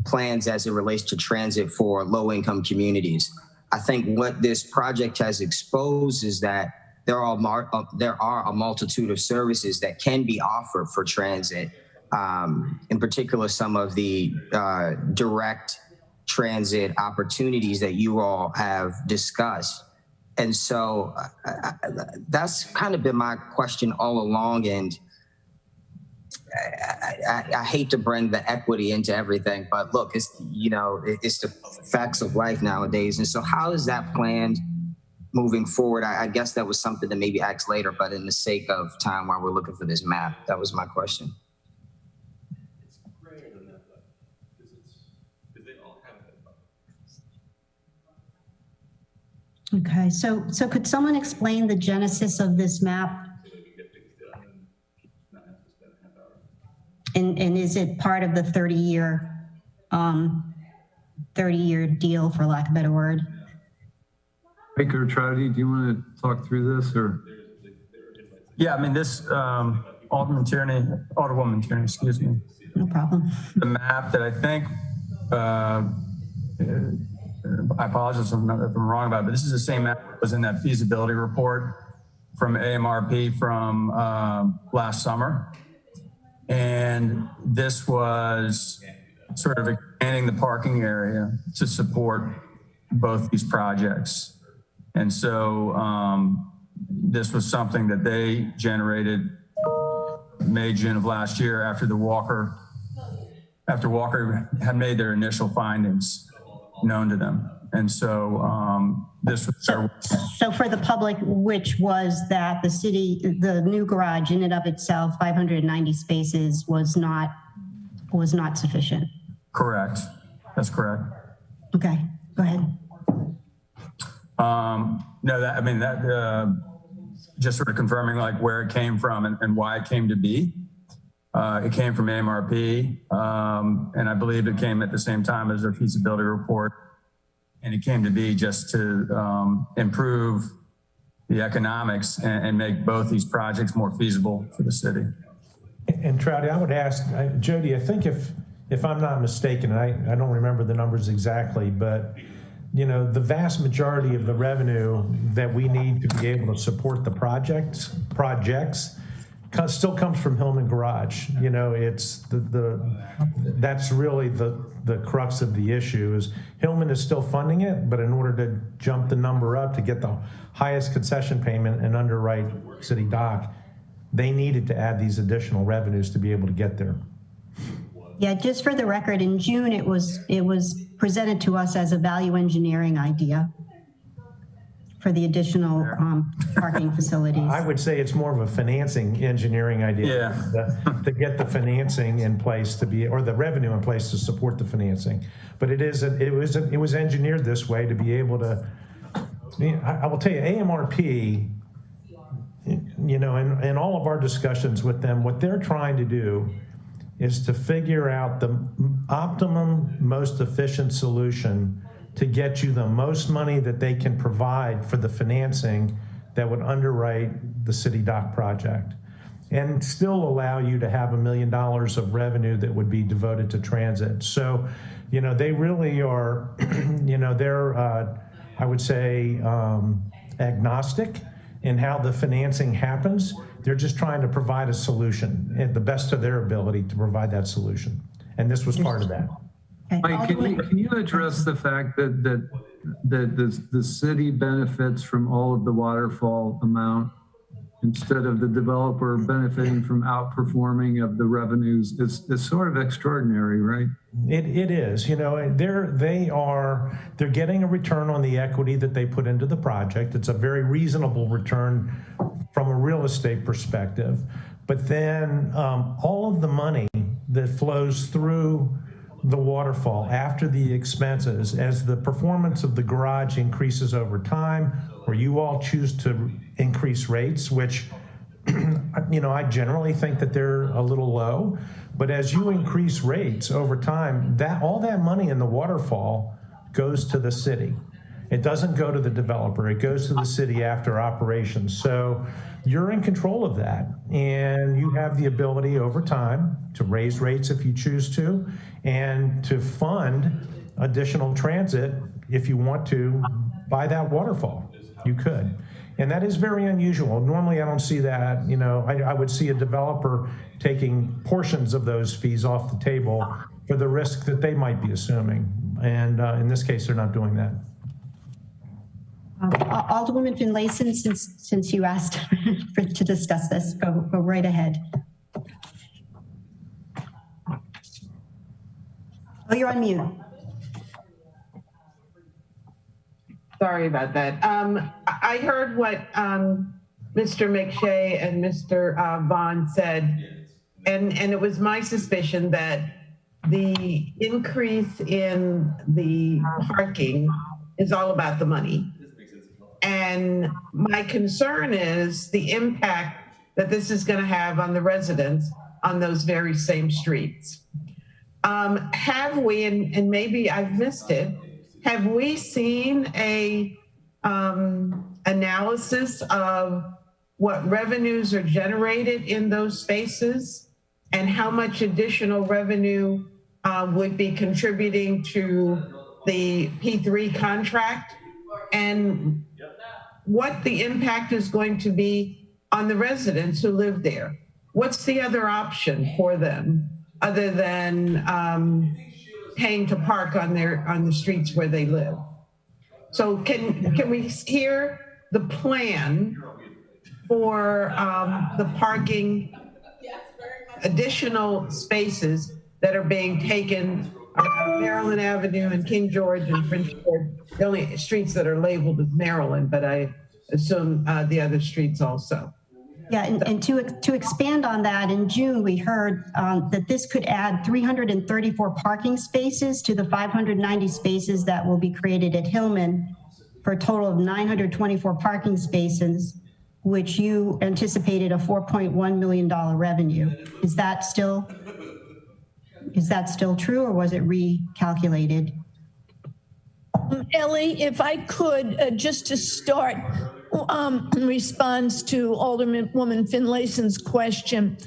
plans as it relates to transit for low-income communities. I think what this project has exposed is that there are a multitude of services that can be offered for transit. In particular, some of the direct transit opportunities that you all have discussed. And so that's kind of been my question all along. And I hate to bring the equity into everything, but look, it's the facts of life nowadays. And so how is that planned moving forward? I guess that was something to maybe ask later, but in the sake of time while we're looking for this map, that was my question. Okay, so could someone explain the genesis of this map? And is it part of the 30-year deal, for lack of a better word? Baker Trouty, do you want to talk through this, or? Yeah, I mean, this Alderwoman Tierney, excuse me. No problem. The map that I think, I apologize if I'm wrong about it, but this is the same map that was in that feasibility report from AMRP from last summer. And this was sort of expanding the parking area to support both these projects. And so this was something that they generated May, June of last year after Walker had made their initial findings known to them. And so this was so for the public, which was that the new garage in and of itself, 590 spaces was not sufficient. Correct. That's correct. Okay, go ahead. No, that just sort of confirming like where it came from and why it came to be. It came from AMRP, and I believe it came at the same time as their feasibility report. And it came to be just to improve the economics and make both these projects more feasible for the city. And Trouty, I would ask, Jody, I think if I'm not mistaken, I don't remember the numbers exactly, but the vast majority of the revenue that we need to be able to support the projects still comes from Hillman Garage. You know, it's that's really the crux of the issue is Hillman is still funding it, but in order to jump the number up to get the highest concession payment and underwrite City Dock, they needed to add these additional revenues to be able to get there. Yeah, just for the record, in June, it was presented to us as a value engineering idea for the additional parking facilities. I would say it's more of a financing engineering idea to get the financing in place or the revenue in place to support the financing. But it was engineered this way to be able to, I will tell you, AMRP, you know, in all of our discussions with them, what they're trying to do is to figure out the optimum, most efficient solution to get you the most money that they can provide for the financing that would underwrite the City Dock project and still allow you to have $1 million of revenue that would be devoted to transit. So, you know, they really are, you know, they're, I would say, agnostic in how the financing happens. They're just trying to provide a solution at the best of their ability to provide that solution. And this was part of that. Mike, can you address the fact that the city benefits from all of the waterfall amount instead of the developer benefiting from outperforming of the revenues? It's sort of extraordinary, right? It is. You know, they're getting a return on the equity that they put into the project. It's a very reasonable return from a real estate perspective. But then all of the money that flows through the waterfall after the expenses, as the performance of the garage increases over time, or you all choose to increase rates, which, you know, I generally think that they're a little low, but as you increase rates over time, all that money in the waterfall goes to the city. It doesn't go to the developer. It goes to the city after operations. So you're in control of that, and you have the ability over time to raise rates if you choose to, and to fund additional transit if you want to by that waterfall. You could. And that is very unusual. Normally, I don't see that. You know, I would see a developer taking portions of those fees off the table for the risk that they might be assuming. And in this case, they're not doing that. Alderwoman Finlayson, since you asked to discuss this, go right ahead. Oh, you're on mute. Sorry about that. I heard what Mr. McShay and Mr. Vaughn said, and it was my suspicion that the increase in the parking is all about the money. And my concern is the impact that this is going to have on the residents on those very same streets. Have we, and maybe I've missed it, have we seen a analysis of what revenues are generated in those spaces and how much additional revenue would be contributing to the P3 contract, and what the impact is going to be on the residents who live there? What's the other option for them other than paying to park on the streets where they live? So can we hear the plan for the parking additional spaces that are being taken around Maryland Avenue and King George and Prince George, the only streets that are labeled as Maryland, but I assume the other streets also. Yeah, and to expand on that, in June, we heard that this could add 334 parking spaces to the 590 spaces that will be created at Hillman for a total of 924 parking spaces, which you anticipated a $4.1 million revenue. Is that still true, or was it recalculated? Ellie, if I could, just to start, in response to Alderwoman Finlayson's question,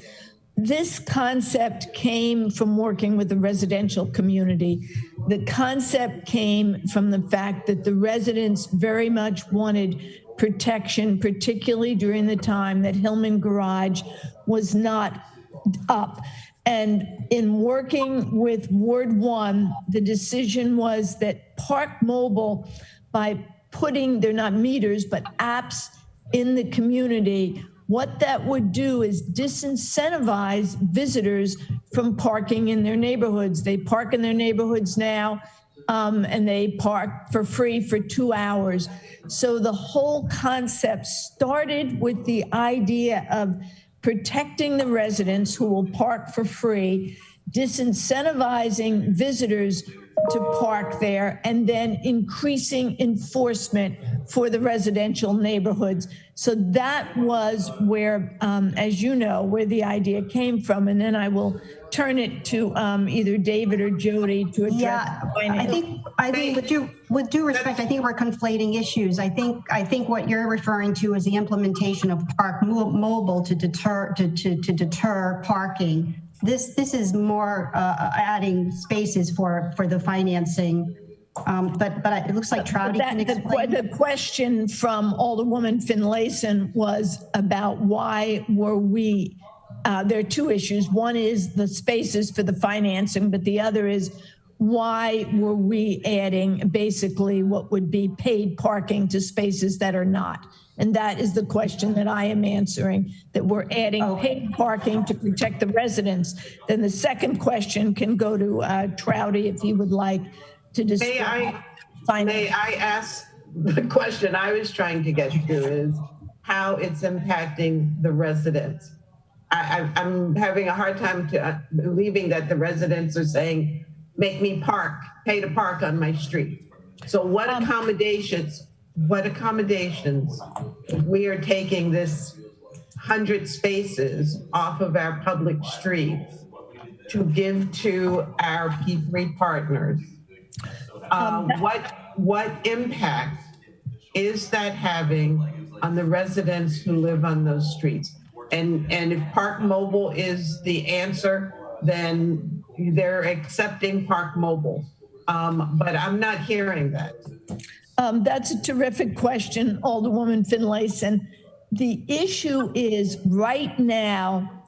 this concept came from working with the residential community. The concept came from the fact that the residents very much wanted protection, particularly during the time that Hillman Garage was not up. And in working with Ward 1, the decision was that Park Mobile, by putting, they're not meters, but apps in the community, what that would do is disincentivize visitors from parking in their neighborhoods. They park in their neighborhoods now, and they park for free for 2 hours. So the whole concept started with the idea of protecting the residents who will park for free, disincentivizing visitors to park there, and then increasing enforcement for the residential neighborhoods. So that was where, as you know, where the idea came from. And then I will turn it to either David or Jody to address. Yeah, I think with due respect, I think we're conflating issues. I think what you're referring to is the implementation of Park Mobile to deter parking. This is more adding spaces for the financing. But it looks like Trouty can explain. The question from Alderwoman Finlayson was about why were we, there are two issues. One is the spaces for the financing, but the other is why were we adding basically what would be paid parking to spaces that are not? And that is the question that I am answering, that we're adding paid parking to protect the residents. Then the second question can go to Trouty if he would like to discuss. May I ask the question I was trying to get to is how it's impacting the residents. I'm having a hard time believing that the residents are saying, make me pay to park on my street. So what accommodations, if we are taking this 100 spaces off of our public streets to give to our P3 partners, what impact is that having on the residents who live on those streets? And if Park Mobile is the answer, then they're accepting Park Mobile. But I'm not hearing that. That's a terrific question, Alderwoman Finlayson. The issue is right now,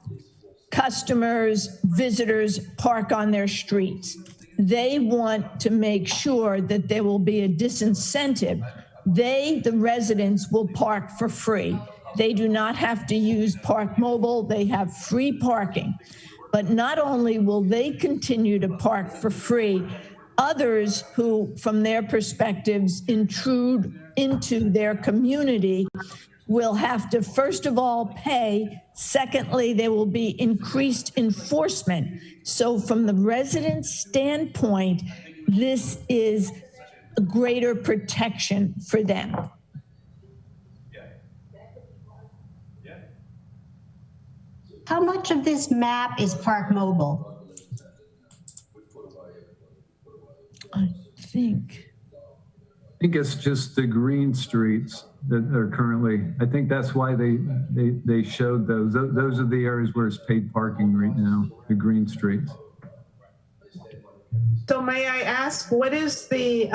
customers, visitors park on their streets. They want to make sure that there will be a disincentive. The residents, will park for free. They do not have to use Park Mobile. They have free parking. But not only will they continue to park for free, others who, from their perspectives, intrude into their community will have to, first of all, pay. Secondly, there will be increased enforcement. So from the resident standpoint, this is a greater protection for them. How much of this map is Park Mobile? I think it's just the green streets that are currently, I think that's why they showed those. Those are the areas where it's paid parking right now, the green streets. So may I ask, what is the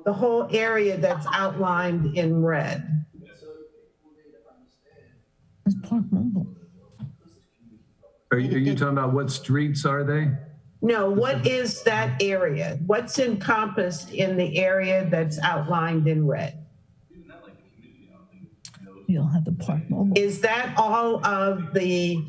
whole area that's outlined in red? It's Park Mobile. Are you talking about what streets are they? No, what is that area? What's encompassed in the area that's outlined in red? You'll have the Park Mobile. Is that all of the,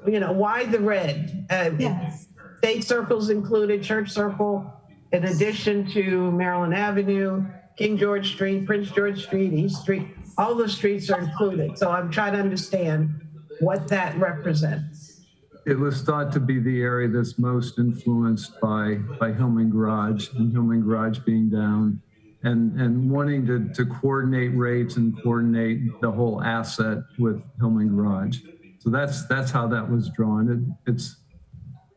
why the red? Yes. State Circle's included, Church Circle, in addition to Maryland Avenue, King George Street, Prince George Street, East Street, all the streets are included. So I'm trying to understand what that represents. It was thought to be the area that's most influenced by Hillman Garage, and Hillman Garage being down, and wanting to coordinate rates and coordinate the whole asset with Hillman Garage. So that's how that was drawn.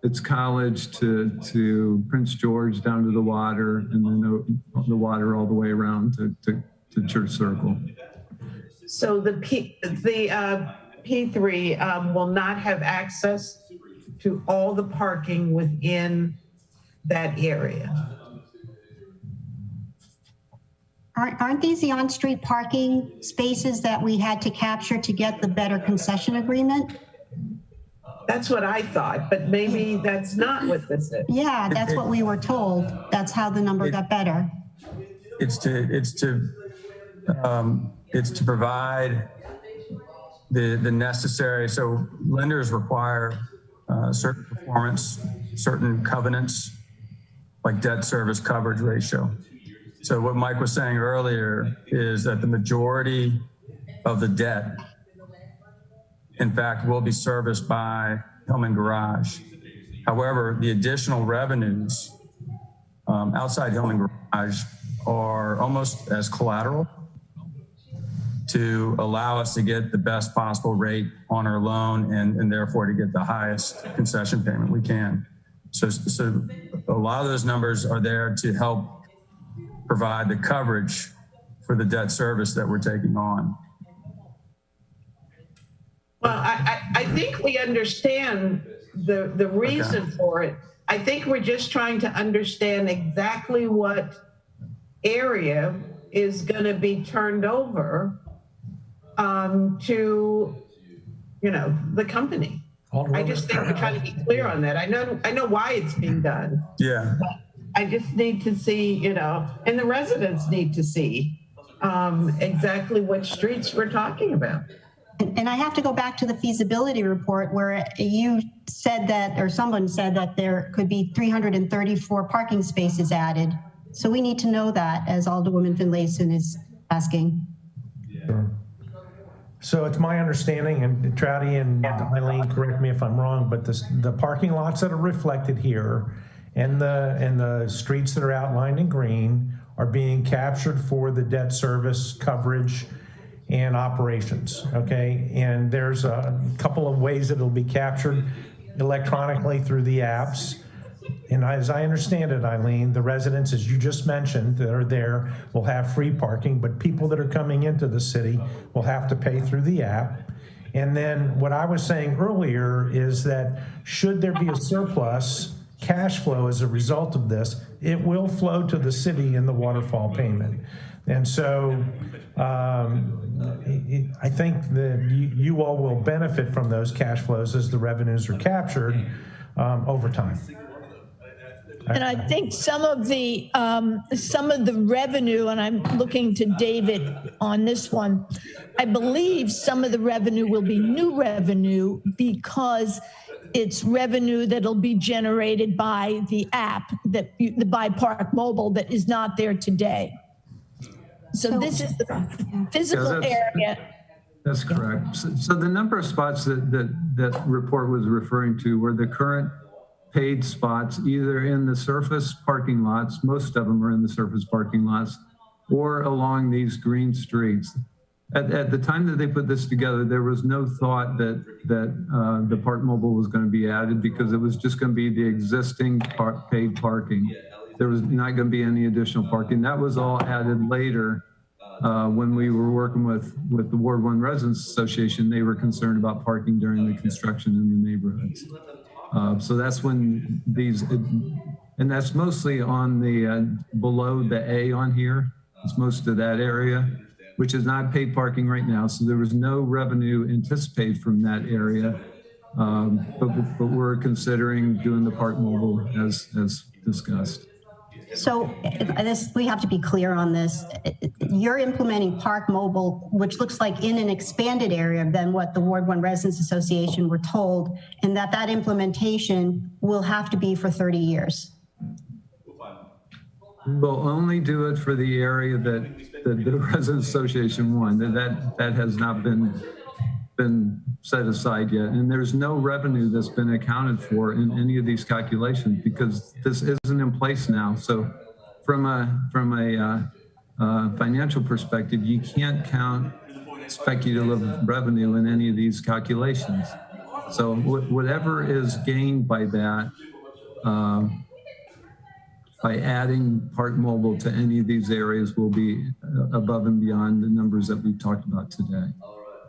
It's College to Prince George down to the water, and then the water all the way around to Church Circle. So the P3 will not have access to all the parking within that area. Aren't these the on-street parking spaces that we had to capture to get the better concession agreement? That's what I thought, but maybe that's not what this is. Yeah, that's what we were told. That's how the number got better. It's to provide the necessary. So lenders require certain performance, certain covenants, like debt service coverage ratio. So what Mike was saying earlier is that the majority of the debt, in fact, will be serviced by Hillman Garage. However, the additional revenues outside Hillman Garage are almost as collateral to allow us to get the best possible rate on our loan and therefore to get the highest concession payment we can. So a lot of those numbers are there to help provide the coverage for the debt service that we're taking on. Well, I think we understand the reason for it. I think we're just trying to understand exactly what area is going to be turned over to, the company. I just think we're trying to be clear on that. I know why it's being done. Yeah. But I just need to see, and the residents need to see exactly which streets we're talking about. And I have to go back to the feasibility report where you said that, or someone said that there could be 334 parking spaces added. So we need to know that, as Alderwoman Finlayson is asking. Sure. So it's my understanding, and Trouty and Eileen, correct me if I'm wrong, but the parking lots that are reflected here and the streets that are outlined in green are being captured for the debt service coverage and operations, okay? And there's a couple of ways that it'll be captured electronically through the apps. And as I understand it, Eileen, the residents, as you just mentioned, that are there will have free parking, but people that are coming into the city will have to pay through the app. And then what I was saying earlier is that should there be a surplus cash flow as a result of this, it will flow to the city in the waterfall payment. And so I think that you all will benefit from those cash flows as the revenues are captured over time. And I think some of the revenue, and I'm looking to David on this one, I believe some of the revenue will be new revenue because it's revenue that'll be generated by the app, by Park Mobile, that is not there today. So this is the physical area. That's correct. So the number of spots that report was referring to were the current paid spots, either in the surface parking lots, most of them are in the surface parking lots, or along these green streets. At the time that they put this together, there was no thought that the Park Mobile was going to be added because it was just going to be the existing paid parking. There was not going to be any additional parking. That was all added later when we were working with the Ward 1 Residents Association. They were concerned about parking during the construction in the neighborhoods. So that's when these, and that's mostly on the below the A on here. It's most of that area, which is not paid parking right now. So there was no revenue anticipated from that area. But we're considering doing the Park Mobile as discussed. So we have to be clear on this. You're implementing Park Mobile, which looks like in an expanded area than what the Ward 1 Residents Association were told, and that implementation will have to be for 30 years. We'll only do it for the area that the Residents Association won. That has not been set aside yet, and there's no revenue that's been accounted for in any of these calculations because this isn't in place now. So from a financial perspective, you can't count speculative revenue in any of these calculations. So whatever is gained by that, by adding Park Mobile to any of these areas will be above and beyond the numbers that we've talked about today.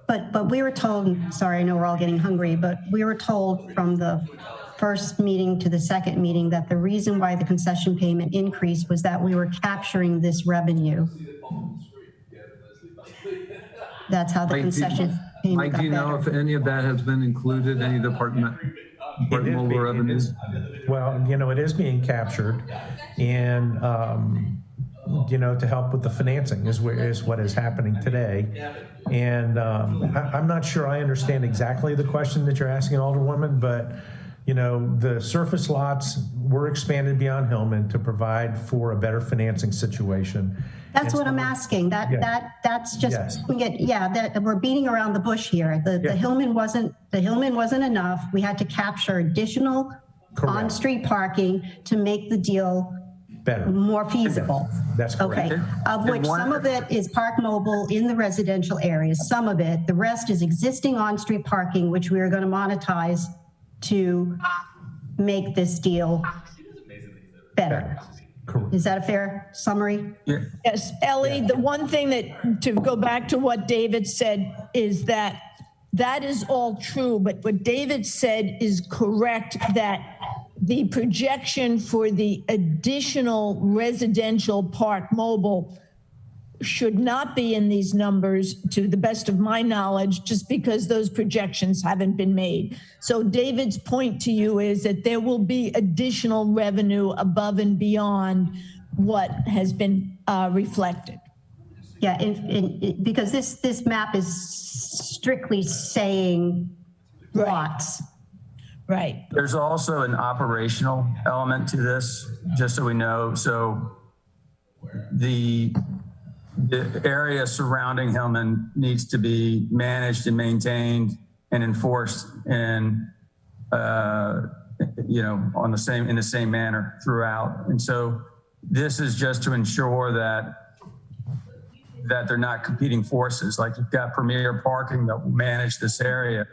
But we were told, sorry, I know we're all getting hungry, but we were told from the first meeting to the second meeting that the reason why the concession payment increased was that we were capturing this revenue. That's how the concession payment Mike, got do you know better. if any of that has been included, any of the mobile revenues? Well, it is being captured, and to help with the financing is what is happening today. And I'm not sure I understand exactly the question that you're asking, Alderwoman, but the surface lots were expanded beyond Hillman to provide for a better financing situation. That's what I'm asking. That's just, that we're beating around the bush here. The Hillman wasn't enough. We had to capture additional on-street parking to make the deal better, more feasible. That's correct. Okay, of which some of it is park mobile in the residential areas, some of it, the rest is existing on-street parking, which we are going to monetize to make this deal better. Is that a fair summary? Yes, Ellie, the one thing that, to go back to what David said, is that is all true, but what David said is correct, that the projection for the additional residential park mobile should not be in these numbers, to the best of my knowledge, just because those projections haven't been made. So David's point to you is that there will be additional revenue above and beyond what has been reflected. Yeah, because this map is strictly saying lots. Right. There's also an operational element to this, just so we know. So the area surrounding Hillman needs to be managed and maintained and enforced in the same manner throughout. And so this is just to ensure that they're not competing forces. Like, you've got Premier Parking that will manage this area,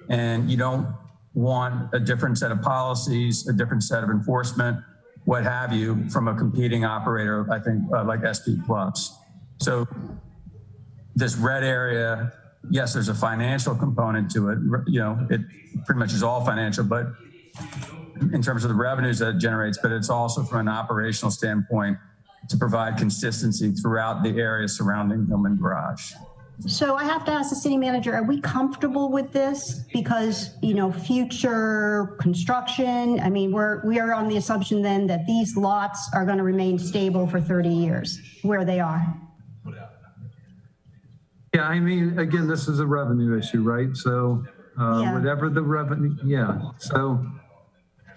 and you don't want a different set of policies, a different set of enforcement, what have you, from a competing operator, I think, like SP Plus. So this red area, yes, there's a financial component to it. It pretty much is all financial, but in terms of the revenues that it generates, but it's also from an operational standpoint to provide consistency throughout the area surrounding Hillman Garage. So I have to ask the city manager, are we comfortable with this? Because, future construction, I mean, we are on the assumption then that these lots are going to remain stable for 30 years where they are. Yeah, I mean, again, this is a revenue issue, right? So whatever the revenue, So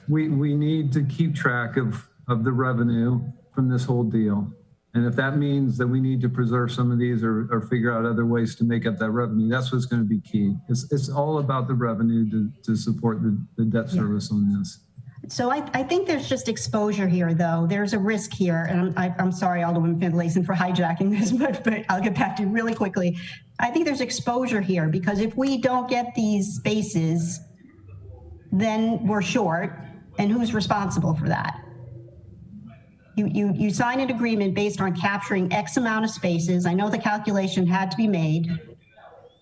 we need to keep track of the revenue from this whole deal. And if that means that we need to preserve some of these or figure out other ways to make up that revenue, that's what's going to be key. It's all about the revenue to support the debt service on this. So I think there's just exposure here, though. There's a risk here. And I'm sorry, Alderwoman Finlayson, for hijacking this, but I'll get back to you really quickly. I think there's exposure here because if we don't get these spaces, then we're short. And who's responsible for that? You sign an agreement based on capturing X amount of spaces. I know the calculation had to be made,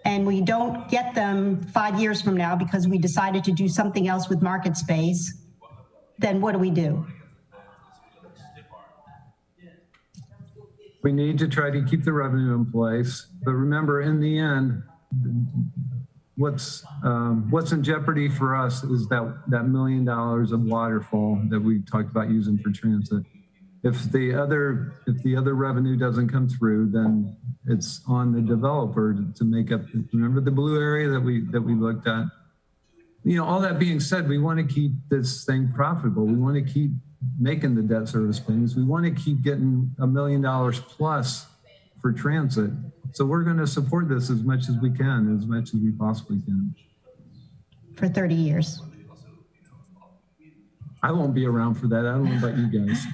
and we don't get them 5 years from now because we decided to do something else with market space. Then what do we do? We need to try to keep the revenue in place, but remember, in the end, what's in jeopardy for us is that $1 million of waterfall that we talked about using for transit. If the other revenue doesn't come through, then it's on the developer to make up. Remember the blue area that we looked at? All that being said, we want to keep this thing profitable. We want to keep making the debt service payments. We want to keep getting $1 million plus for transit. So we're going to support this as much as we can, as much as we possibly can. For 30 years. I won't be around for that. I don't know about you guys.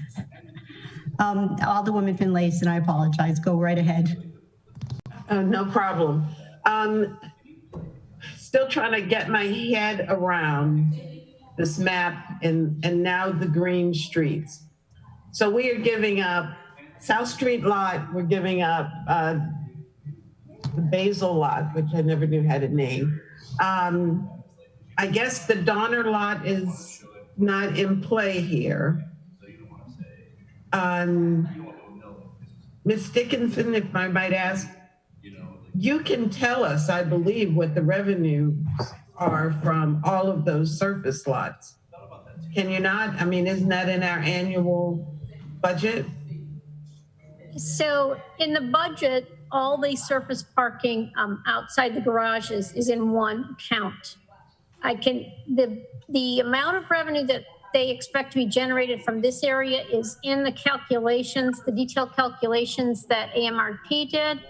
Alderwoman Finlayson, I apologize. Go right ahead. No problem. Still trying to get my head around this map and now the green streets. So we are giving up South Street lot. We're giving up the Basil lot, which I never knew had a name. I guess the Donner lot is not in play here. Ms. Dickinson, if I might ask, you can tell us, I believe, what the revenues are from all of those surface lots. Can you not? I mean, isn't that in our annual budget? So in the budget, all the surface parking outside the garages is in one account. The amount of revenue that they expect to be generated from this area is in the calculations, the detailed calculations that Amrp did.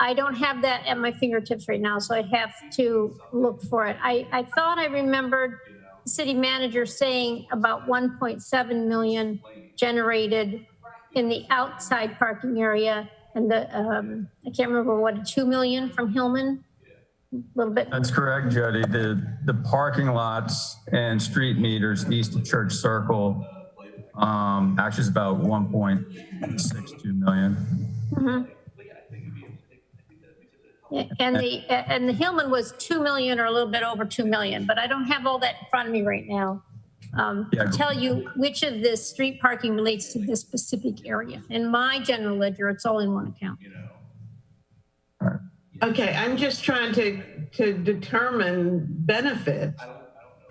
I don't have that at my fingertips right now, so I'd have to look for it. I thought I remembered the city manager saying about 1.7 million generated in the outside parking area, and I can't remember what, 2 million from Hillman. A little bit. That's correct, Jody. The parking lots and street meters east of Church Circle actually is about 1.62 million. Mm-hmm. Yeah, and the Hillman was 2 million or a little bit over 2 million, but I don't have all that in front of me right now to tell you which of this street parking relates to this specific area. In my general ledger, it's all in one account. Okay, I'm just trying to determine benefit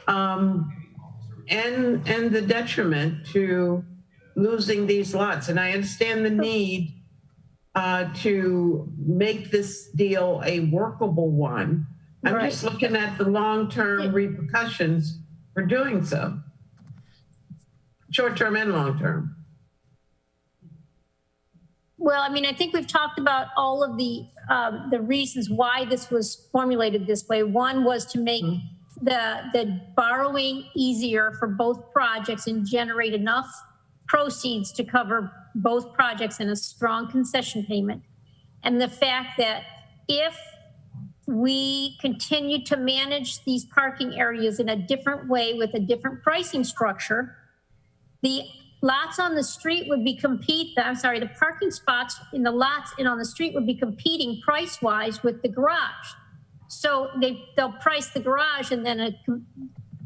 and the detriment to losing these lots. And I understand the need to make this deal a workable one. I'm just looking at the long-term repercussions for doing so, short-term and long-term. Well, I mean, I think we've talked about all of the reasons why this was formulated this way. One was to make the borrowing easier for both projects and generate enough proceeds to cover both projects in a strong concession payment. And the fact that if we continue to manage these parking areas in a different way with a different pricing structure, the lots on the street would be the parking spots in the lots and on the street would be competing price-wise with the garage. So they'll price the garage and then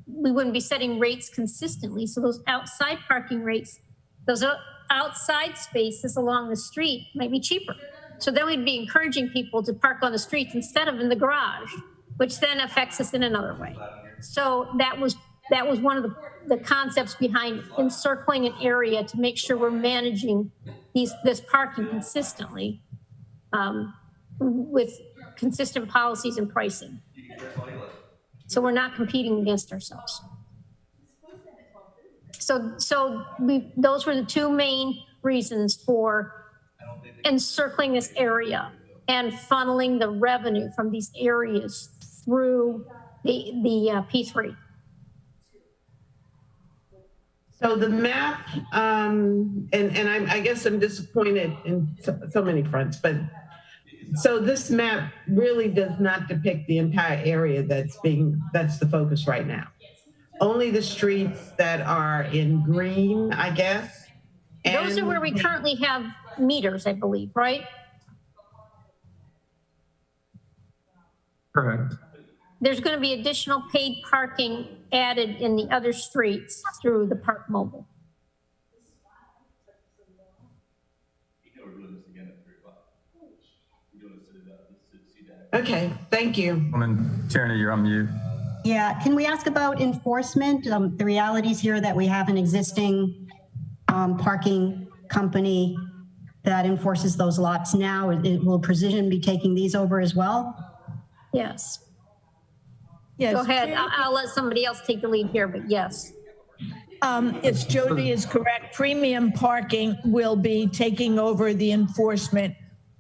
we wouldn't be setting rates consistently. So those outside parking rates, those outside spaces along the street might be cheaper. So then we'd be encouraging people to park on the streets instead of in the garage, which then affects us in another way. So that was one of the concepts behind encircling an area to make sure we're managing this parking consistently with consistent policies and pricing. So we're not competing against ourselves. So those were the two main reasons for encircling this area and funneling the revenue from these areas through the P3. So the map, and I guess I'm disappointed in so many fronts, but so this map really does not depict the entire area that's the focus right now. Only the streets that are in green, I guess. Those are where we currently have meters, I believe, right? Correct. There's going to be additional paid parking added in the other streets through the Park Mobile. Okay, thank you. Tierney, you're on mute. Yeah, can we ask about enforcement? The realities here that we have an existing parking company that enforces those lots now. Will Precision be taking these over as well? Yes. Yes. Go ahead. I'll let somebody else take the lead here, but yes. If Jody is correct, Premium Parking will be taking over the enforcement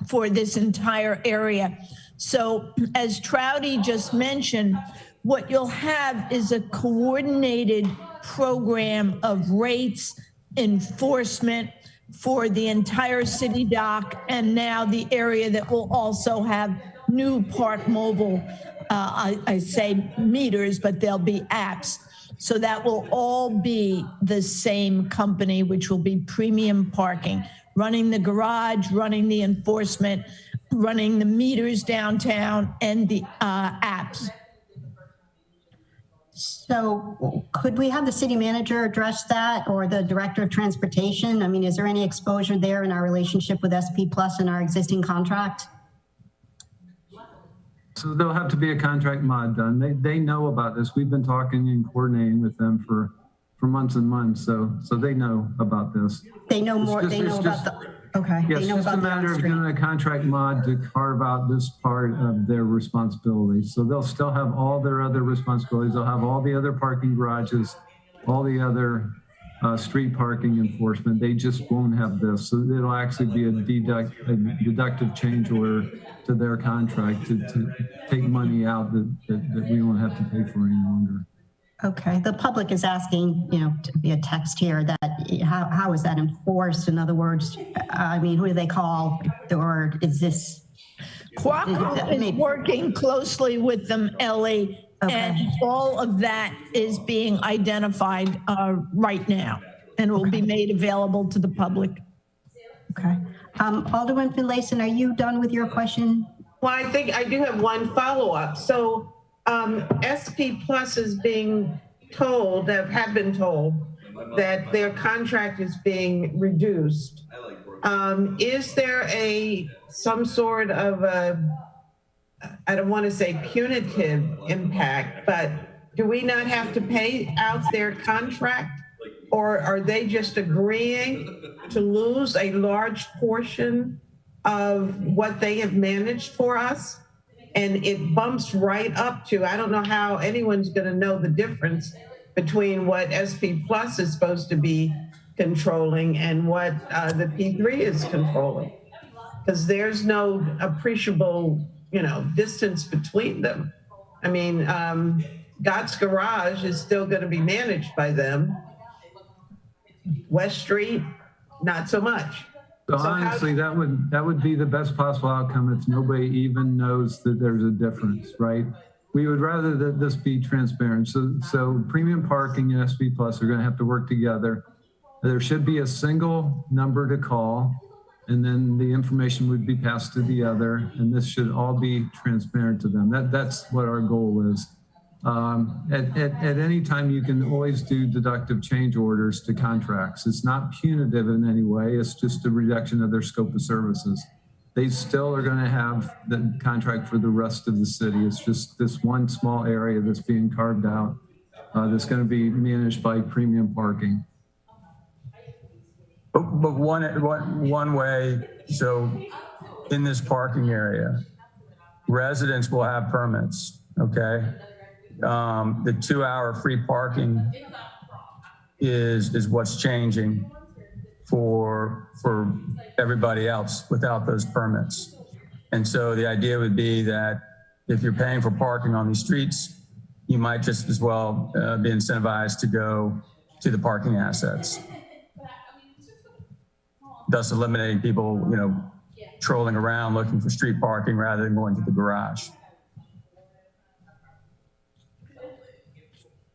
for this entire area. So as Trouty just mentioned, what you'll have is a coordinated program of rates, enforcement for the entire city dock, and now the area that will also have new Park Mobile, I say meters, but they'll be apps. So that will all be the same company, which will be Premium Parking, running the garage, running the enforcement, running the meters downtown, and the apps. So could we have the city manager address that, or the director of transportation? I mean, is there any exposure there in our relationship with SP Plus and our existing contract? So there'll have to be a contract mod done. They know about this. We've been talking and coordinating with them for months and months. So they know about this. They know more. They know about the. Okay. Yes, They know it's just about a matter of doing a contract mod to carve out this part of their responsibilities. So they'll still have all their other responsibilities. They'll have all the other parking garages, all the other street parking enforcement. They just won't have this. So it'll actually be a deductive change order to their contract to take money out that we won't have to pay for any longer. Okay, the public is asking, to be a text here that how is that enforced? In other words, I mean, who do they call, or is this? Quaco is working closely with them, Ellie, and all of that is being identified right now, and will be made available to the public. Okay, Alderman Finlayson, are you done with your question? Well, I think I do have one follow-up. So SP Plus is being told, have been told, that their contract is being reduced. Is there some sort of I don't want to say punitive impact, but do we not have to pay out their contract? Or are they just agreeing to lose a large portion of what they have managed for us? And it bumps right up to, I don't know how anyone's going to know the difference between what SP Plus is supposed to be controlling and what the P3 is controlling, because there's no appreciable, distance between them. I mean, Gott's Garage is still going to be managed by them. West Street, not so much. So honestly, that would be the best possible outcome if nobody even knows that there's a difference, right? We would rather that this be transparent. So premium parking and SP Plus are going to have to work together. There should be a single number to call, and then the information would be passed to the other, and this should all be transparent to them. That's what our goal is. At any time, you can always do deductive change orders to contracts. It's not punitive in any way. It's just a reduction of their scope of services. They still are going to have the contract for the rest of the city. It's just this one small area that's being carved out that's going to be managed by premium parking. But one way, so in this parking area, residents will have permits, okay? The 2-hour free parking is what's changing for everybody else without those permits. And so the idea would be that if you're paying for parking on these streets, you might just as well be incentivized to go to the parking assets, thus eliminating people, trolling around looking for street parking rather than going to the garage.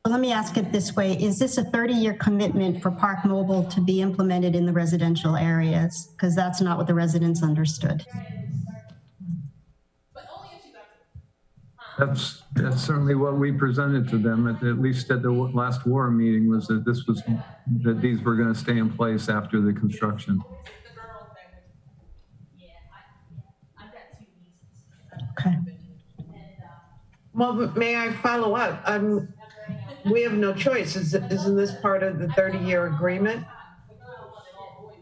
Let me ask it this way. Is this a 30-year commitment for Park Mobile to be implemented in the residential areas? Because that's not what the residents understood. That's certainly what we presented to them, at least at the last WAR meeting, was that these were going to stay in place after the construction. Okay. Well, may I follow up? We have no choice. Isn't this part of the 30-year agreement?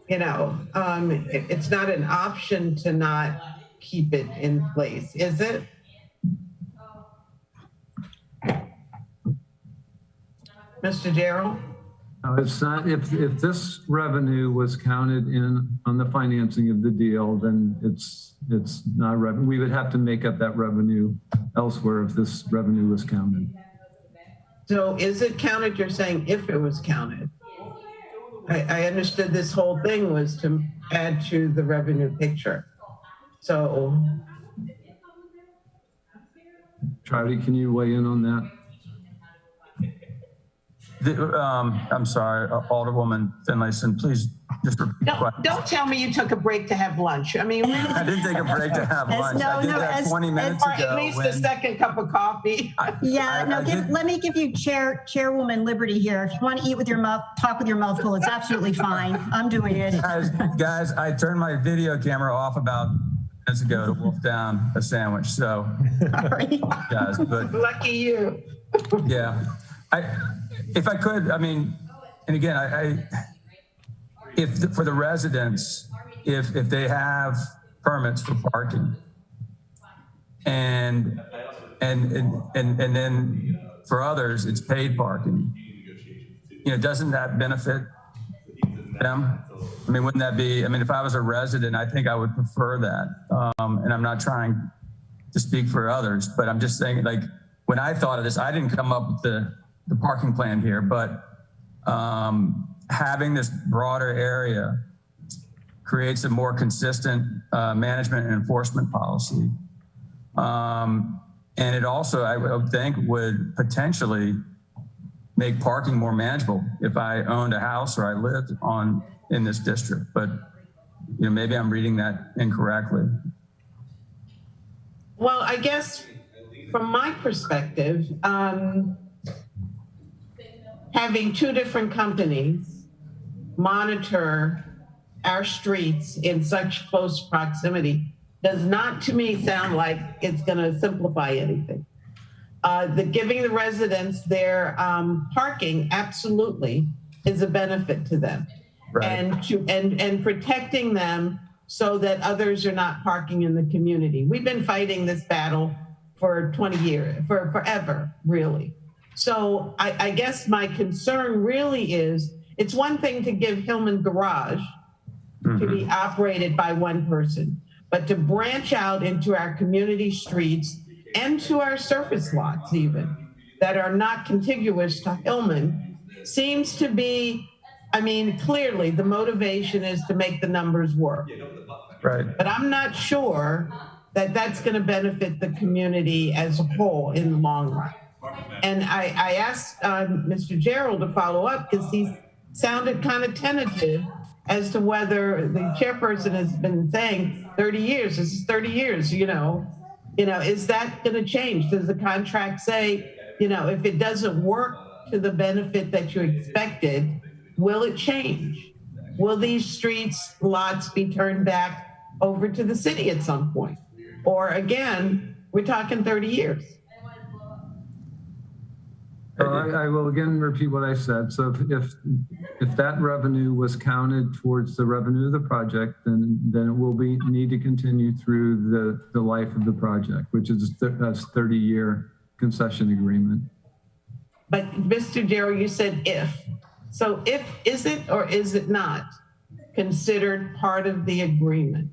It's not an option to not keep it in place, is it? Mr. Gerald? No, it's not. If this revenue was counted on the financing of the deal, then it's not revenue. We would have to make up that revenue elsewhere if this revenue was counted. So is it counted? You're saying if it was counted. I understood this whole thing was to add to the revenue picture. So. Charlie, can you weigh in on that? I'm sorry, Alderwoman Finlayson, please just repeat the question. Don't tell me you took a break to have lunch. I mean, I didn't take a break to have lunch. I did that 20 minutes ago. Or at least a second cup of coffee. Let me give you Chairwoman Liberty here. If you want to eat with your mouth, talk with your mouth full, it's absolutely fine. I'm doing it. Guys, I turned my video camera off about minutes ago to wolf down a sandwich. So, guys, but Lucky you. yeah, if I could, I mean, and again, for the residents, if they have permits for parking, and then for others, it's paid parking. You know, doesn't that benefit them? I mean, wouldn't that be? I mean, if I was a resident, I think I would prefer that. And I'm not trying to speak for others, but I'm just saying, like, when I thought of this, I didn't come up with the parking plan here, but having this broader area creates a more consistent management and enforcement policy. And it also, I would think, would potentially make parking more manageable if I owned a house or I lived in this district. But you know, maybe I'm reading that incorrectly. Well, I guess from my perspective, having two different companies monitor our streets in such close proximity does not, to me, sound like it's going to simplify anything. Giving the residents their parking absolutely is a benefit to them, right. and protecting them so that others are not parking in the community. We've been fighting this battle for 20 years, for forever, really. So I guess my concern really is, it's one thing to give Hillman Garage to be operated by one person, but to branch out into our community streets and to our surface lots even that are not contiguous to Hillman seems to be, I mean, clearly the motivation is to make the numbers work. Right. But I'm not sure that that's going to benefit the community as a whole in the long run. And I asked Mr. Gerald to follow up because he sounded kind of tentative as to whether the chairperson has been saying 30 years, this is 30 years, you know, is that going to change? Does the contract say, you know, if it doesn't work to the benefit that you expected, will it change? Will these streets, lots be turned back over to the city at some point? Or again, we're talking 30 years. I will again repeat what I said. So if that revenue was counted towards the revenue of the project, then it will need to continue through the life of the project, which is a 30-year concession agreement. But Mr. Darrow, you said if. So is it or is it not considered part of the agreement?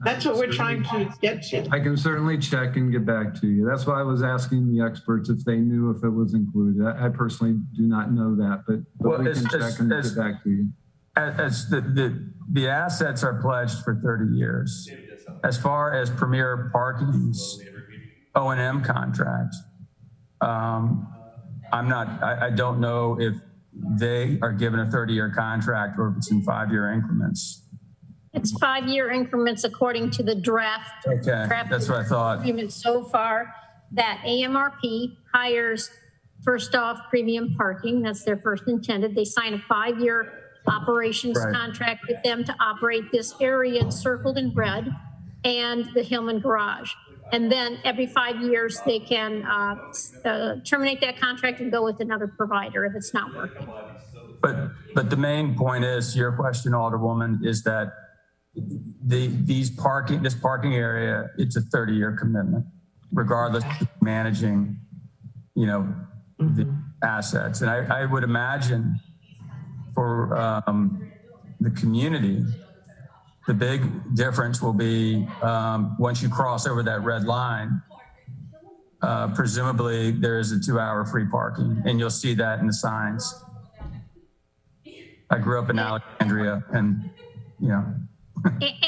That's what we're trying to get to. I can certainly check and get back to you. That's why I was asking the experts if they knew if it was included. I personally do not know that, but we can check and get back to you. As the assets are pledged for 30 years. As far as Premier Parking's O&M contract, I don't know if they are given a 30-year contract or if it's in 5-year increments. It's 5-year increments according to the draft. Okay, that's what I thought. Agreement so far that AMRP hires, first off, premium parking. That's their first intended. They sign a 5-year operations contract with them to operate this area encircled in red and the Hillman Garage. And then every 5 years, they can terminate that contract and go with another provider if it's not working. But the main point is, your question, Alderwoman, is that this parking area, it's a 30-year commitment, regardless of managing, you know, the assets. And I would imagine for the community, the big difference will be once you cross over that red line, presumably there is a 2-hour free parking, and you'll see that in the signs. I grew up in Alexandria, and you know.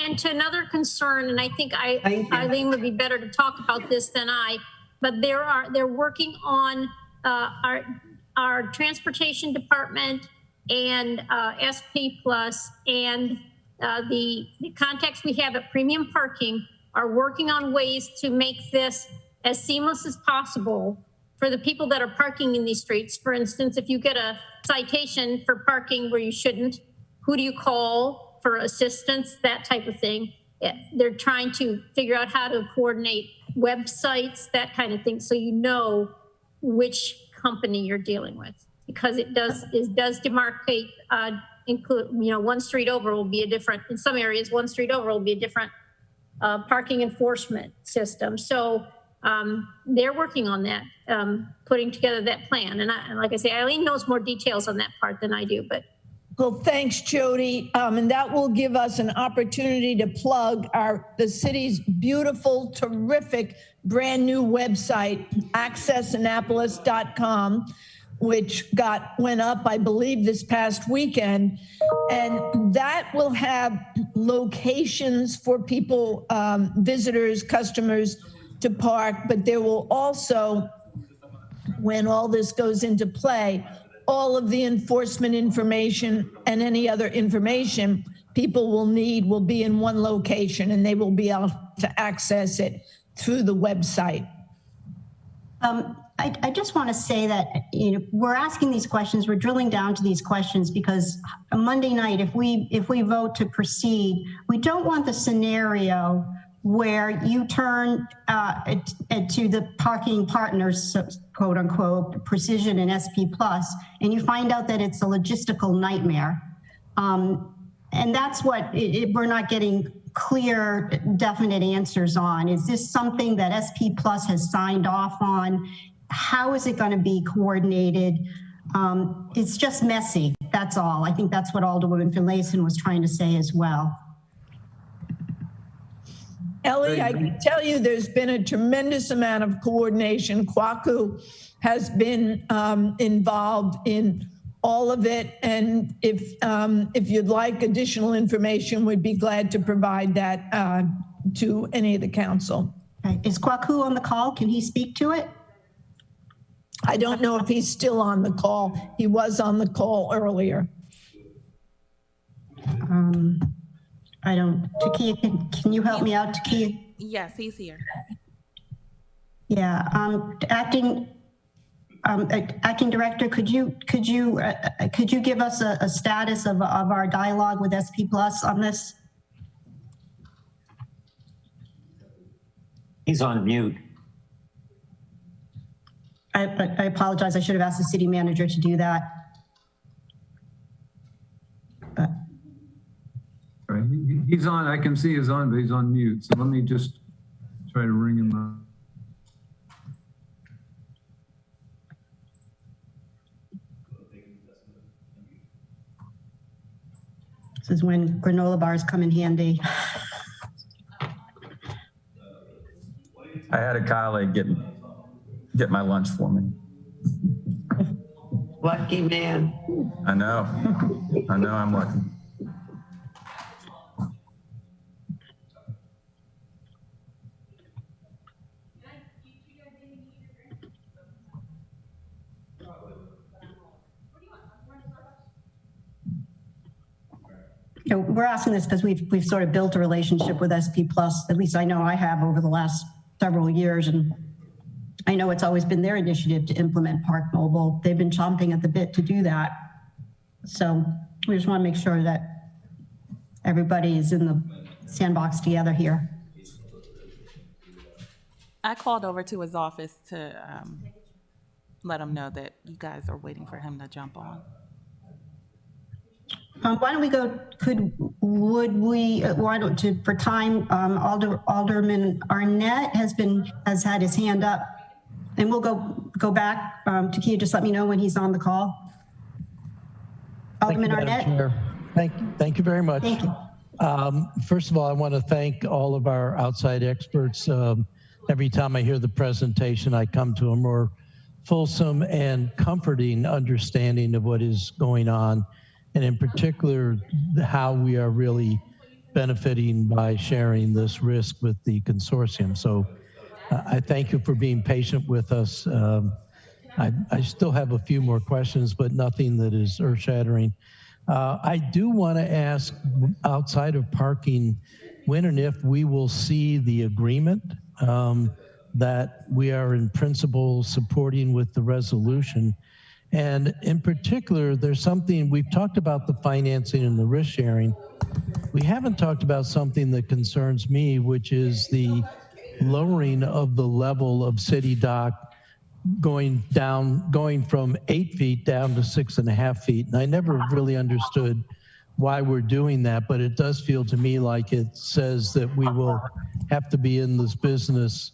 And to another concern, and I think Eileen would be better to talk about this than I, but they're working on our transportation department and SP Plus and the contacts we have at Premium Parking are working on ways to make this as seamless as possible for the people that are parking in these streets. For instance, if you get a citation for parking where you shouldn't, who do you call for assistance, that type of thing. they're trying to figure out how to coordinate websites, that kind of thing, so you know which company you're dealing with, because it does demarcate, include, you know, one street over will be a different, in some areas, one street over will be a different parking enforcement system. So they're working on that, putting together that plan. And like I say, Eileen knows more details on that part than I do, but. Well, thanks, Jody. And that will give us an opportunity to plug the city's beautiful, terrific, brand new website, accessannapolis.com, which went up, I believe, this past weekend. And that will have locations for people, visitors, customers to park, but there will also, when all this goes into play, all of the enforcement information and any other information people will need will be in one location, and they will be able to access it through the website. I just want to say that, you know, we're asking these questions, we're drilling down to these questions because Monday night, if we vote to proceed, we don't want the scenario where you turn to the parking partners, quote unquote, Precision and SP Plus, and you find out that it's a logistical nightmare. And that's what we're not getting clear, definite answers on. Is this something that SP Plus has signed off on? How is it going to be coordinated? It's just messy, that's all. I think that's what Alderwoman Finlayson was trying to say as well. Ellie, I can tell you there's been a tremendous amount of coordination. Kwaku has been involved in all of it. And if you'd like additional information, we'd be glad to provide that to any of the council. Okay. Is Kwaku on the call? Can he speak to it? I don't know if he's still on the call. He was on the call earlier. I don't. Takia, can you help me out, Takia? Yes, he's here. Yeah, acting director, could you give us a status of our dialogue with SP Plus on this? He's on mute. I apologize. I should have asked the city manager to do that. Right. He's on, I can see he's on, but he's on mute. So let me just try to ring him up. This is when granola bars come in handy. I had a colleague get my lunch for me. Lucky man. I know I'm lucky. You know, we're asking this because we've sort of built a relationship with SP Plus. At least I know I have over the last several years, and I know it's always been their initiative to implement Park Mobile. They've been chomping at the bit to do that. So we just want to make sure that everybody is in the sandbox together here. I called over to his office to let him know that you guys are waiting for him to jump on. Why don't we go, for time, Alderman Arnett has had his hand up, and we'll go back. Takia, just let me know when he's on the call. Alderman Arnett. Thank you very much. Thank you. First of all, I want to thank all of our outside experts. Every time I hear the presentation, I come to a more fulsome and comforting understanding of what is going on, and in particular, how we are really benefiting by sharing this risk with the consortium. So I thank you for being patient with us. I still have a few more questions, but nothing that is earth-shattering. I do want to ask, outside of parking, when and if we will see the agreement that we are in principle supporting with the resolution. And in particular, there's something, we've talked about the financing and the risk sharing, we haven't talked about something that concerns me, which is the lowering of the level of city dock going from 8 feet down to 6.5 feet. And I never really understood why we're doing that, but it does feel to me like it says that we will have to be in this business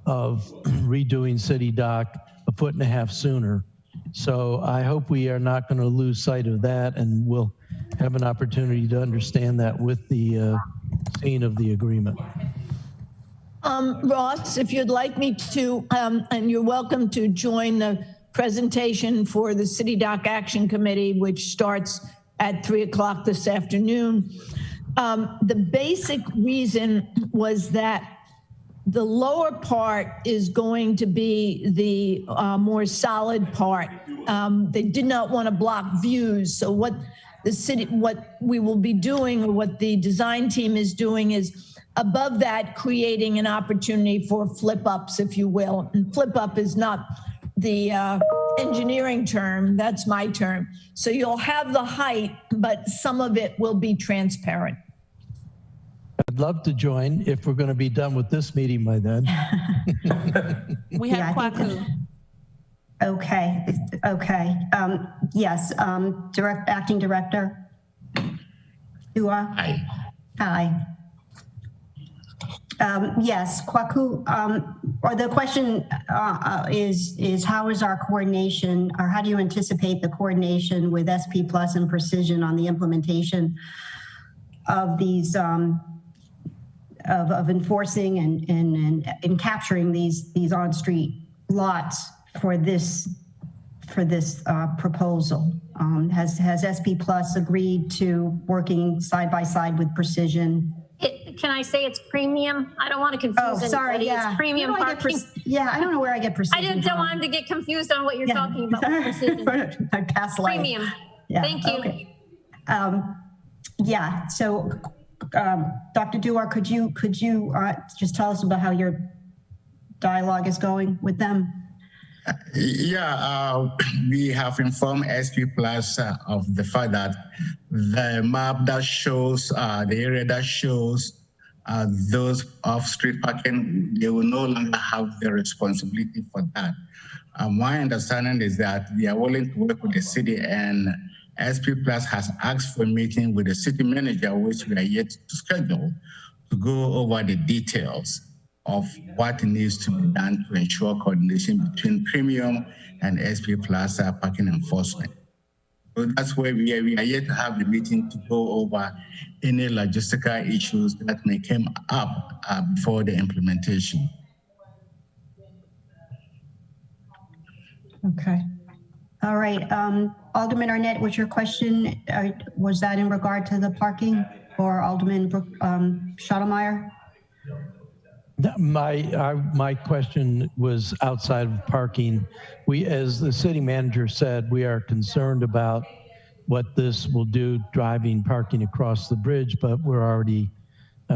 of redoing city dock 1.5 feet sooner. So I hope we are not going to lose sight of that, and we'll have an opportunity to understand that with the seeing of the agreement. Ross, if you'd like me to, and you're welcome to join the presentation for the City Dock Action Committee, which starts at 3 o'clock this afternoon. The basic reason was that the lower part is going to be the more solid part. They did not want to block views. So what we will be doing, or what the design team is doing, is above that creating an opportunity for flip ups, if you will. And flip up is not the engineering term, that's my term. So you'll have the height, but some of it will be transparent. I'd love to join if we're going to be done with this meeting by then. We have Kwaku. Okay. Yes, Acting Director. Dua. Hi. Hi. Yes, Kwaku, or the question is how is our coordination, or how do you anticipate the coordination with SP Plus and Precision on the implementation of these, of enforcing and capturing these on-street lots for this proposal? Has SP Plus agreed to working side by side with Precision? Can I say it's premium? I don't want to confuse anybody. Sorry, yeah. It's premium parking. I don't know where I get Precision. I don't want him to get confused on what you're talking about with Precision. My past life. Premium. Yeah. Thank you. Okay. Yeah. So, Dr. Duar, could you just tell us about how your dialogue is going with them? Yeah, we have informed SP Plus of the fact that the map that shows the area that shows those off-street parking, they will no longer have the responsibility for that. My understanding is that they are willing to work with the city, and SP Plus has asked for a meeting with the city manager, which we are yet to schedule, to go over the details of what needs to be done to ensure coordination between premium and SP Plus parking enforcement. So that's where we are yet to have the meeting to go over any logistical issues that may come up before the implementation. Okay. All right. Alderman Arnett, was your question, was that in regard to the parking, or Alderman Schottlemeier? My question was outside of parking. We, as the city manager said, we are concerned about what this will do driving parking across the bridge, but we're already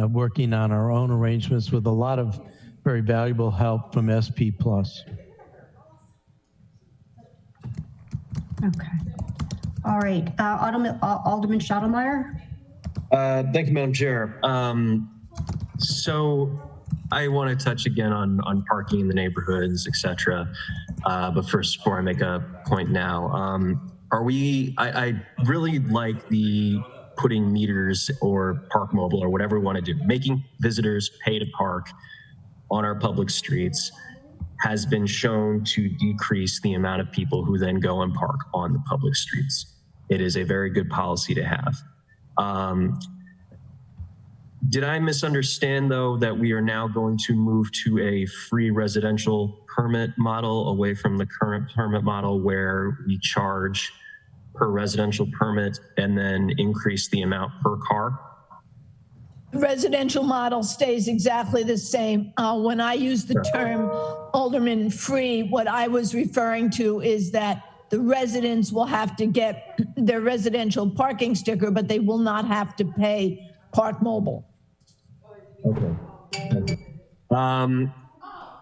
working on our own arrangements with a lot of very valuable help from SP Plus. Okay. All right. Alderman Schottlemeier? Thank you, Madam Chair. So I want to touch again on parking in the neighborhoods, et cetera. But first, before I make a point now, I really like the putting meters or park mobile or whatever we want to do, making visitors pay to park on our public streets has been shown to decrease the amount of people who then go and park on the public streets. It is a very good policy to have. Did I misunderstand, though, that we are now going to move to a free residential permit model away from the current permit model where we charge per residential permit and then increase the amount per car? The residential model stays exactly the same. When I use the term Alderman free, what I was referring to is that the residents will have to get their residential parking sticker, but they will not have to pay Park Mobile. Okay.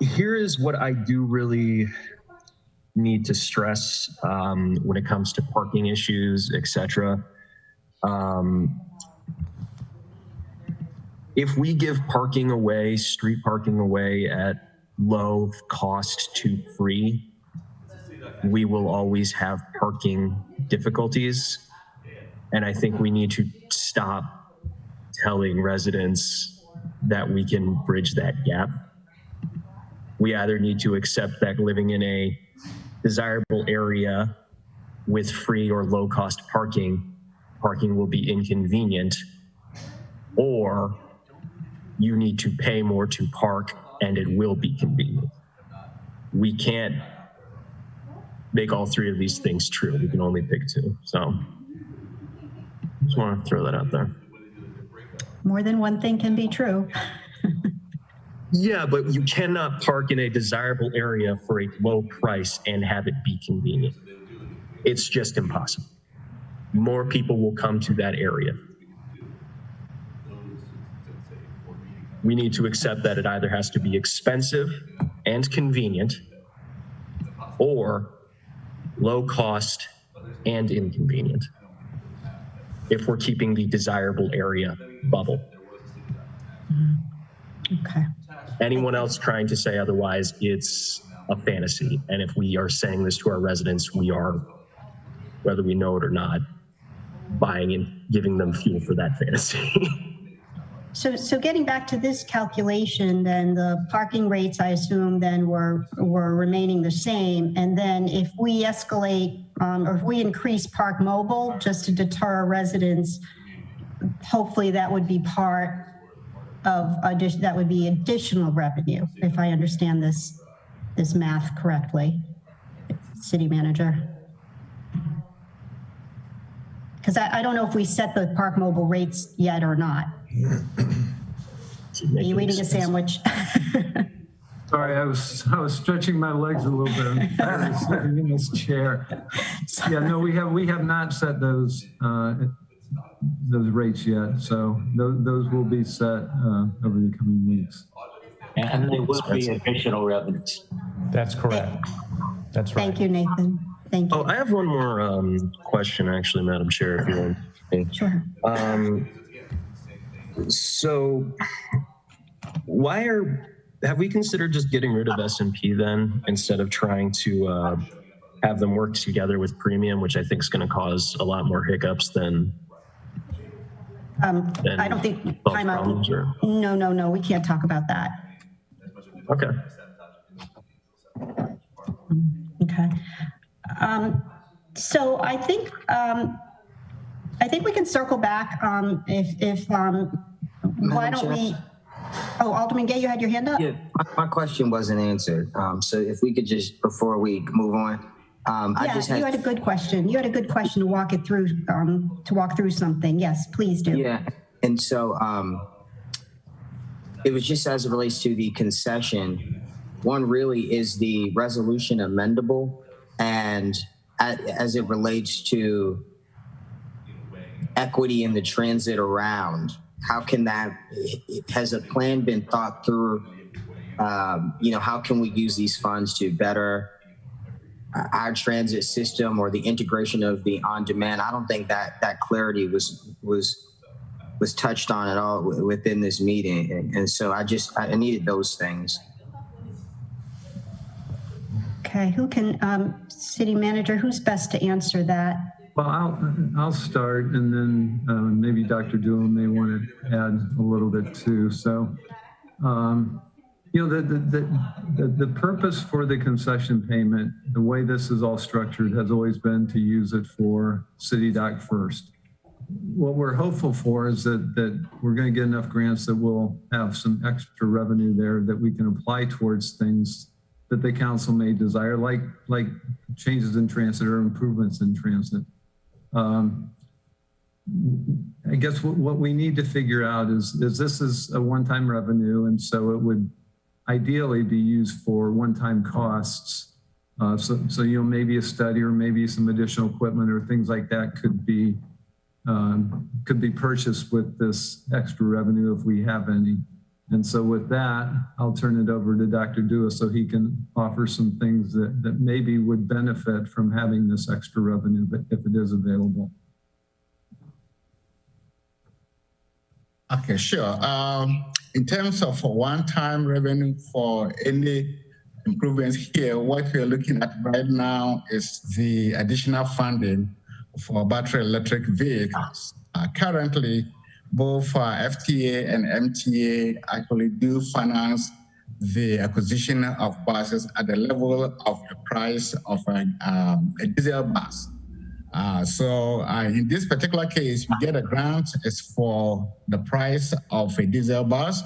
Here is what I do really need to stress when it comes to parking issues, et cetera. if we give parking away, street parking away at low cost to free, we will always have parking difficulties. And I think we need to stop telling residents that we can bridge that gap. We either need to accept that living in a desirable area with free or low cost parking will be inconvenient, or you need to pay more to park and it will be convenient. We can't make all three of these things true. We can only pick two. So just want to throw that out there. More than one thing can be true. Yeah, but you cannot park in a desirable area for a low price and have it be convenient. It's just impossible. More people will come to that area. We need to accept that it either has to be expensive and convenient, or low cost and inconvenient, if we're keeping the desirable area bubble. Okay. Anyone else trying to say otherwise, it's a fantasy. And if we are saying this to our residents, we are, whether we know it or not, buying and giving them fuel for that fantasy. So getting back to this calculation, then the parking rates, I assume, then were remaining the same. And then if we escalate, or if we increase Park Mobile just to deter residents, hopefully that would be part of that would be additional revenue, if I understand this math correctly, City Manager. Because I don't know if we set the Park Mobile rates yet or not. Are you eating a sandwich? Sorry, I was stretching my legs a little bit. I was sitting in this chair. Yeah, no, we have not set those rates yet. So those will be set over the coming weeks. And there will be additional revenues. That's correct. That's right. Thank you, Nathan. Thank you. Oh, I have one more question, actually, Madam Chair, if you want. Sure. So have we considered just getting rid of S&P then, instead of trying to have them work together with premium, which I think is going to cause a lot more hiccups than I don't think time out. No, we can't talk about that. Okay. Okay. So I think we can circle back if why don't we? Oh, Alderman Gay, you had your hand up? Yeah, my question wasn't answered. So if we could just, before we move on, you had a good question. You had a good question to walk it through, to walk through something. Yes, please do. Yeah, and so it was just as it relates to the concession. One really is the resolution amendable, and as it relates to equity in the transit around, how can that, has a plan been thought through? How can we use these funds to better our transit system or the integration of the on-demand? I don't think that clarity was touched on at all within this meeting. And so I needed those things. Okay, who can, City Manager, who's best to answer that? Well, I'll start, and then maybe Dr. Doolin may want to add a little bit too. So, the purpose for the concession payment, the way this is all structured, has always been to use it for city dock first. What we're hopeful for is that we're going to get enough grants that we'll have some extra revenue there that we can apply towards things that the council may desire, like changes in transit or improvements in transit. I guess what we need to figure out is this is a one-time revenue, and so it would ideally be used for one-time costs. So maybe a study or maybe some additional equipment or things like that could be purchased with this extra revenue if we have any. And so with that, I'll turn it over to Dr. Dua so he can offer some things that maybe would benefit from having this extra revenue, but if it is available. Okay, sure. In terms of one-time revenue for any improvements here, what we're looking at right now is the additional funding for battery electric vehicles. Currently, both FTA and MTA actually do finance the acquisition of buses at the level of the price of a diesel bus. In this particular case, we get a grant is for the price of a diesel bus,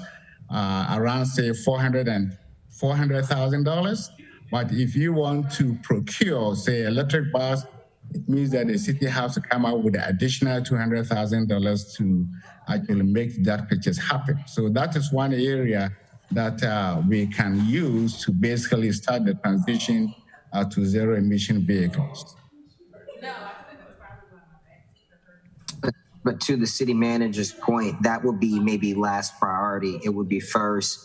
around say $400,000. But if you want to procure, say, electric bus, it means that the city has to come out with an additional $200,000 to actually make that purchase happen. So that is one area that we can use to basically start the transition to zero emission vehicles. But to the city manager's point, that would be maybe last priority. It would be first.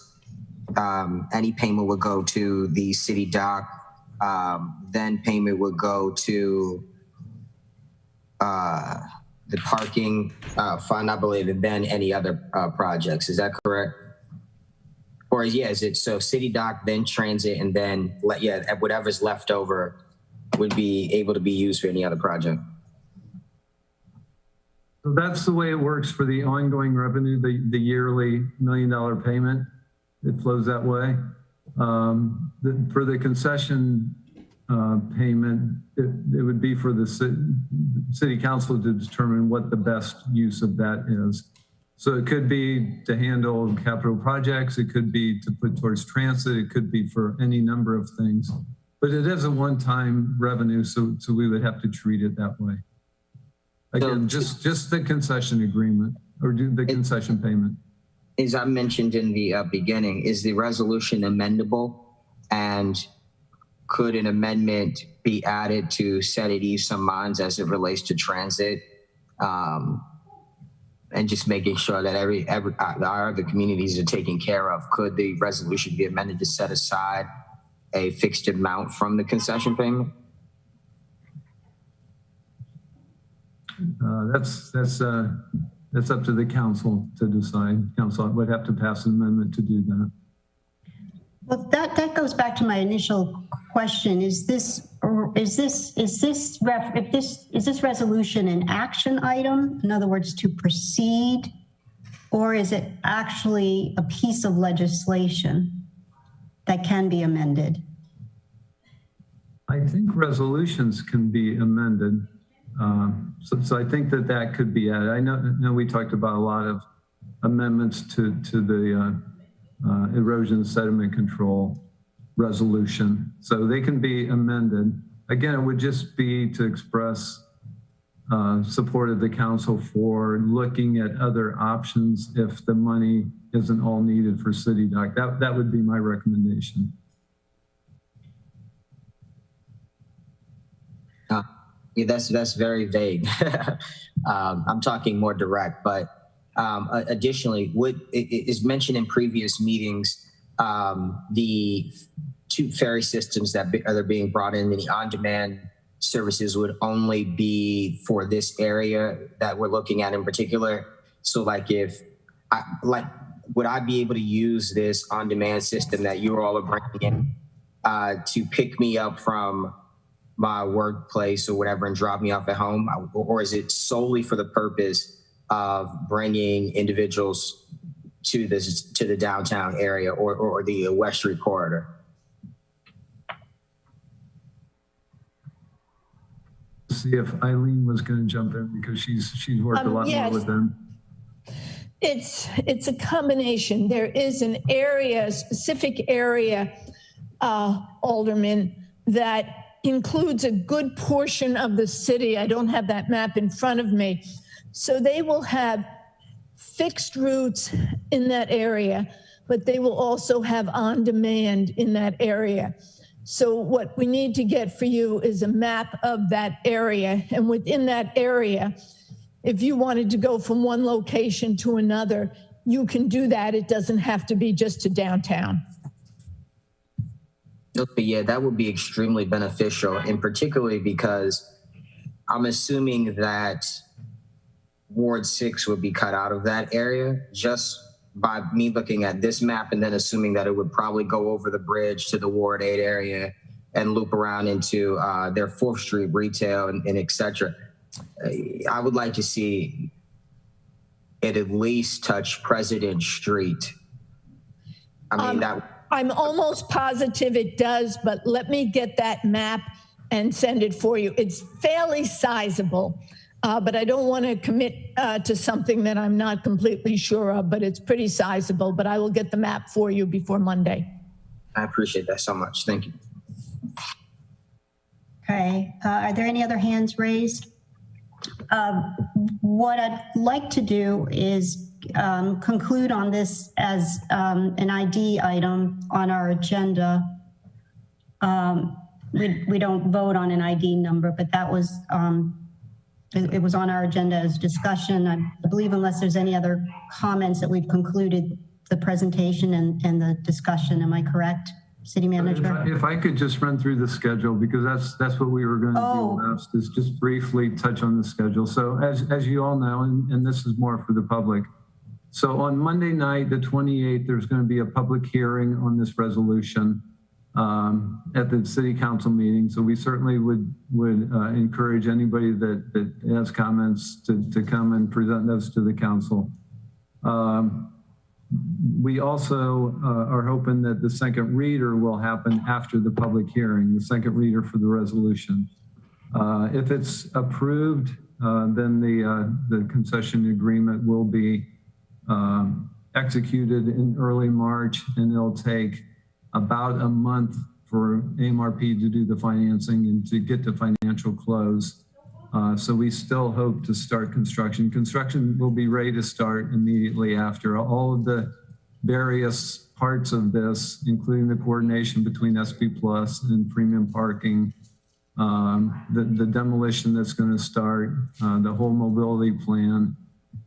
Any payment would go to the city dock. Then payment would go to the parking fund, I believe, and then any other projects. Is that correct? Or is it so city dock, then transit, and then whatever's left over would be able to be used for any other project? So that's the way it works for the ongoing revenue, the yearly $1 million payment. It flows that way. For the concession payment, it would be for the city council to determine what the best use of that is. So it could be to handle capital projects, it could be to put towards transit, it could be for any number of things. But it is a one-time revenue, so we would have to treat it that way. Again, just the concession agreement or the concession payment. As I mentioned in the beginning, is the resolution amendable? And could an amendment be added to set at ease some minds as it relates to transit? And just making sure that our other communities are taken care of. Could the resolution be amended to set aside a fixed amount from the concession payment? That's up to the council to decide. Council would have to pass an amendment to do that. Well, that goes back to my initial question. Is this resolution an action item? In other words, to proceed, or is it actually a piece of legislation that can be amended? I think resolutions can be amended. So I think that could be added. I know we talked about a lot of amendments to the erosion sediment control resolution. So they can be amended. Again, it would just be to express support of the council for looking at other options if the money isn't all needed for city dock. That would be my recommendation. Yeah, that's very vague. I'm talking more direct, but additionally, what is mentioned in previous meetings, the two ferry systems that are being brought in, the on-demand services would only be for this area that we're looking at in particular. So would I be able to use this on-demand system that you all are bringing in to pick me up from my workplace or whatever and drop me off at home? Or is it solely for the purpose of bringing individuals to the downtown area or the West Street corridor? See if Eileen was going to jump in because she's worked a lot more with them. It's a combination. There is an area, a specific area, Alderman, that includes a good portion of the city. I don't have that map in front of me. So they will have fixed routes in that area, but they will also have on-demand in that area. So what we need to get for you is a map of that area. And within that area, if you wanted to go from one location to another, you can do that. It doesn't have to be just to downtown. Okay, yeah, that would be extremely beneficial, and particularly because I'm assuming that Ward 6 would be cut out of that area, just by me looking at this map and then assuming that it would probably go over the bridge to the Ward 8 area and loop around into their 4th Street retail and et cetera. I would like to see it at least touch President Street. I mean, I'm almost positive it does, but let me get that map and send it for you. It's fairly sizable, but I don't want to commit to something that I'm not completely sure of, but it's pretty sizable, but I will get the map for you before Monday. I appreciate that so much. Thank you. Okay, are there any other hands raised? What I'd like to do is conclude on this as an ID item on our agenda. We don't vote on an ID number, but that was, it was on our agenda as discussion. I believe unless there's any other comments that we've concluded the presentation and the discussion. Am I correct, City Manager? If I could just run through the schedule, because that's what we were going to do last, is just briefly touch on the schedule. So as you all know, and this is more for the public. So on Monday night, the 28th, there's going to be a public hearing on this resolution at the City Council meeting. So we certainly would encourage anybody that has comments to come and present those to the council. We also are hoping that the second reader will happen after the public hearing, the second reader for the resolution. If it's approved, then the concession agreement will be executed in early March, and it'll take about a month for Amrp to do the financing and to get to financial close. So we still hope to start construction. Construction will be ready to start immediately after. All of the various parts of this, including the coordination between SP Plus and premium parking, the demolition that's going to start, the whole mobility plan,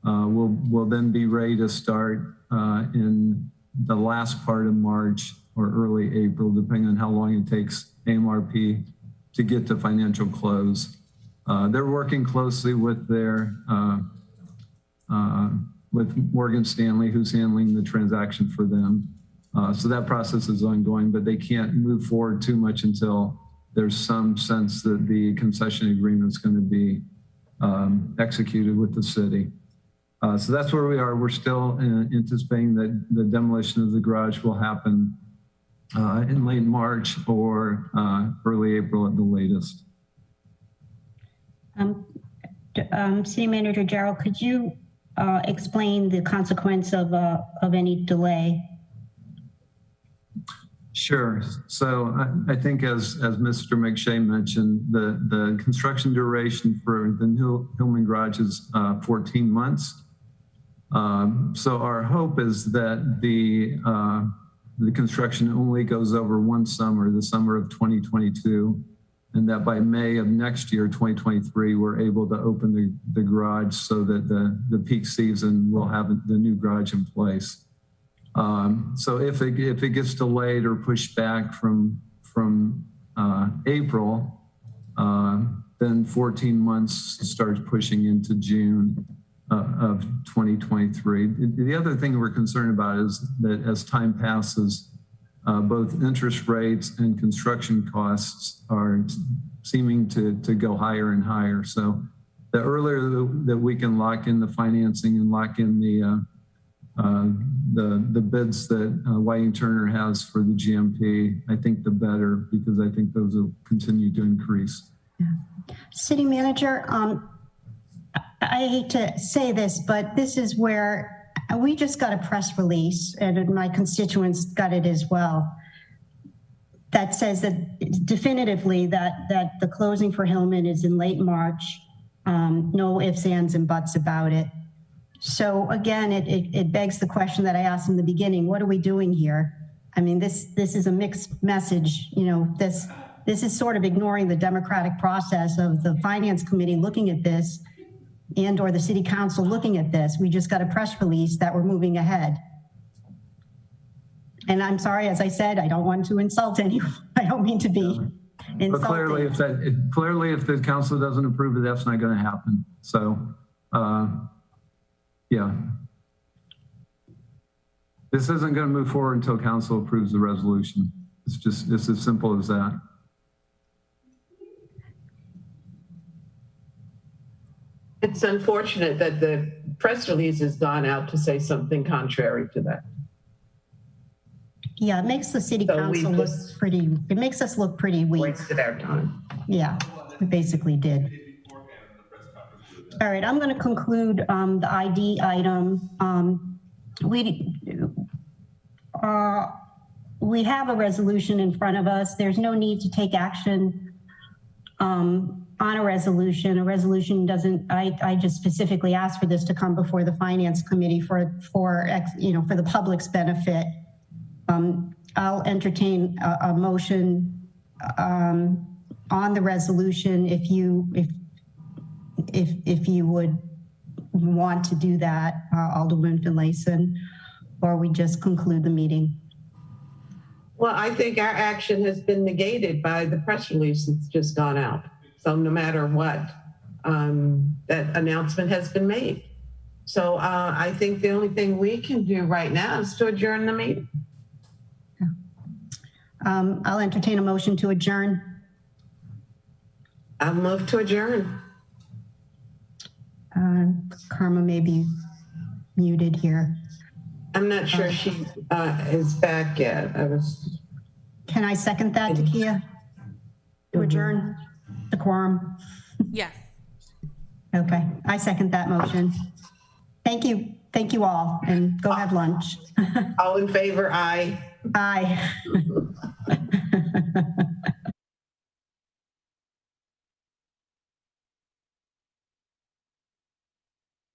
will then be ready to start in the last part of March or early April, depending on how long it takes Amrp to get to financial close. They're working closely with with Morgan Stanley, who's handling the transaction for them. So that process is ongoing, but they can't move forward too much until there's some sense that the concession agreement is going to be executed with the city. So that's where we are. We're still anticipating that the demolition of the garage will happen in late March or early April at the latest. City Manager Gerald, could you explain the consequence of any delay? Sure. So I think as Mr. McShay mentioned, the construction duration for the new Hillman garage is 14 months. So our hope is that the construction only goes over one summer, the summer of 2022, and that by May of next year, 2023, we're able to open the garage so that the peak season will have the new garage in place. So if it gets delayed or pushed back from April, then 14 months starts pushing into June of 2023. The other thing we're concerned about is that as time passes, both interest rates and construction costs are seeming to go higher and higher. So the earlier that we can lock in the financing and lock in the bids that Whiting Turner has for the GMP, I think the better, because I think those will continue to increase. City Manager, I hate to say this, but this is where we just got a press release, and my constituents got it as well, that says that definitively that the closing for Hillman is in late March. No ifs, ands, and buts about it. So again, it begs the question that I asked in the beginning: what are we doing here? I mean, this is a mixed message. You know, this is sort of ignoring the democratic process of the Finance Committee looking at this, and or the City Council looking at this. We just got a press release that we're moving ahead. And I'm sorry, as I said, I don't want to insult anyone. I don't mean to be insulting. But clearly, if the council doesn't approve it, that's not going to happen. So Yeah. This isn't going to move forward until council approves the resolution. It's as simple as that. It's unfortunate that the press release has gone out to say something contrary to that. Yeah, it makes the city council look pretty, it makes us look pretty weak. Wasted our time. Yeah, we basically did. All right, I'm going to conclude the ID item. We have a resolution in front of us. There's no need to take action on a resolution. A resolution doesn't, I just specifically asked for this to come before the Finance Committee for the public's benefit. I'll entertain a motion on the resolution if you would want to do that, Alderman Finlayson, or we just conclude the meeting. Well, I think our action has been negated by the press release that's just gone out. So no matter what, that announcement has been made. So I think the only thing we can do right now is to adjourn the meeting. I'll entertain a motion to adjourn. I'll move to adjourn. Karma may be muted here. I'm not sure she is back yet. Can I second that, Takia? To adjourn the quorum? Yes. Okay, I second that motion. Thank you. Thank you all, and go have lunch. All in favor, aye. Aye.